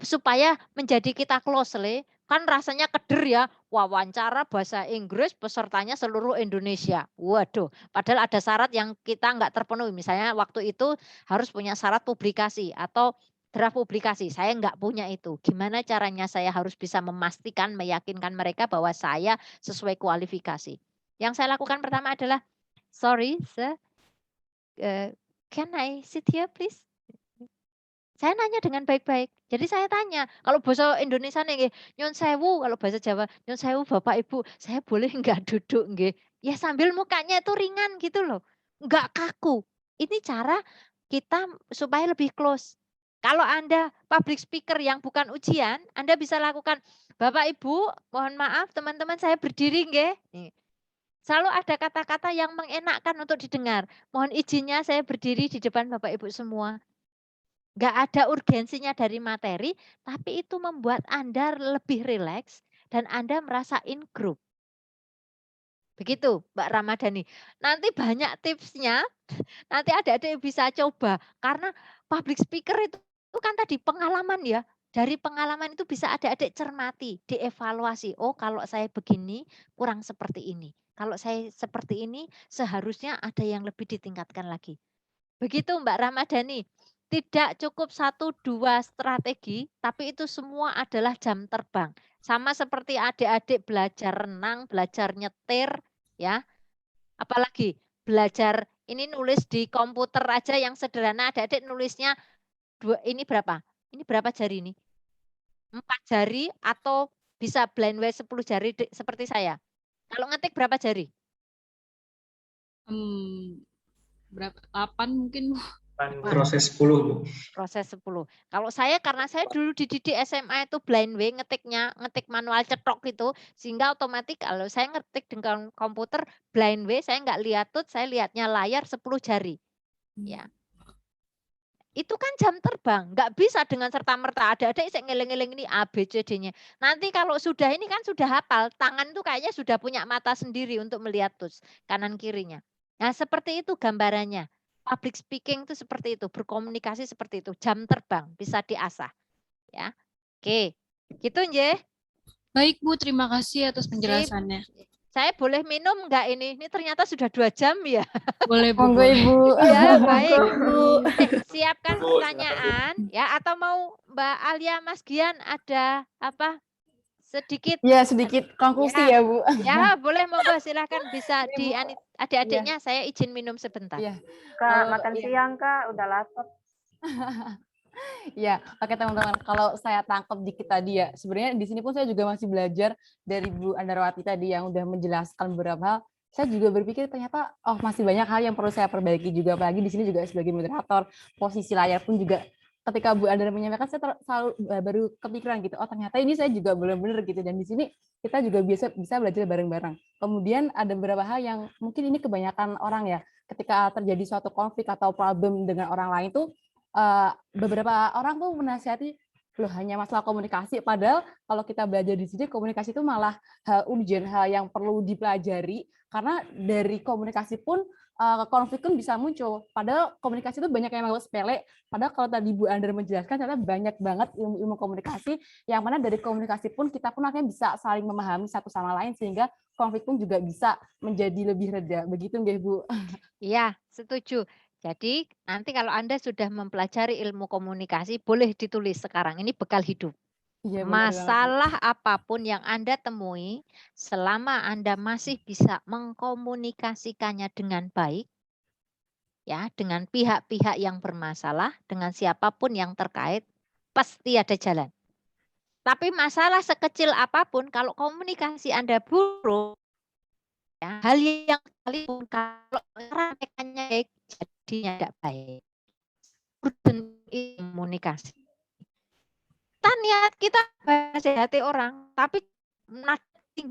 supaya menjadi kita closely, kan rasanya keder ya, wawancara bahasa Inggris pesertanya seluruh Indonesia. Waduh, padahal ada syarat yang kita enggak terpenuhi. Misalnya waktu itu harus punya syarat publikasi atau draft publikasi. Saya enggak punya itu. Gimana caranya saya harus bisa memastikan, meyakinkan mereka bahwa saya sesuai kualifikasi. Yang saya lakukan pertama adalah, sorry, sir, can I sit here please? Saya nanya dengan baik-baik. Jadi saya tanya, kalau bahasa Indonesia nih, nyon sewu, kalau bahasa Jawa, nyon sewu Bapak Ibu, saya boleh enggak duduk nggih? Ya sambil mukanya itu ringan gitu loh. Enggak kaku. Ini cara kita supaya lebih close. Kalau Anda public speaker yang bukan ujian, Anda bisa lakukan, Bapak Ibu, mohon maaf teman-teman saya berdiri nggih. Selalu ada kata-kata yang mengenakkan untuk didengar. Mohon izinnya saya berdiri di depan Bapak Ibu semua. nggak ada urgensinya dari materi, tapi itu membuat Anda lebih rileks dan Anda merasa in group. Begitu, Mbak Ramadhani. Nanti banyak tipsnya, nanti adik-adik bisa coba. Karena public speaker itu kan tadi pengalaman ya. Dari pengalaman itu bisa adik-adik cermati, dievaluasi. Oh, kalau saya begini, kurang seperti ini. Kalau saya seperti ini, seharusnya ada yang lebih ditingkatkan lagi. Begitu Mbak Ramadhani. Tidak cukup 1-2 strategi, tapi itu semua adalah jam terbang. Sama seperti adik-adik belajar renang, belajar nyetir, ya. Apalagi belajar ini nulis di komputer aja yang sederhana, adik-adik nulisnya ini berapa? Ini berapa jari ini? 4 jari atau bisa blind way 10 jari seperti saya. Kalau ngetik berapa jari? Berapa? 8 mungkin. Proses 10, Bu. Proses 10. Kalau saya karena saya dulu dididik SMA itu blind way ngetiknya, ngetik manual cetok itu, sehingga otomatis kalau saya ngetik dengan komputer blind way, saya nggak lihat tut, saya lihatnya layar 10 jari. Ya. Itu kan jam terbang, nggak bisa dengan serta-merta ada saya ngeleng-ngeleng ini A, B, C, D-nya. Nanti kalau sudah ini kan sudah hafal, tangan itu kayaknya sudah punya mata sendiri untuk melihat tuts kanan kirinya. Nah seperti itu gambarannya. Public speaking itu seperti itu, berkomunikasi seperti itu, jam terbang bisa diasah. Ya, oke, gitu nje. Baik Bu, terima kasih atas penjelasannya. Saya boleh minum enggak ini? Ini ternyata sudah 2 jam ya. Boleh Bu. Monggo Ibu. Ya baik. Siapkan pertanyaan ya, atau mau Mbak Alia, Mas Gian ada apa? Sedikit. Ya sedikit konklusi ya Bu. Ya boleh, monggo silahkan bisa di adik-adiknya. Saya izin minum sebentar. Ya. Kak, makan siang Kak, udah lapar. Ya, oke teman-teman. Kalau saya tangkap dikit tadi ya, sebenarnya di sini pun saya juga masih belajar dari Bu Andarwati tadi yang udah menjelaskan beberapa hal. Saya juga berpikir ternyata masih banyak hal yang perlu saya perbaiki juga, apalagi di sini juga sebagai moderator, posisi layar pun juga ketika Bu Andar menyampaikan saya selalu baru kepikiran gitu. Oh ternyata ini saya juga belum benar gitu, dan di sini kita juga bisa belajar bareng-bareng. Kemudian ada beberapa hal yang mungkin ini kebanyakan orang ya, ketika terjadi suatu konflik atau problem dengan orang lain tuh beberapa orang tuh menasihati loh hanya masalah komunikasi, padahal kalau kita belajar di sini komunikasi itu malah hal urgent, hal yang perlu dipelajari, karena dari komunikasi pun konflik pun bisa muncul. Padahal komunikasi itu banyak yang menganggap sepele, padahal kalau tadi Bu Andar menjelaskan ternyata banyak banget ilmu komunikasi, yang mana dari komunikasi pun kita pun akhirnya bisa saling memahami satu sama lain, sehingga konflik pun juga bisa menjadi lebih reda. Begitu nggih Bu? Iya, setuju. Jadi nanti kalau Anda sudah mempelajari ilmu komunikasi, boleh ditulis sekarang. Ini bekal hidup. Ya, masalah apapun yang Anda temui, selama Anda masih bisa mengkomunikasikannya dengan baik, ya, dengan pihak-pihak yang bermasalah, dengan siapapun yang terkait, pasti ada jalan. Tapi masalah sekecil apapun, kalau komunikasi Anda buruk, ya, hal yang sekalipun kalau sampaikannya baik, jadinya tidak baik. Komunikasi. Kita niat kita menasehati orang, tapi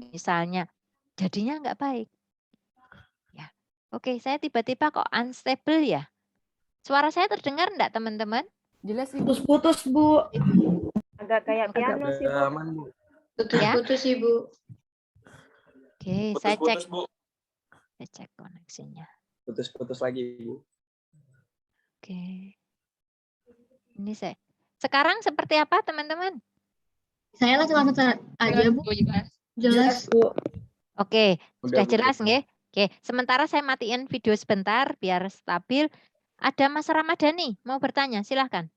misalnya jadinya nggak baik. Ya, oke, saya tiba-tiba kok unstable ya. Suara saya terdengar enggak teman-teman? Jelas sih. Putus-putus Bu. Agak kayak piano sih Bu. Putus-putus sih Bu. Oke, saya cek. Saya cek koneksinya. Putus-putus lagi Bu. Oke. Ini saya. Sekarang seperti apa teman-teman? Saya lagi lanjut aja Bu. Jelas Bu. Oke, sudah jelas nggih? Oke, sementara saya matiin video sebentar biar stabil. Ada Mas Ramadhani mau bertanya, silahkan.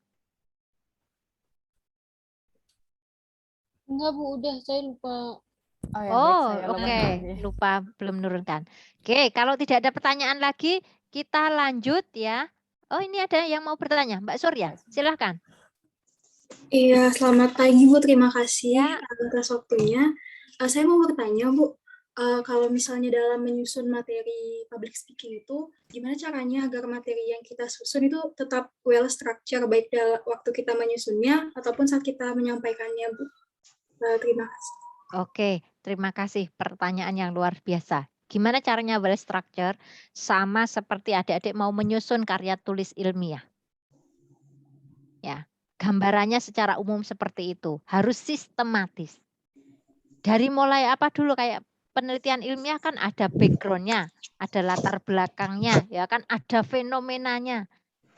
Enggak Bu, udah saya lupa. Oke, lupa belum menurunkan. Oke, kalau tidak ada pertanyaan lagi, kita lanjut ya. Oh, ini ada yang mau bertanya, Mbak Surya, silahkan. Iya, selamat pagi Bu, terima kasih atas waktunya. Saya mau bertanya Bu, kalau misalnya dalam menyusun materi public speaking itu, gimana caranya agar materi yang kita susun itu tetap well structure, baik dalam waktu kita menyusunnya ataupun saat kita menyampaikannya Bu? Terima kasih. Oke, terima kasih. Pertanyaan yang luar biasa. Gimana caranya well structure? Sama seperti adik-adik mau menyusun karya tulis ilmiah. Ya, Gambarannya secara umum seperti itu, harus sistematis. Dari mulai apa dulu, kayak penelitian ilmiah kan ada background-nya, ada latar belakangnya, ya kan, ada fenomenanya.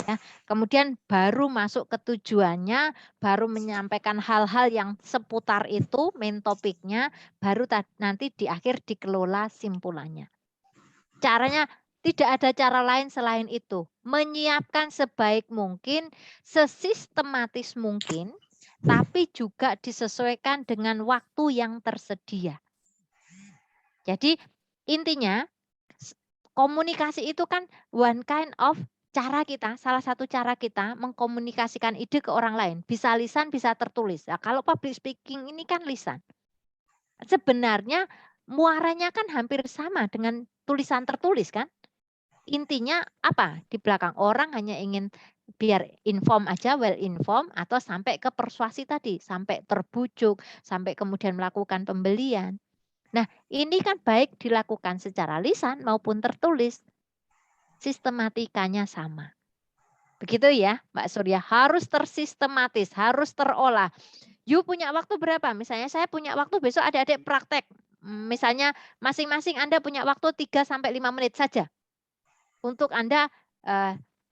Ya, kemudian baru masuk ke tujuannya, baru menyampaikan hal-hal yang seputar itu, main topiknya, baru nanti di akhir dikelola simpulannya. Caranya tidak ada cara lain selain itu. Menyiapkan sebaik mungkin, sesistematis mungkin, tapi juga disesuaikan dengan waktu yang tersedia. Jadi intinya komunikasi itu kan one kind of cara kita, salah satu cara kita mengkomunikasikan ide ke orang lain. Bisa lisan, bisa tertulis. Nah, kalau public speaking ini kan lisan. Sebenarnya muaranya kan hampir sama dengan tulisan tertulis kan. Intinya apa? Di belakang orang hanya ingin biar inform aja, well informed, atau sampai ke persuasi tadi, sampai terbujuk, sampai kemudian melakukan pembelian. Nah, ini kan baik dilakukan secara lisan maupun tertulis. Sistematikanya sama. Begitu ya, Mbak Surya, harus tersistematis, harus terolah. You punya waktu berapa? Misalnya saya punya waktu besok adik-adik praktek. Misalnya masing-masing Anda punya waktu 3-5 menit saja. Untuk Anda,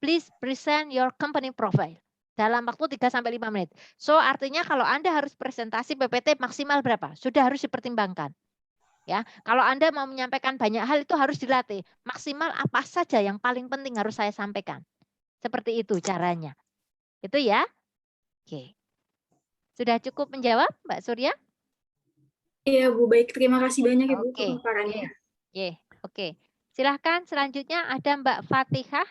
please present your company profile. Dalam waktu 3-5 menit. So artinya kalau Anda harus presentasi PPT maksimal berapa? Sudah harus dipertimbangkan. Ya, kalau Anda mau menyampaikan banyak hal itu harus dilatih. Maksimal apa saja yang paling penting harus saya sampaikan. Seperti itu caranya. Itu ya. Oke. Sudah cukup menjawab, Mbak Surya? Iya, Bu. Baik, terima kasih banyak ya, Bu, pemaparannya. Oke. Silahkan selanjutnya ada Mbak Fatihah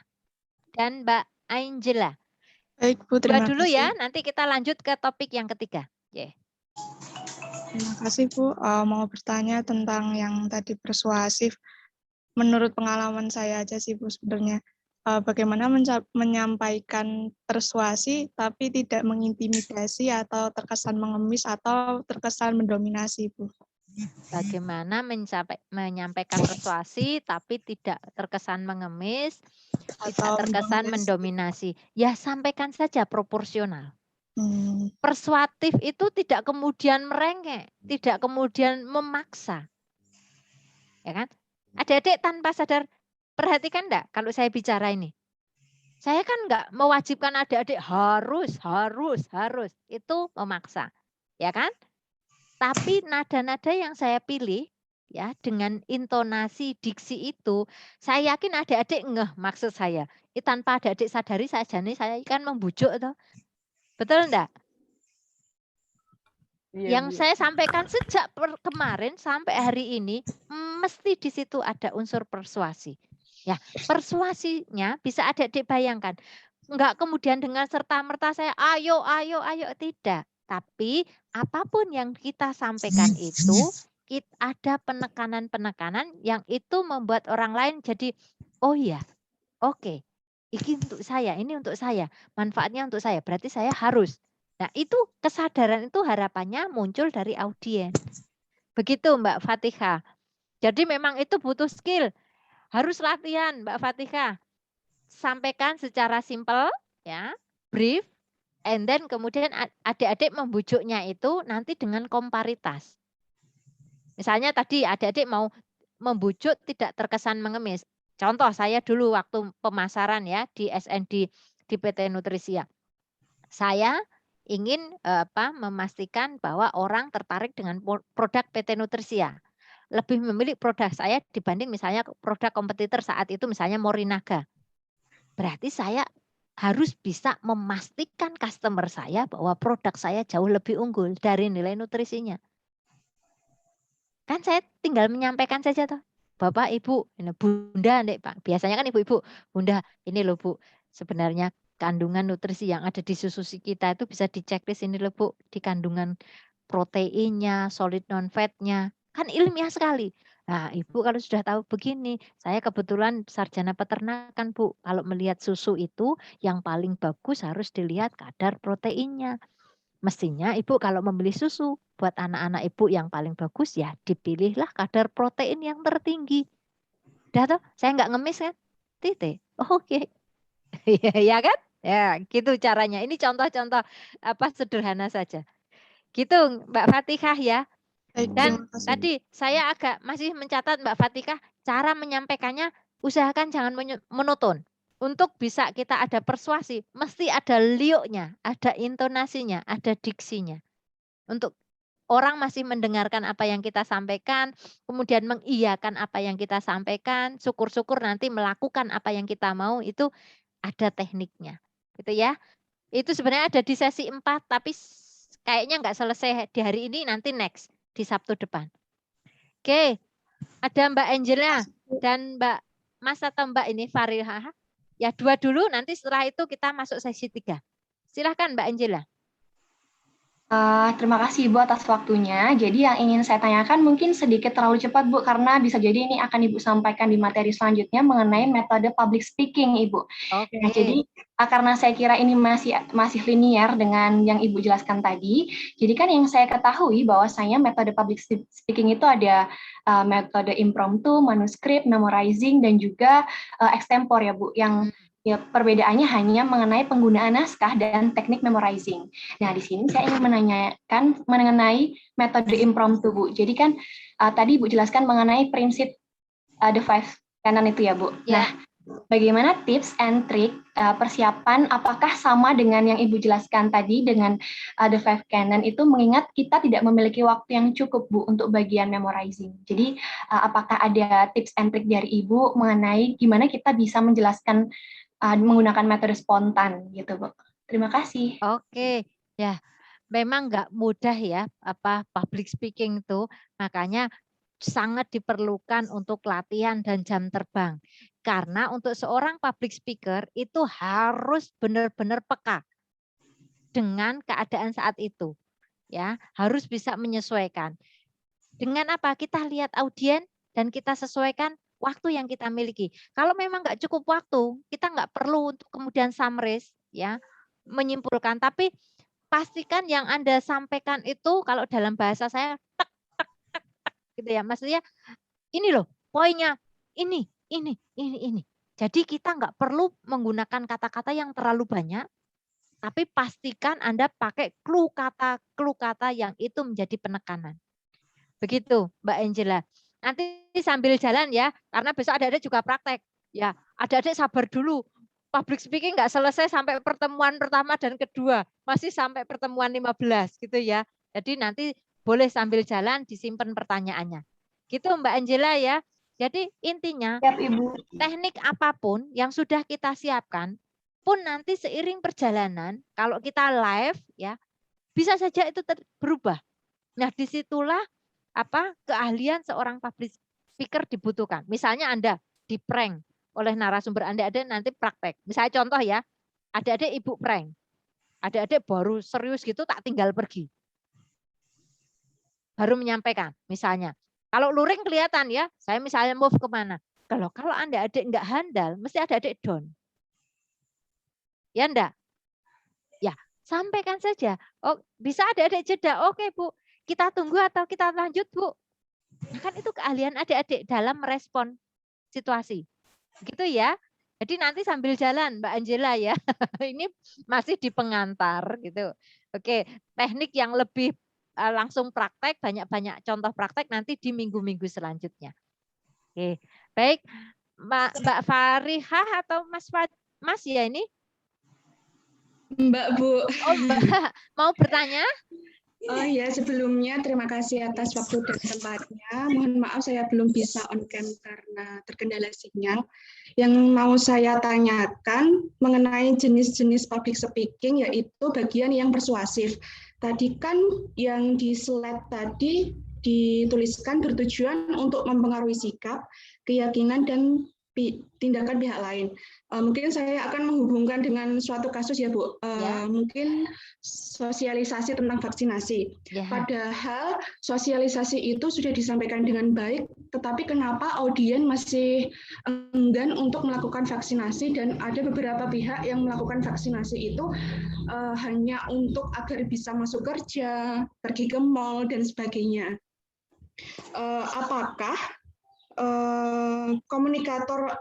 dan Mbak Angela. Baik, Bu, terima dulu kasih. ya, nanti kita lanjut ke topik yang ketiga. Terima kasih, Bu. Mau bertanya tentang yang tadi persuasif. Menurut pengalaman saya aja sih, Bu, sebenarnya. Bagaimana menyampaikan persuasi tapi tidak mengintimidasi atau terkesan mengemis atau terkesan mendominasi, Bu. Bagaimana menyampaikan persuasi tapi tidak terkesan mengemis, tidak terkesan mendominasi. Ya, sampaikan saja proporsional. Persuatif itu tidak kemudian merengek, tidak kemudian memaksa. Ya kan? Adik-adik tanpa sadar, perhatikan enggak kalau saya bicara ini. Saya kan enggak mewajibkan adik-adik harus. Itu memaksa. Ya kan? Tapi nada-nada yang saya pilih ya dengan intonasi diksi itu, saya yakin adik-adik ngeh maksud saya. Tanpa adik-adik sadari saya kan membujuk tuh. Betul enggak? Yang saya sampaikan sejak kemarin sampai hari ini, mesti di situ ada unsur persuasi. Ya, persuasinya bisa adik-adik bayangkan. Enggak kemudian dengan serta-merta saya ayo, tidak. Tapi apapun yang kita sampaikan itu, ada penekanan-penekanan yang itu membuat orang lain jadi, oh iya, oke, ini untuk saya, manfaatnya untuk saya, berarti saya harus. Nah, itu kesadaran itu harapannya muncul dari audiens. Begitu Mbak Fatihah. Jadi memang itu butuh skill. Harus latihan Mbak Fatihah. Sampaikan secara simpel, ya, brief, and then kemudian adik-adik membujuknya itu nanti dengan komparitas. Misalnya tadi adik-adik mau membujuk tidak terkesan mengemis. Contoh saya dulu waktu pemasaran ya di SND di PT Nutrisia. Saya ingin memastikan bahwa orang tertarik dengan produk PT Nutrisia. Lebih memilih produk saya dibanding misalnya produk kompetitor saat itu misalnya Morinaga. Berarti saya harus bisa memastikan customer saya bahwa produk saya jauh lebih unggul dari nilai nutrisinya. Kan saya tinggal menyampaikan saja toh. Bapak, Ibu, Bunda, Pak. Biasanya kan ibu-ibu, Bunda, ini loh Bu, sebenarnya kandungan nutrisi yang ada di susu kita itu bisa diceklis ini loh Bu, di kandungan proteinnya, solid non-fatnya. Kan ilmiah sekali. Nah, Ibu kalau sudah tahu begini, saya kebetulan sarjana peternakan Bu. Kalau melihat susu itu yang paling bagus harus dilihat kadar proteinnya. Mestinya Ibu kalau membeli susu buat anak-anak Ibu yang paling bagus ya dipilihlah kadar protein yang tertinggi. Udah toh, saya nggak ngemis kan? Titik. Oke. Ya kan? Ya, gitu caranya. Ini contoh-contoh sederhana saja. Gitu Mbak Fatihah ya. Baik, Dan terima kasih. tadi saya agak masih mencatat Mbak Fatihah, cara menyampaikannya usahakan jangan monoton. Untuk bisa kita ada persuasi, mesti ada liuknya, ada intonasinya, ada diksinya. Untuk orang masih mendengarkan apa yang kita sampaikan, kemudian mengiyakan apa yang kita sampaikan, syukur-syukur nanti melakukan apa yang kita mau, itu ada tekniknya. Gitu ya. Itu sebenarnya ada di sesi 4, tapi kayaknya nggak selesai di hari ini, nanti next, di Sabtu depan. Oke, ada Mbak Angela dan Mbak Mas atau Mbak ini Farihah. Ya 2 dulu, nanti setelah itu kita masuk sesi 3. Silahkan Mbak Angela. Terima kasih Ibu atas waktunya. Jadi yang ingin saya tanyakan mungkin sedikit terlalu cepat Bu, karena bisa jadi ini akan Ibu sampaikan di materi selanjutnya mengenai metode public speaking Ibu. Oke. Nah, jadi karena saya kira ini masih linear dengan yang Ibu jelaskan tadi, jadi kan yang saya ketahui bahwasanya metode public speaking itu ada metode impromptu, manuskrip, memorizing, dan juga extempore ya Bu, yang ya, perbedaannya hanya mengenai penggunaan naskah dan teknik memorizing. Nah, di sini saya ingin menanyakan mengenai metode impromptu, Bu. Jadi kan tadi Bu jelaskan mengenai prinsip the 5 canon itu ya, Bu. Yeah. Nah, bagaimana tips and trick persiapan, apakah sama dengan yang Ibu jelaskan tadi dengan the 5 canon itu, mengingat kita tidak memiliki waktu yang cukup, Bu, untuk bagian memorizing. Jadi, apakah ada tips and trick dari Ibu mengenai gimana kita bisa menjelaskan menggunakan metode spontan gitu, Bu. Terima kasih. Oke, ya memang nggak mudah ya public speaking itu, makanya sangat diperlukan untuk latihan dan jam terbang. Karena untuk seorang public speaker itu harus benar-benar peka dengan keadaan saat itu, ya harus bisa menyesuaikan. Dengan apa? Kita lihat audien dan kita sesuaikan waktu yang kita miliki. Kalau memang nggak cukup waktu, kita nggak perlu untuk kemudian summarize, ya, menyimpulkan. Tapi pastikan yang Anda sampaikan itu, kalau dalam bahasa saya, tek, tek, tek, tek, gitu ya. Maksudnya, ini loh, poinnya, ini. Jadi kita nggak perlu menggunakan kata-kata yang terlalu banyak, tapi pastikan Anda pakai clue kata yang itu menjadi penekanan. Begitu, Mbak Angela. Nanti sambil jalan ya, karena besok adik-adik juga praktek. Ya, adik-adik sabar dulu. Public speaking nggak selesai sampai pertemuan pertama dan kedua, masih sampai pertemuan 15 gitu ya. Jadi nanti boleh sambil jalan disimpan pertanyaannya. Gitu Mbak Angela ya. Jadi intinya, Siap, Ibu. Teknik apapun yang sudah kita siapkan, pun nanti seiring perjalanan, kalau kita live ya, bisa saja itu berubah. Nah, disitulah keahlian seorang public speaker dibutuhkan. Misalnya Anda di prank oleh narasumber Anda, nanti praktek. Misalnya contoh ya, adik-adik Ibu prank. Adik-adik baru serius gitu tak tinggal pergi. Baru menyampaikan misalnya. Kalau luring kelihatan ya, saya misalnya move kemana. Kalau Anda adik nggak handal, mesti adik-adik down. Ya enggak? Ya, sampaikan saja. Oh, bisa adik-adik jeda. Oke, Bu. Kita tunggu atau kita lanjut, Bu? Nah, kan itu keahlian adik-adik dalam merespon situasi. Gitu ya. Jadi nanti sambil jalan, Mbak Angela ya. Ini masih di pengantar gitu. Oke, teknik yang lebih langsung praktek, banyak-banyak contoh praktek nanti di minggu-minggu selanjutnya. Oke, baik. Mbak Farihah atau Mas ya ini? Mbak, Bu. Oh, Mbak. Mau bertanya? Oh ya, sebelumnya terima kasih atas waktu dan tempatnya. Mohon maaf saya belum bisa on cam karena terkendala sinyal. Yang mau saya tanyakan mengenai jenis-jenis public speaking, yaitu bagian yang persuasif. Tadi kan yang di slide tadi dituliskan bertujuan untuk mempengaruhi sikap, keyakinan, dan tindakan pihak lain. Mungkin saya akan menghubungkan dengan suatu kasus ya, Bu. Mungkin sosialisasi tentang vaksinasi. Padahal sosialisasi itu sudah disampaikan dengan baik, tetapi kenapa audien masih enggan untuk melakukan vaksinasi, dan ada beberapa pihak yang melakukan vaksinasi itu hanya untuk agar bisa masuk kerja, pergi ke mall, dan sebagainya. Apakah komunikator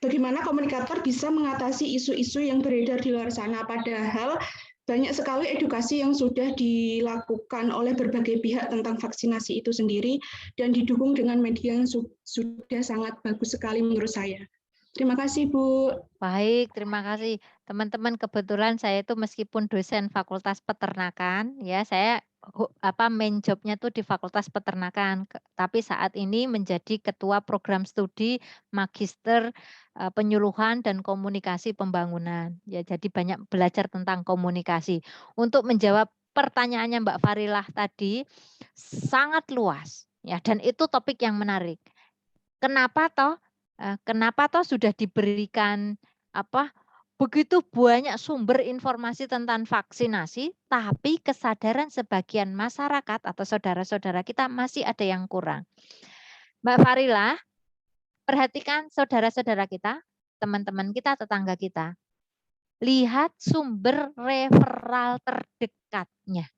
bagaimana komunikator bisa mengatasi isu-isu yang beredar di luar sana. Padahal banyak sekali edukasi yang sudah dilakukan oleh berbagai pihak tentang vaksinasi itu sendiri dan didukung dengan media yang sudah sangat bagus sekali menurut saya. Terima kasih, Bu. Baik, terima kasih. Teman-teman, kebetulan saya itu meskipun dosen Fakultas Peternakan, ya saya main job-nya tuh di Fakultas Peternakan, tapi saat ini menjadi ketua program studi Magister Penyuluhan dan Komunikasi Pembangunan. Ya, jadi banyak belajar tentang komunikasi. Untuk menjawab pertanyaannya Mbak Farilah tadi sangat luas, ya, dan itu topik yang menarik. Kenapa toh sudah diberikan begitu banyak sumber informasi tentang vaksinasi, tapi kesadaran sebagian masyarakat atau saudara-saudara kita masih ada yang kurang. Mbak Farilah, perhatikan saudara-saudara kita, teman-teman kita, tetangga kita. Lihat sumber referral terdekatnya.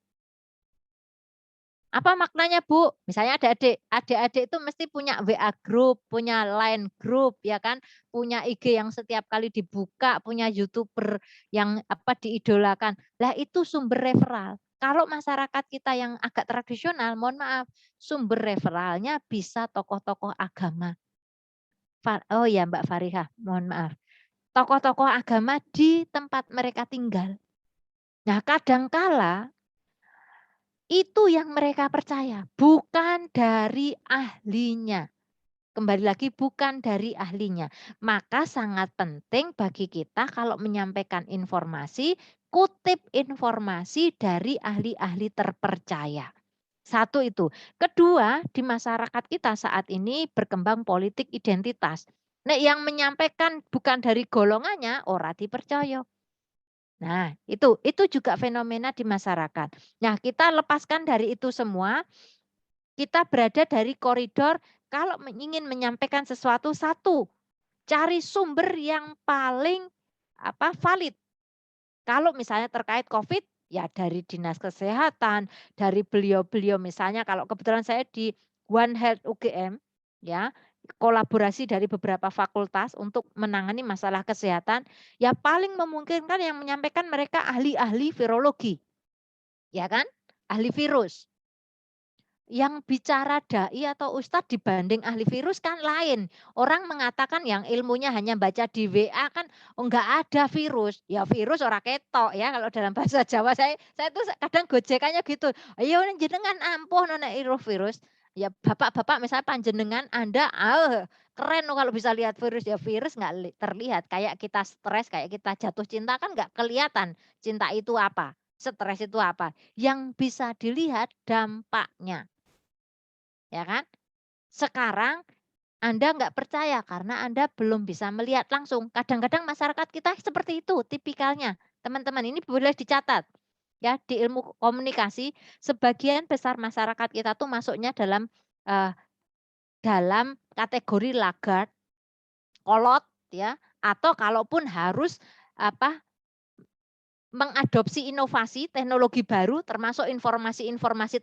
Apa maknanya, Bu? Misalnya adik-adik itu mesti punya WA group, punya Line group, ya kan? Punya IG yang setiap kali dibuka, punya YouTuber yang diidolakan. Lah itu sumber referral. Kalau masyarakat kita yang agak tradisional, mohon maaf, sumber referralnya bisa tokoh-tokoh agama. Oh ya Mbak Farihah, mohon maaf. Tokoh-tokoh agama di tempat mereka tinggal. Nah, kadangkala itu yang mereka percaya, bukan dari ahlinya. Kembali lagi, bukan dari ahlinya. Maka sangat penting bagi kita kalau menyampaikan informasi, kutip informasi dari ahli-ahli terpercaya. Satu itu. Kedua, di masyarakat kita saat ini berkembang politik identitas. Nah, yang menyampaikan bukan dari golongannya, ora dipercaya. Nah, itu juga fenomena di masyarakat. Nah, kita lepaskan dari itu semua, kita berada dari koridor kalau ingin menyampaikan sesuatu, satu, cari sumber yang paling valid. Kalau misalnya terkait COVID, ya dari Dinas Kesehatan, dari beliau-beliau misalnya kalau kebetulan saya di One Health UGM, ya, kolaborasi dari beberapa fakultas untuk menangani masalah kesehatan, ya paling memungkinkan yang menyampaikan mereka ahli-ahli virologi. Ya kan? Ahli virus. Yang bicara dai atau ustadz dibanding ahli virus kan lain. Orang mengatakan yang ilmunya hanya baca di WA kan enggak ada virus. Ya virus ora ketok ya kalau dalam bahasa Jawa saya tuh kadang gojekannya gitu. Ayo jenengan ampuh nona virus. Ya bapak-bapak misalnya panjenengan Anda keren loh kalau bisa lihat virus. Ya virus enggak terlihat, kayak kita stres, kayak kita jatuh cinta kan enggak kelihatan cinta itu apa, stres itu apa. Yang bisa dilihat dampaknya. Ya kan? Sekarang Anda enggak percaya karena Anda belum bisa melihat langsung. Kadang-kadang masyarakat kita seperti itu tipikalnya. Teman-teman ini boleh dicatat. Ya, di ilmu komunikasi sebagian besar masyarakat kita tuh masuknya dalam kategori laggard, kolot ya, atau kalaupun harus mengadopsi inovasi teknologi baru termasuk informasi-informasi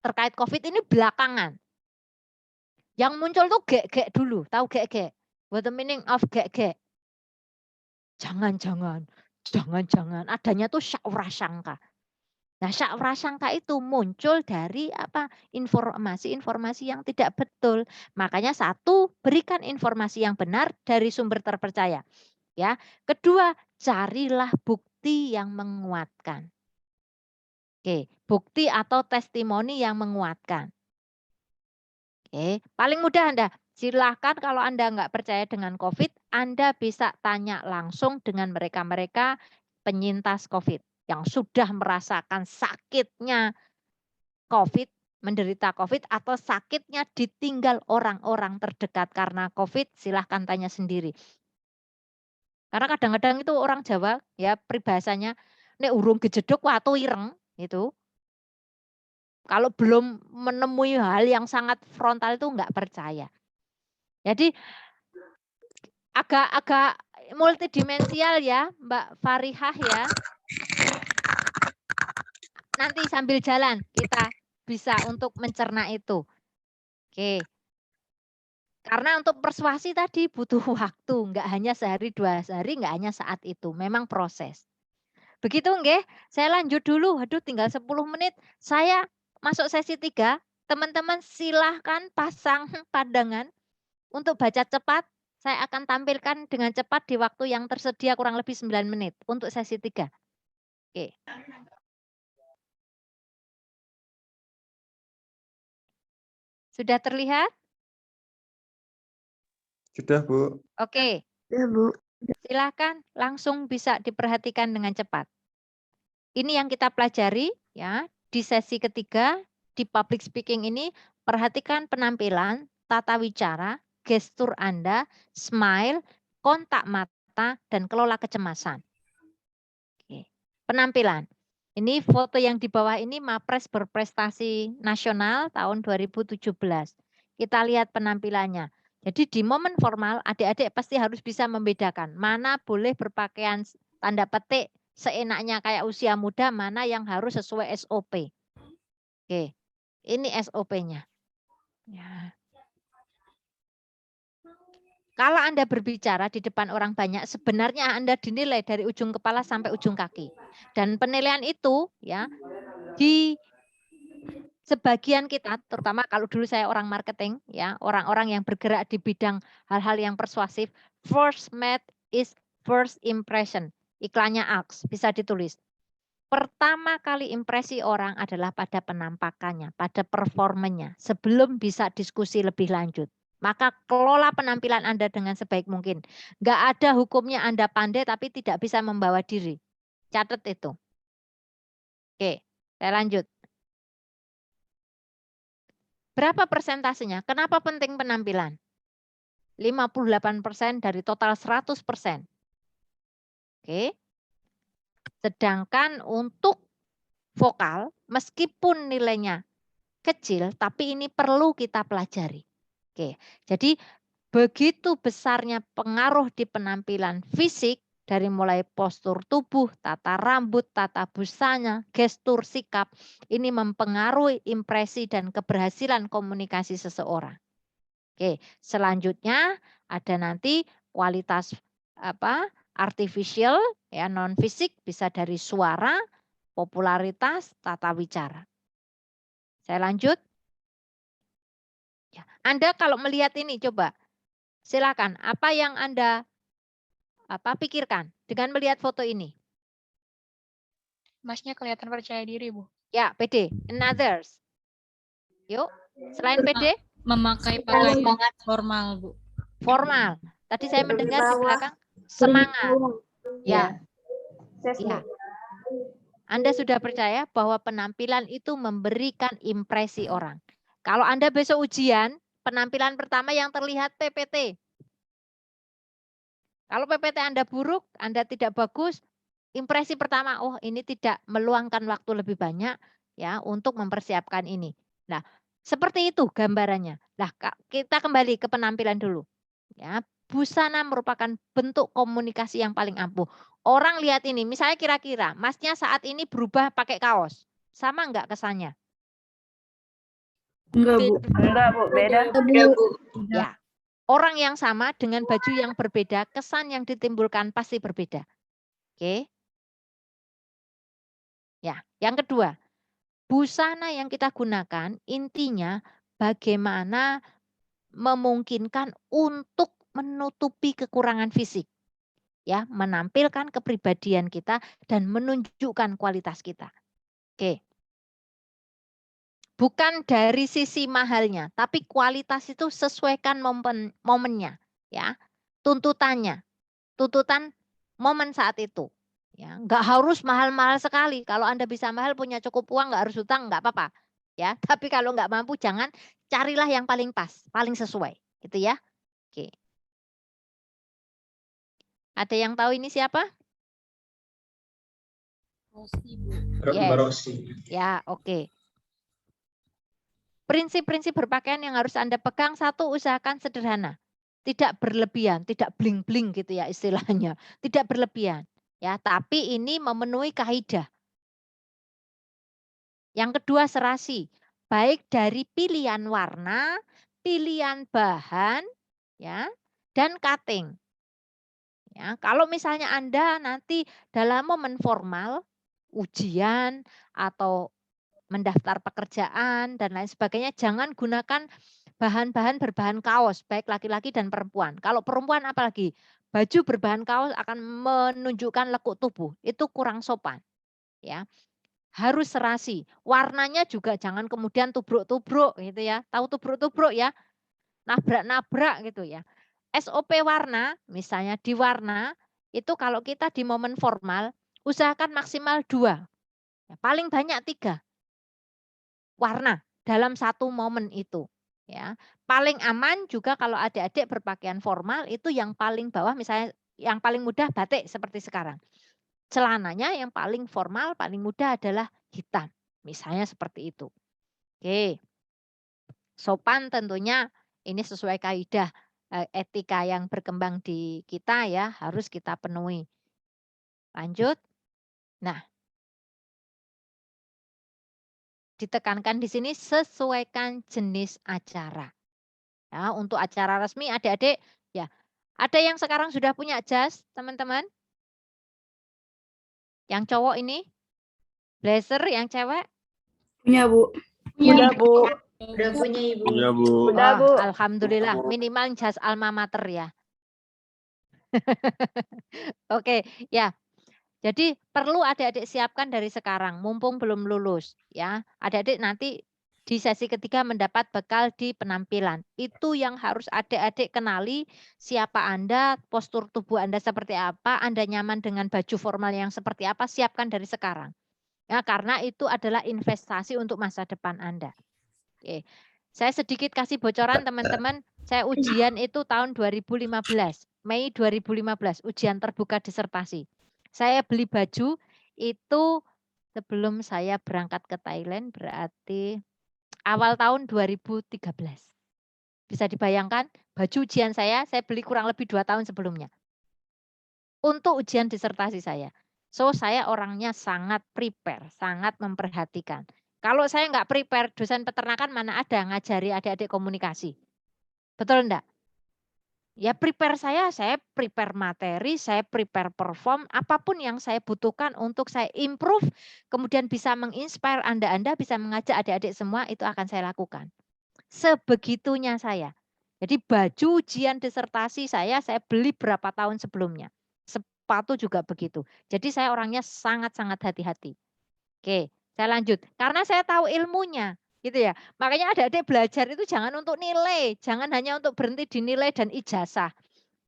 terkait COVID ini belakangan. Yang muncul tuh gek-gek dulu, tahu gek-gek? What the meaning of gek-gek? Jangan-jangan adanya tuh syak prasangka. Nah, syak prasangka itu muncul dari informasi-informasi yang tidak betul. Makanya satu, berikan informasi yang benar dari sumber terpercaya. Ya. Kedua, carilah bukti yang menguatkan. Oke, bukti atau testimoni yang menguatkan. Oke, paling mudah Anda. Silakan kalau Anda nggak percaya dengan COVID, Anda bisa tanya langsung dengan mereka-mereka penyintas COVID yang sudah merasakan sakitnya COVID, menderita COVID atau sakitnya ditinggal orang-orang terdekat karena COVID, silahkan tanya sendiri. Karena kadang-kadang itu orang Jawa ya peribahasanya, nek urung gejedok watu ireng itu. Kalau belum menemui hal yang sangat frontal itu enggak percaya. Jadi agak multidimensial ya Mbak Farihah ya. Nanti sambil jalan kita bisa untuk mencerna itu. Oke. Karena untuk persuasi tadi butuh waktu, nggak hanya sehari 2 hari, nggak hanya saat itu, memang proses. Begitu nggih, saya lanjut dulu. Aduh, tinggal 10 menit. Saya masuk sesi 3. Teman-teman silahkan pasang pandangan untuk baca cepat. Saya akan tampilkan dengan cepat di waktu yang tersedia kurang lebih 9 menit untuk sesi 3. Oke. Sudah terlihat? Sudah, Bu. Oke. Ya, Bu. Silakan langsung bisa diperhatikan dengan cepat. Ini yang kita pelajari ya di sesi ketiga di public speaking ini. Perhatikan penampilan, tata wicara, gestur Anda, smile, kontak mata, dan kelola kecemasan. Oke. Penampilan. Ini foto yang di bawah ini Mapres berprestasi nasional tahun 2017. Kita lihat penampilannya. Jadi di momen formal adik-adik pasti harus bisa membedakan mana boleh berpakaian tanda petik seenaknya kayak usia muda, mana yang harus sesuai SOP. Oke, ini SOP-nya. Ya. Kalau Anda berbicara di depan orang banyak, sebenarnya Anda dinilai dari ujung kepala sampai ujung kaki. Dan penilaian itu ya di sebagian kita, terutama kalau dulu saya orang marketing, ya orang-orang yang bergerak di bidang hal-hal yang persuasif, first met is first impression. Iklannya AX, bisa ditulis. Pertama kali impresi orang adalah pada penampakannya, pada performanya, sebelum bisa diskusi lebih lanjut. Maka kelola penampilan Anda dengan sebaik mungkin. Nggak ada hukumnya Anda pandai tapi tidak bisa membawa diri. Catat itu. Oke, saya lanjut. Berapa persentasenya? Kenapa penting penampilan? 58% dari total 100%. Oke. Sedangkan untuk vokal, meskipun nilainya kecil, tapi ini perlu kita pelajari. Oke, jadi begitu besarnya pengaruh di penampilan fisik, dari mulai postur tubuh, tata rambut, tata busana, gestur, sikap, ini mempengaruhi impresi dan keberhasilan komunikasi seseorang. Oke, selanjutnya ada nanti kualitas artificial, ya non fisik, bisa dari suara, popularitas, tata wicara. Saya lanjut. Ya, Anda kalau melihat ini coba silakan apa yang Anda pikirkan dengan melihat foto ini? Masnya kelihatan percaya diri, Bu. Ya, pede. Others. Yuk, selain pede? Memakai pakaian formal, Bu. Formal. Tadi saya mendengar di belakang semangat. Ya. Ya. Anda sudah percaya bahwa penampilan itu memberikan impresi orang. Kalau Anda besok ujian, penampilan pertama yang terlihat PPT. Kalau PPT Anda buruk, Anda tidak bagus, impresi pertama, oh ini tidak meluangkan waktu lebih banyak ya untuk mempersiapkan ini. Nah, seperti itu gambarannya. Nah, kita kembali ke penampilan dulu. Ya, busana merupakan bentuk komunikasi yang paling ampuh. Orang lihat ini, misalnya kira-kira Masnya saat ini berubah pakai kaos. Sama enggak kesannya? Enggak, Bu. Enggak, Bu. Beda. Ya. Orang yang sama dengan baju yang berbeda, kesan yang ditimbulkan pasti berbeda. Oke. Ya, yang kedua, busana yang kita gunakan intinya bagaimana memungkinkan untuk menutupi kekurangan fisik. Ya, menampilkan kepribadian kita dan menunjukkan kualitas kita. Oke. Bukan dari sisi mahalnya, tapi kualitas itu sesuaikan momennya, ya. Tuntutannya. Tuntutan momen saat itu. Ya, nggak harus mahal-mahal sekali. Kalau Anda bisa mahal, punya cukup uang, nggak harus hutang, nggak apa-apa. Ya, tapi kalau nggak mampu, jangan carilah yang paling pas, paling sesuai, gitu ya. Oke. Ada yang tahu ini siapa? Rosi, Bu. Yes. Ya, oke. Prinsip-prinsip berpakaian yang harus Anda pegang, satu, usahakan sederhana. Tidak berlebihan, tidak bling-bling gitu ya istilahnya. Tidak berlebihan. Ya, tapi ini memenuhi kaidah. Yang kedua, serasi. Baik dari pilihan warna, pilihan bahan, ya, dan cutting. Ya, kalau misalnya Anda nanti dalam momen formal, ujian atau mendaftar pekerjaan dan lain sebagainya, jangan gunakan bahan-bahan berbahan kaos, baik laki-laki dan perempuan. Kalau perempuan apalagi, baju berbahan kaos akan menunjukkan lekuk tubuh, itu kurang sopan. Ya, harus serasi. Warnanya juga jangan kemudian tubruk-tubruk gitu ya. Tahu tubruk-tubruk ya? Nabrak-nabrak gitu ya. SOP warna, misalnya di warna, itu kalau kita di momen formal, usahakan maksimal 2. Ya, paling banyak 3 warna dalam satu momen itu. Ya, paling aman juga kalau adik-adik berpakaian formal itu yang paling bawah, misalnya yang paling mudah batik seperti sekarang. Celananya yang paling formal, paling mudah adalah hitam. Misalnya seperti itu. Oke. Sopan tentunya ini sesuai kaidah etika yang berkembang di kita ya, harus kita penuhi. Lanjut. Nah, ditekankan di sini sesuaikan jenis acara. Ya, untuk acara resmi adik-adik ya, ada yang sekarang sudah punya jas, teman-teman? Yang cowok ini? Blazer yang cewek? Punya, Bu. Udah, Bu. Udah punya, Ibu. Iya, Bu. Udah, Bu. Alhamdulillah, minimal jas alma mater ya. Oke, ya. Jadi perlu adik-adik siapkan dari sekarang, mumpung belum lulus. Ya, adik-adik nanti di sesi ketiga mendapat bekal di penampilan. Itu yang harus adik-adik kenali, siapa Anda, postur tubuh Anda seperti apa, Anda nyaman dengan baju formal yang seperti apa, siapkan dari sekarang. Ya, karena itu adalah investasi untuk masa depan Anda. Oke. Saya sedikit kasih bocoran teman-teman, saya ujian itu tahun 2015, Mei 2015, ujian terbuka disertasi. Saya beli baju itu sebelum saya berangkat ke Thailand, berarti awal tahun 2013. Bisa dibayangkan, baju ujian saya beli kurang lebih 2 tahun sebelumnya. Untuk ujian disertasi saya. So, saya orangnya sangat prepare, sangat memperhatikan. Kalau saya nggak prepare, dosen peternakan mana ada ngajari adik-adik komunikasi. Betul enggak? Ya prepare saya prepare materi, saya prepare perform, apapun yang saya butuhkan untuk saya improve, kemudian bisa menginspire Anda bisa mengajak adik-adik semua, itu akan saya lakukan. Sebegitunya saya. Jadi baju ujian disertasi saya beli berapa tahun sebelumnya. Sepatu juga begitu. Jadi saya orangnya sangat-sangat hati-hati. Oke, saya lanjut. Karena saya tahu ilmunya. Gitu ya. Makanya adik-adik belajar itu jangan untuk nilai, jangan hanya untuk berhenti di nilai dan ijazah.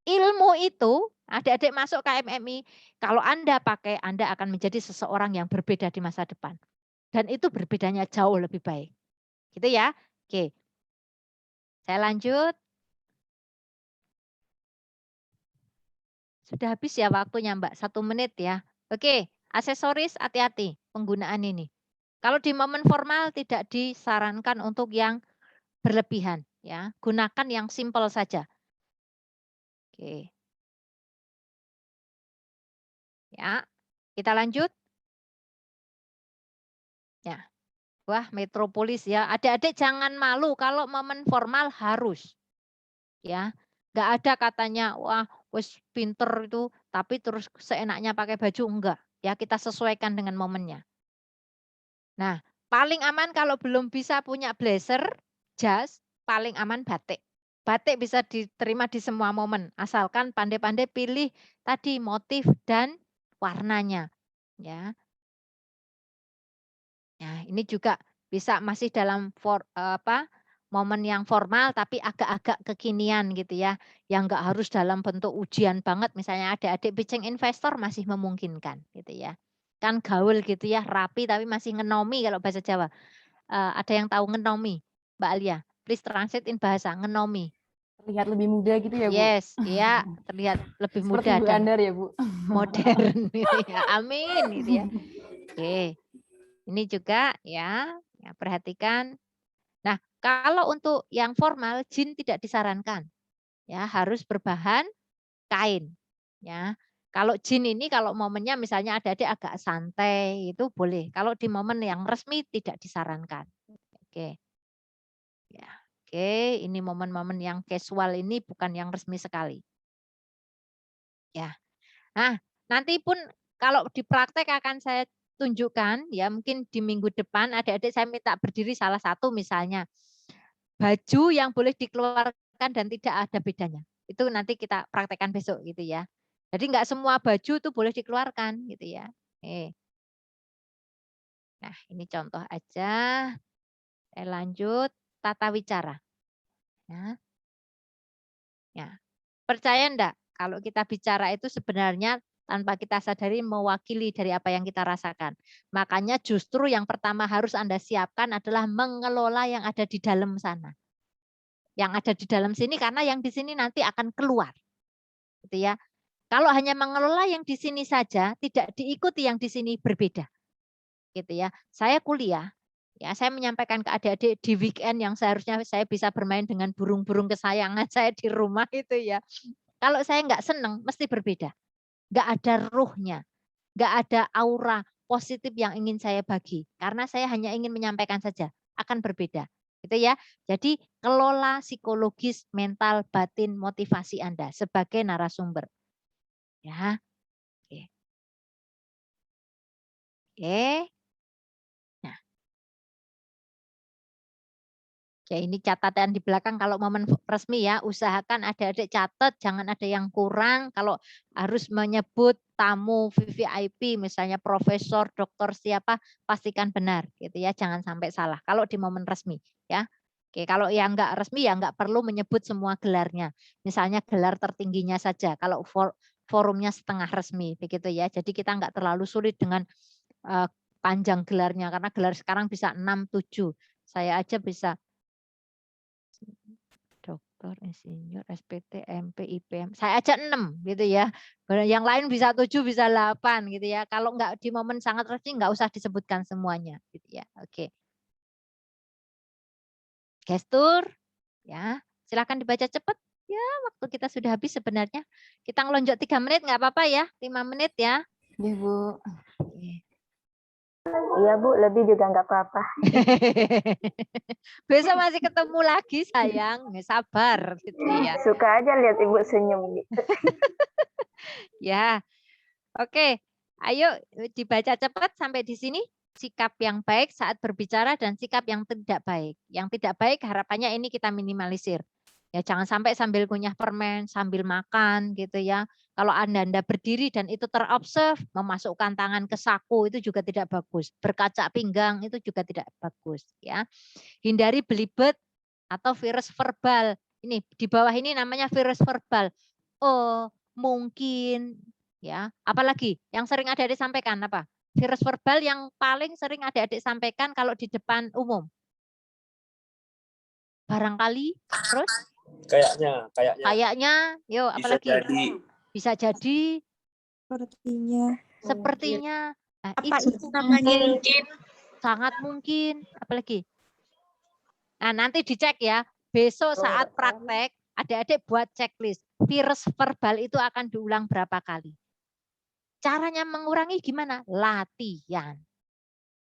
Ilmu itu adik-adik masuk KMMI, kalau Anda pakai, Anda akan menjadi seseorang yang berbeda di masa depan. Dan itu berbedanya jauh lebih baik. Gitu ya. Oke. Saya lanjut. Sudah habis ya waktunya Mbak, 1 menit ya. Oke, aksesoris hati-hati penggunaan ini. Kalau di momen formal tidak disarankan untuk yang berlebihan ya. Gunakan yang simple saja. Oke. Ya. Kita lanjut. Ya. Wah, metropolis ya. Adik-adik jangan malu kalau momen formal harus. Ya. Enggak ada katanya wah, wis pinter itu tapi terus seenaknya pakai baju enggak. Ya, kita sesuaikan dengan momennya. Nah, paling aman kalau belum bisa punya blazer, jas, paling aman batik. Batik bisa diterima di semua momen, asalkan pandai-pandai pilih tadi motif dan warnanya. Ya. Nah, ini juga bisa masih dalam momen yang formal tapi agak-agak kekinian gitu ya. Yang enggak harus dalam bentuk ujian banget, misalnya adik-adik pitching investor masih memungkinkan gitu ya. Kan gaul gitu ya, rapi tapi masih ngenomi kalau bahasa Jawa. Ada yang tahu ngenomi, Mbak Alia? Please translate in bahasa ngenomi. Terlihat lebih muda gitu ya, Bu? Yes, iya, terlihat lebih Seperti muda Bu dan Andar ya, Bu? modern gitu ya. Amin gitu ya. Oke. Ini juga ya perhatikan. Nah, kalau untuk yang formal jin tidak disarankan. Ya, harus berbahan kain. Ya. Kalau jin ini kalau momennya misalnya adik-adik agak santai itu boleh. Kalau di momen yang resmi tidak disarankan. Oke. Ya. Oke, ini momen-momen yang casual ini bukan yang resmi sekali. Ya. Nah, nanti pun kalau di praktek akan saya tunjukkan ya, mungkin di minggu depan adik-adik saya minta berdiri salah satu misalnya. Baju yang boleh dikeluarkan dan tidak ada bedanya. Itu nanti kita praktekkan besok gitu ya. Jadi enggak semua baju itu boleh dikeluarkan gitu ya. Nah, ini contoh aja. Saya lanjut tata wicara. Ya. Percaya enggak kalau kita bicara itu sebenarnya tanpa kita sadari mewakili dari apa yang kita rasakan. Makanya justru yang pertama harus Anda siapkan adalah mengelola yang ada di dalam sana. Yang ada di dalam sini karena yang di sini nanti akan keluar. Gitu ya. Kalau hanya mengelola yang di sini saja, tidak diikuti yang di sini berbeda. Gitu ya. Saya kuliah, ya saya menyampaikan ke adik-adik di weekend yang seharusnya saya bisa bermain dengan burung-burung kesayangan saya di rumah itu ya. Kalau saya nggak seneng, mesti berbeda. Nggak ada ruhnya, nggak ada aura positif yang ingin saya bagi. Karena saya hanya ingin menyampaikan saja, akan berbeda. Gitu ya. Jadi kelola psikologis, mental, batin, motivasi Anda sebagai narasumber. Ya. Oke. Oke. Nah. Ya ini catatan di belakang kalau momen resmi ya, usahakan adik-adik catat, jangan ada yang kurang. Kalau harus menyebut tamu VVIP, misalnya profesor, dokter siapa, pastikan benar gitu ya, jangan sampai salah. Kalau di momen resmi ya. Oke, kalau yang enggak resmi ya enggak perlu menyebut semua gelarnya. Misalnya gelar tertingginya saja. Kalau forumnya setengah resmi begitu ya. Jadi kita enggak terlalu sulit dengan panjang gelarnya karena gelar sekarang bisa 6, 7. Saya aja bisa dokter, insinyur, SPT, MP, IPM. Saya aja 6 gitu ya. Yang lain bisa 7, bisa 8 gitu ya. Kalau enggak di momen sangat resmi enggak usah disebutkan semuanya gitu ya. Oke. Gestur ya. Silakan dibaca cepat. Ya, waktu kita sudah habis sebenarnya. Kita ngelonjok 3 menit enggak apa-apa ya. 5 menit ya. Iya, Bu. Iya Bu, lebih juga nggak apa-apa. Besok masih ketemu lagi sayang, sabar gitu ya. Suka aja lihat Ibu senyum gitu. Ya, oke. Ayo dibaca cepat sampai di sini. Sikap yang baik saat berbicara dan sikap yang tidak baik. Yang tidak baik harapannya ini kita minimalisir. Ya jangan sampai sambil kunyah permen, sambil makan gitu ya. Kalau Anda berdiri dan itu terobserve, memasukkan tangan ke saku itu juga tidak bagus. Berkaca pinggang itu juga tidak bagus ya. Hindari belibet atau virus verbal. Ini di bawah ini namanya virus verbal. Oh, mungkin ya. Apalagi yang sering adik-adik sampaikan apa? Virus verbal yang paling sering adik-adik sampaikan kalau di depan umum. Barangkali terus kayaknya, yuk apalagi bisa jadi sepertinya nah, itu mungkin sangat mungkin apalagi nah nanti dicek ya besok saat praktek adik-adik buat checklist virus verbal itu akan diulang berapa kali caranya mengurangi gimana latihan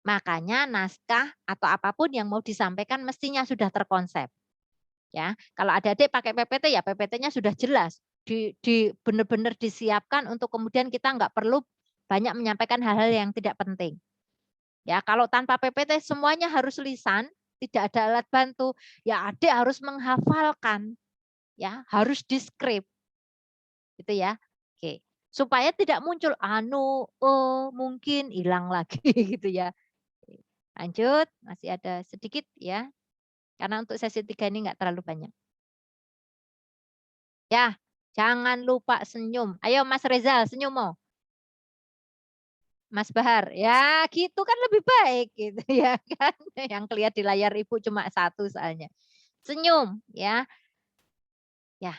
makanya naskah atau apapun yang mau disampaikan mestinya sudah terkonsep. Ya, kalau adik-adik pakai PPT ya PPT-nya sudah jelas, benar-benar disiapkan untuk kemudian kita nggak perlu banyak menyampaikan hal-hal yang tidak penting. Ya, kalau tanpa PPT semuanya harus lisan, tidak ada alat bantu, ya adik harus menghafalkan, ya harus diskrip, gitu ya. Oke, supaya tidak muncul mungkin hilang lagi gitu ya. Lanjut, masih ada sedikit ya. Karena untuk sesi 3 ini enggak terlalu banyak. Ya, jangan lupa senyum. Ayo Mas Rezal, senyum mau. Mas Bahar, ya gitu kan lebih baik gitu ya kan. Yang kelihatan di layar Ibu cuma 1 soalnya. Senyum ya. Ya.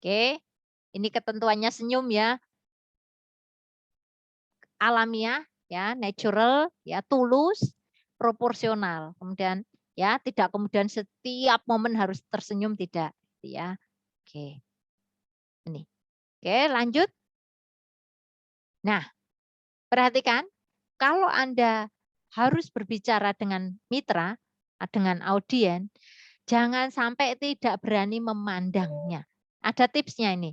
Oke. Ini ketentuannya senyum ya. Alamiah ya, natural ya, tulus, proporsional. Kemudian ya tidak kemudian setiap momen harus tersenyum tidak ya. Oke. Ini. Oke, lanjut. Nah, perhatikan kalau Anda harus berbicara dengan mitra, dengan audien, Jangan sampai tidak berani memandangnya. Ada tipsnya ini.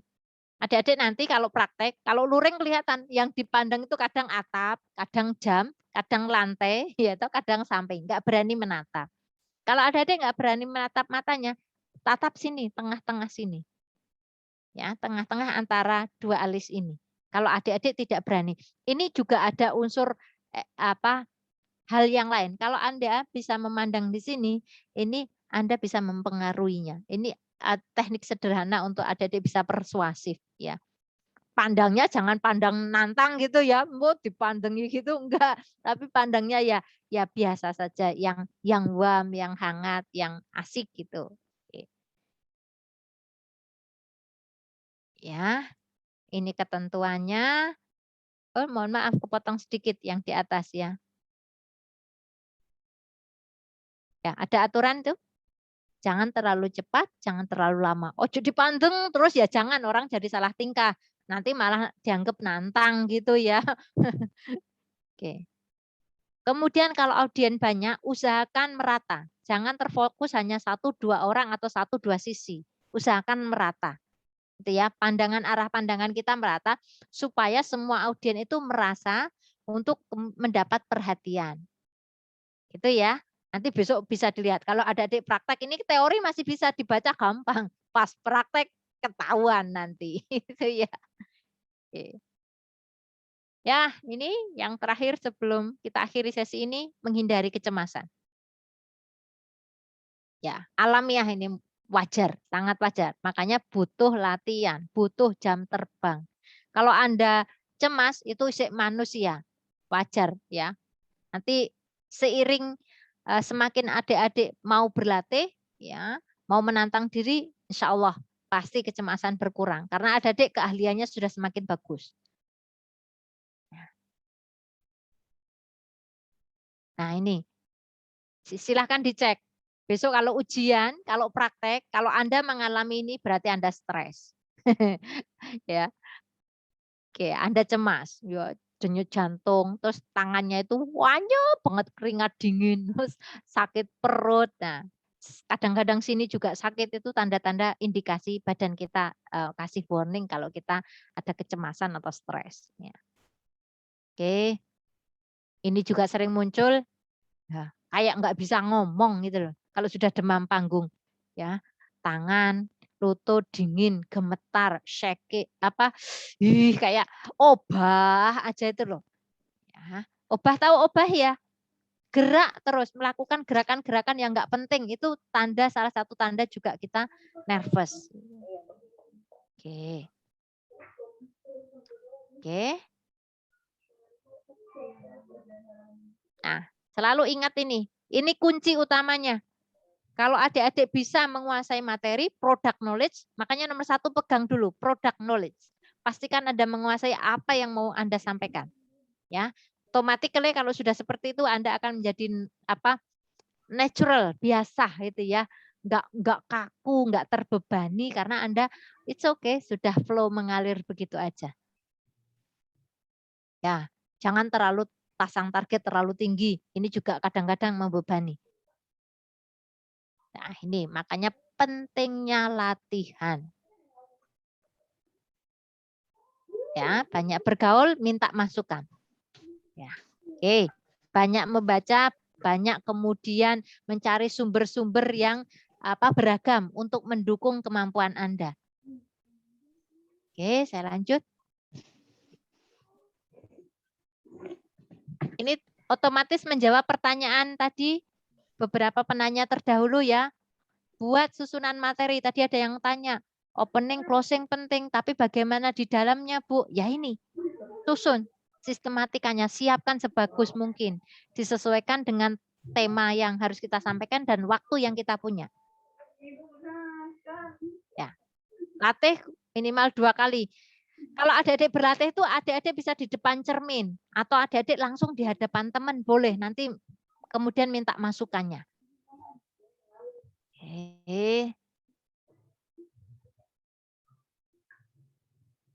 Adik-adik nanti kalau praktek, kalau luring kelihatan yang dipandang itu kadang atap, kadang jam, kadang lantai, ya atau kadang samping, nggak berani menatap. Kalau adik-adik nggak berani menatap matanya, tatap sini, tengah-tengah sini. Ya, tengah-tengah antara dua alis ini. Kalau adik-adik tidak berani. Ini juga ada unsur hal yang lain. Kalau Anda bisa memandang di sini, ini Anda bisa mempengaruhinya. Ini teknik sederhana untuk adik-adik bisa persuasif ya. Pandangnya jangan pandang nantang gitu ya, mau dipandangi gitu enggak, tapi pandangnya ya biasa saja, yang warm, yang hangat, yang asik gitu. Ya, ini ketentuannya. Oh, mohon maaf kepotong sedikit yang di atas ya. Ya, ada aturan tuh. Jangan terlalu cepat, jangan terlalu lama. Ojo dipandeng terus ya, jangan, orang jadi salah tingkah. Nanti malah dianggap nantang gitu ya. Oke. Kemudian kalau audien banyak, usahakan merata. Jangan terfokus hanya 1-2 orang atau 1-2 sisi. Usahakan merata. Gitu ya, arah pandangan kita merata supaya semua audien itu merasa untuk mendapat perhatian. Gitu ya. Nanti besok bisa dilihat. Kalau ada adik praktek, ini teori masih bisa dibaca gampang. Pas praktek ketahuan nanti. Itu ya. Oke. Ya, ini yang terakhir sebelum kita akhiri sesi ini, menghindari kecemasan. Ya, alamiah ini wajar, sangat wajar. Makanya butuh latihan, butuh jam terbang. Kalau Anda cemas, itu manusia. Wajar ya. Nanti seiring semakin adik-adik mau berlatih, ya, mau menantang diri, insya Allah pasti kecemasan berkurang. Karena adik-adik keahliannya sudah semakin bagus. Nah ini, silahkan dicek. Besok kalau ujian, kalau praktek, kalau Anda mengalami ini berarti Anda stres. Ya, oke, Anda cemas, ya, denyut jantung, terus tangannya itu wanyep banget, keringat dingin, terus sakit perut. Nah, kadang-kadang sini juga sakit, itu tanda-tanda indikasi badan kita kasih warning kalau kita ada kecemasan atau stres. Ya. Oke, ini juga sering muncul, ya, kayak nggak bisa ngomong gitu loh. Kalau sudah demam panggung, ya, tangan, lutut dingin, gemetar, shake, kayak obah aja itu loh. Ya. Obah, tahu obah ya? Gerak terus, melakukan gerakan-gerakan yang nggak penting, itu tanda, salah satu tanda juga kita nervous. Oke. Oke. Nah, selalu ingat ini kunci utamanya. Kalau adik-adik bisa menguasai materi, product knowledge, makanya nomor 1 pegang dulu, product knowledge. Pastikan Anda menguasai apa yang mau Anda sampaikan. Ya, automatically kalau sudah seperti itu Anda akan menjadi natural, biasa gitu ya. Enggak kaku, enggak terbebani karena Anda it's okay, sudah flow mengalir begitu aja. Ya, jangan terlalu pasang target terlalu tinggi. Ini juga kadang-kadang membebani. Nah, ini makanya pentingnya latihan. Ya, banyak bergaul, minta masukan. Ya, oke. Banyak membaca, banyak kemudian mencari sumber-sumber yang beragam untuk mendukung kemampuan Anda. Oke, saya lanjut. Ini otomatis menjawab pertanyaan tadi beberapa penanya terdahulu ya. Buat susunan materi, tadi ada yang tanya, opening, closing penting, tapi bagaimana di dalamnya, Bu? Ya ini, susun sistematikanya, siapkan sebagus mungkin, disesuaikan dengan tema yang harus kita sampaikan dan waktu yang kita punya. Ya, latih minimal 2 kali. Kalau adik-adik berlatih itu adik-adik bisa di depan cermin atau adik-adik langsung di hadapan teman, boleh, nanti kemudian minta masukannya.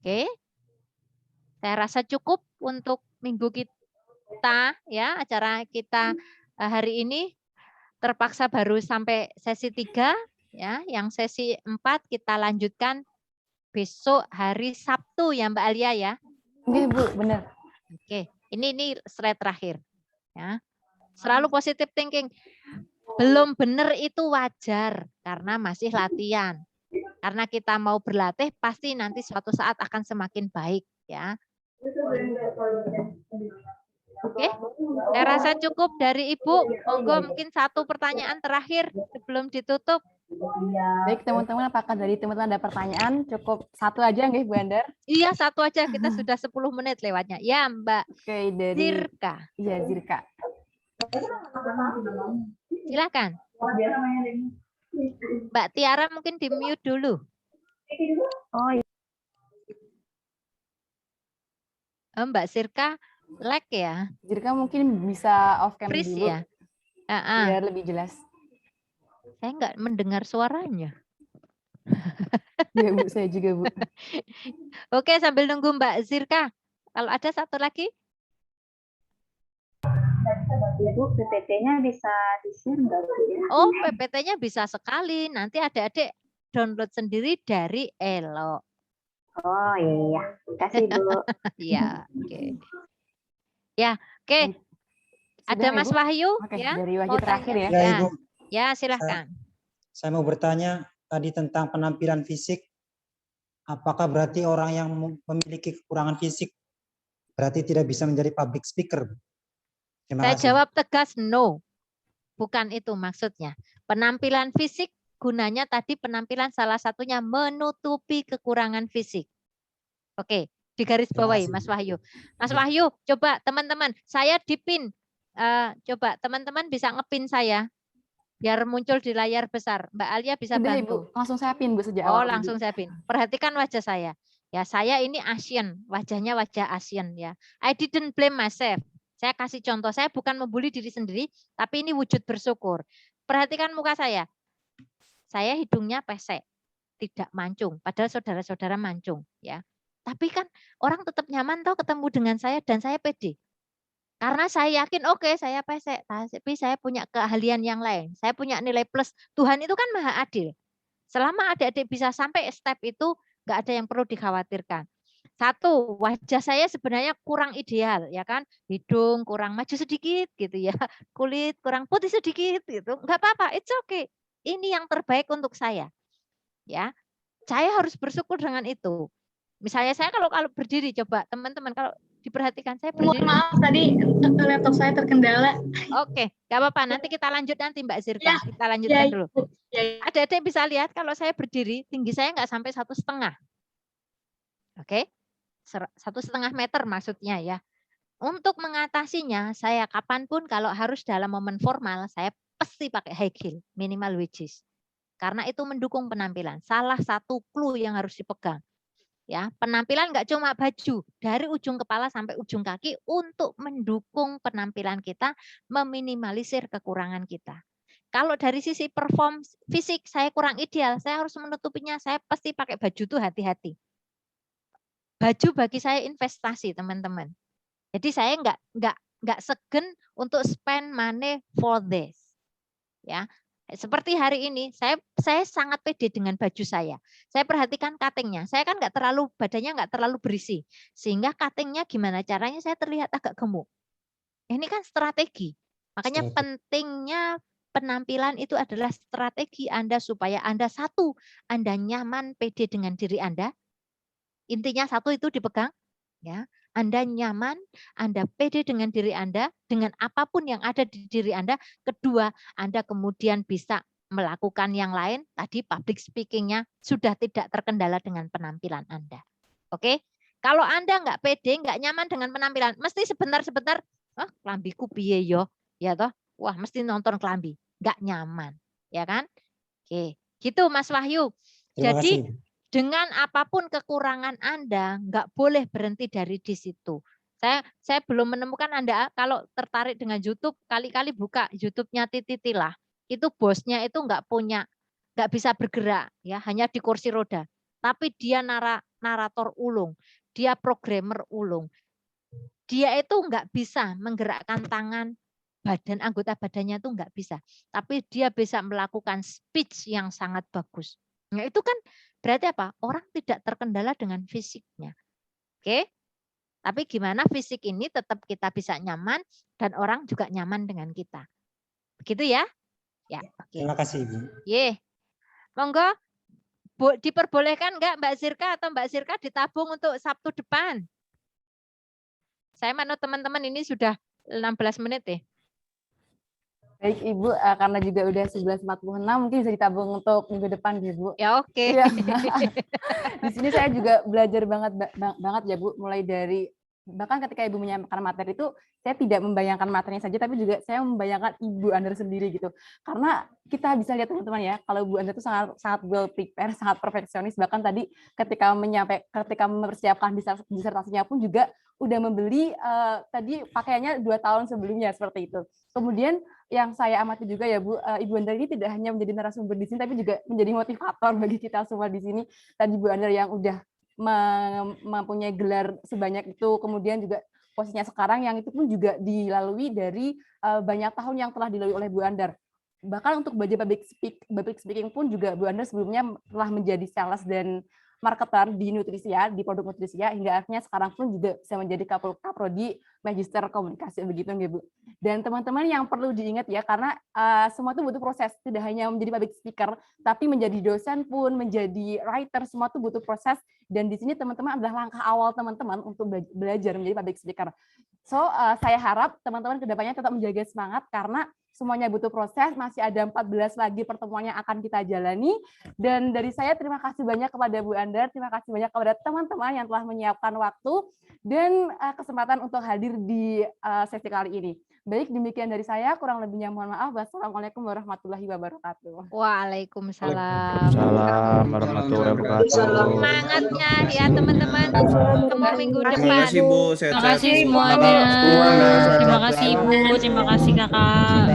Oke. Saya rasa cukup untuk minggu kita ya, acara kita hari ini. terpaksa baru sampai sesi 3 ya. Yang sesi 4 kita lanjutkan besok hari Sabtu ya Mbak Alia ya. Oke Bu, benar. Oke, ini slide terakhir ya. Selalu positive thinking. Belum benar itu wajar karena masih latihan. Karena kita mau berlatih pasti nanti suatu saat akan semakin baik ya. Oke, saya rasa cukup dari Ibu. Monggo mungkin satu pertanyaan terakhir sebelum ditutup. Baik teman-teman, apakah dari teman-teman ada pertanyaan? Cukup satu aja nggih Bu Andar? Iya, satu aja, kita sudah 10 menit lewatnya. Ya Mbak Oke, dari Zirka. Iya, Zirka. Silakan. Mbak Tiara mungkin di mute dulu. Oh iya. Mbak Zirka lag ya. Zirka mungkin bisa off cam Freeze dulu. ya. Biar lebih jelas. Saya nggak mendengar suaranya. Iya Bu, saya juga Bu. Oke, sambil nunggu Mbak Zirka. Kalau ada satu lagi. Ibu, PPT-nya bisa di-share nggak Bu ya? Oh, PPT-nya bisa sekali. Nanti adik-adik download sendiri dari Elo. Oh iya, kasih Bu. Ya, oke. Ya, oke. Ada Sudah, Mas Ibu? Wahyu Oke, ya? dari Wahyu Mau terakhir tanya? ya. Ya, Ibu. Ya, silahkan. Saya mau bertanya tadi tentang penampilan fisik. Apakah berarti orang yang memiliki kekurangan fisik berarti tidak bisa menjadi public speaker? Terima Saya kasih. jawab tegas no. Bukan itu maksudnya. Penampilan fisik gunanya tadi penampilan salah satunya menutupi kekurangan fisik. Oke, digaris bawahi Mas Wahyu. Mas Wahyu, coba teman-teman, saya dipin. Coba teman-teman bisa ngepin saya biar muncul di layar besar. Mbak Alia bisa Udah bantu. Ibu, langsung saya pin Bu sejak Oh, awal. langsung saya pin. Perhatikan wajah saya. Ya, saya ini Asian, wajahnya wajah Asian ya. I didn't blame myself. Saya kasih contoh, saya bukan membuli diri sendiri, tapi ini wujud bersyukur. Perhatikan muka saya. Saya hidungnya pesek, tidak mancung, padahal saudara-saudara mancung ya. Tapi kan orang tetap nyaman toh ketemu dengan saya dan saya pede. Karena saya yakin oke, saya pesek, tapi saya punya keahlian yang lain. Saya punya nilai plus. Tuhan itu kan maha adil. Selama adik-adik bisa sampai step itu, nggak ada yang perlu dikhawatirkan. Satu, wajah saya sebenarnya kurang ideal, ya kan? Hidung kurang maju sedikit gitu ya, kulit kurang putih sedikit gitu. Nggak apa-apa, it's okay. Ini yang terbaik untuk saya. Ya, saya harus bersyukur dengan itu. Misalnya saya kalau berdiri, coba teman-teman kalau diperhatikan saya berdiri. Mohon maaf tadi laptop saya terkendala. Oke, nggak apa-apa. Nanti kita lanjut nanti Mbak Zirka. Kita lanjutkan dulu. Adik-adik bisa lihat kalau saya berdiri, tinggi saya nggak sampai 1,5. Oke, 1,5 meter maksudnya ya. Untuk mengatasinya, saya kapanpun kalau harus dalam momen formal, saya pasti pakai high heel, minimal wedges. Karena itu mendukung penampilan. Salah satu clue yang harus dipegang. Ya, penampilan nggak cuma baju, dari ujung kepala sampai ujung kaki untuk mendukung penampilan kita, meminimalisir kekurangan kita. Kalau dari sisi perform fisik saya kurang ideal, saya harus menutupinya. Saya pasti pakai baju tuh hati-hati. Baju bagi saya investasi, teman-teman. Jadi saya nggak segen untuk spend money for this. Ya. Seperti hari ini, saya sangat pede dengan baju saya. Saya perhatikan cuttingnya. Saya kan badannya nggak terlalu berisi. Sehingga cuttingnya gimana caranya saya terlihat agak gemuk. Ini kan strategi. Makanya pentingnya penampilan itu adalah strategi Anda supaya Anda satu, Anda nyaman pede dengan diri Anda. Intinya satu itu dipegang. Ya, Anda nyaman, Anda pede dengan diri Anda, dengan apapun yang ada di diri Anda. Kedua, Anda kemudian bisa melakukan yang lain. Tadi public speaking-nya sudah tidak terkendala dengan penampilan Anda. Oke? Kalau Anda nggak pede, nggak nyaman dengan penampilan, mesti sebentar-sebentar, kelambiku piye yo, ya toh? Wah, mesti nonton kelambi, nggak nyaman, ya kan? Oke, gitu Mas Wahyu. Jadi dengan apapun kekurangan Anda, nggak boleh berhenti dari di situ. Saya belum menemukan Anda kalau tertarik dengan YouTube, kali-kali buka YouTube-nya Tititilah. Itu bosnya itu nggak bisa bergerak, ya hanya di kursi roda. Tapi dia narator ulung, dia programmer ulung. Dia itu nggak bisa menggerakkan tangan, anggota badannya itu nggak bisa. Tapi dia bisa melakukan speech yang sangat bagus. Nah, itu kan berarti apa? Orang tidak terkendala dengan fisiknya. Oke? Tapi gimana fisik ini tetap kita bisa nyaman dan orang juga nyaman dengan kita. Begitu ya? Ya, oke. Terima kasih, Ibu. Monggo, diperbolehkan nggak Mbak Zirka atau Mbak Zirka ditabung untuk Sabtu depan? Saya manut teman-teman ini sudah 16 menit ya. Baik Ibu, karena juga udah 11.46 mungkin bisa ditabung untuk minggu depan ya Bu. Ya oke. Iya. Di sini saya juga belajar banget ya Bu, mulai dari bahkan ketika Ibu menyampaikan materi itu saya tidak membayangkan materinya saja, tapi juga saya membayangkan Ibu Anda sendiri gitu. Karena kita bisa lihat teman-teman ya, kalau Bu Anda itu sangat well prepared, sangat perfeksionis, bahkan tadi ketika mempersiapkan disertasinya pun juga udah membeli tadi pakaiannya 2 tahun sebelumnya seperti itu. Kemudian yang saya amati juga ya Bu, Ibu Anda ini tidak hanya menjadi narasumber di sini, tapi juga menjadi motivator bagi kita semua di sini. Tadi Bu Anda yang udah mempunyai gelar sebanyak itu, kemudian juga posisinya sekarang yang itu pun juga dilalui dari banyak tahun yang telah dilalui oleh Bu Andar. Bahkan untuk belajar public speaking pun juga Bu Andar sebelumnya telah menjadi sales dan marketer di Nutrisia, di produk Nutrisia, hingga akhirnya sekarang pun juga bisa menjadi kaprodi Magister Komunikasi begitu ya Bu. Dan teman-teman yang perlu diingat ya, karena semua itu butuh proses, tidak hanya menjadi public speaker, tapi menjadi dosen pun, menjadi writer, semua itu butuh proses. Dan di sini teman-teman adalah langkah awal teman-teman untuk belajar menjadi public speaker. So, saya harap teman-teman kedepannya tetap menjaga semangat karena semuanya butuh proses, masih ada 14 lagi pertemuan yang akan kita jalani. Dan dari saya terima kasih banyak kepada Bu Andar, terima kasih banyak kepada teman-teman yang telah menyiapkan waktu dan kesempatan untuk hadir di sesi kali ini. Baik, demikian dari saya, kurang lebihnya mohon maaf. Wassalamualaikum warahmatullahi wabarakatuh. Waalaikumsalam. Waalaikumsalam warahmatullahi wabarakatuh. Semangatnya ya teman-teman. Ketemu minggu depan. Terima kasih Bu, Terima kasih semuanya. Terima kasih Ibu, terima kasih Kakak.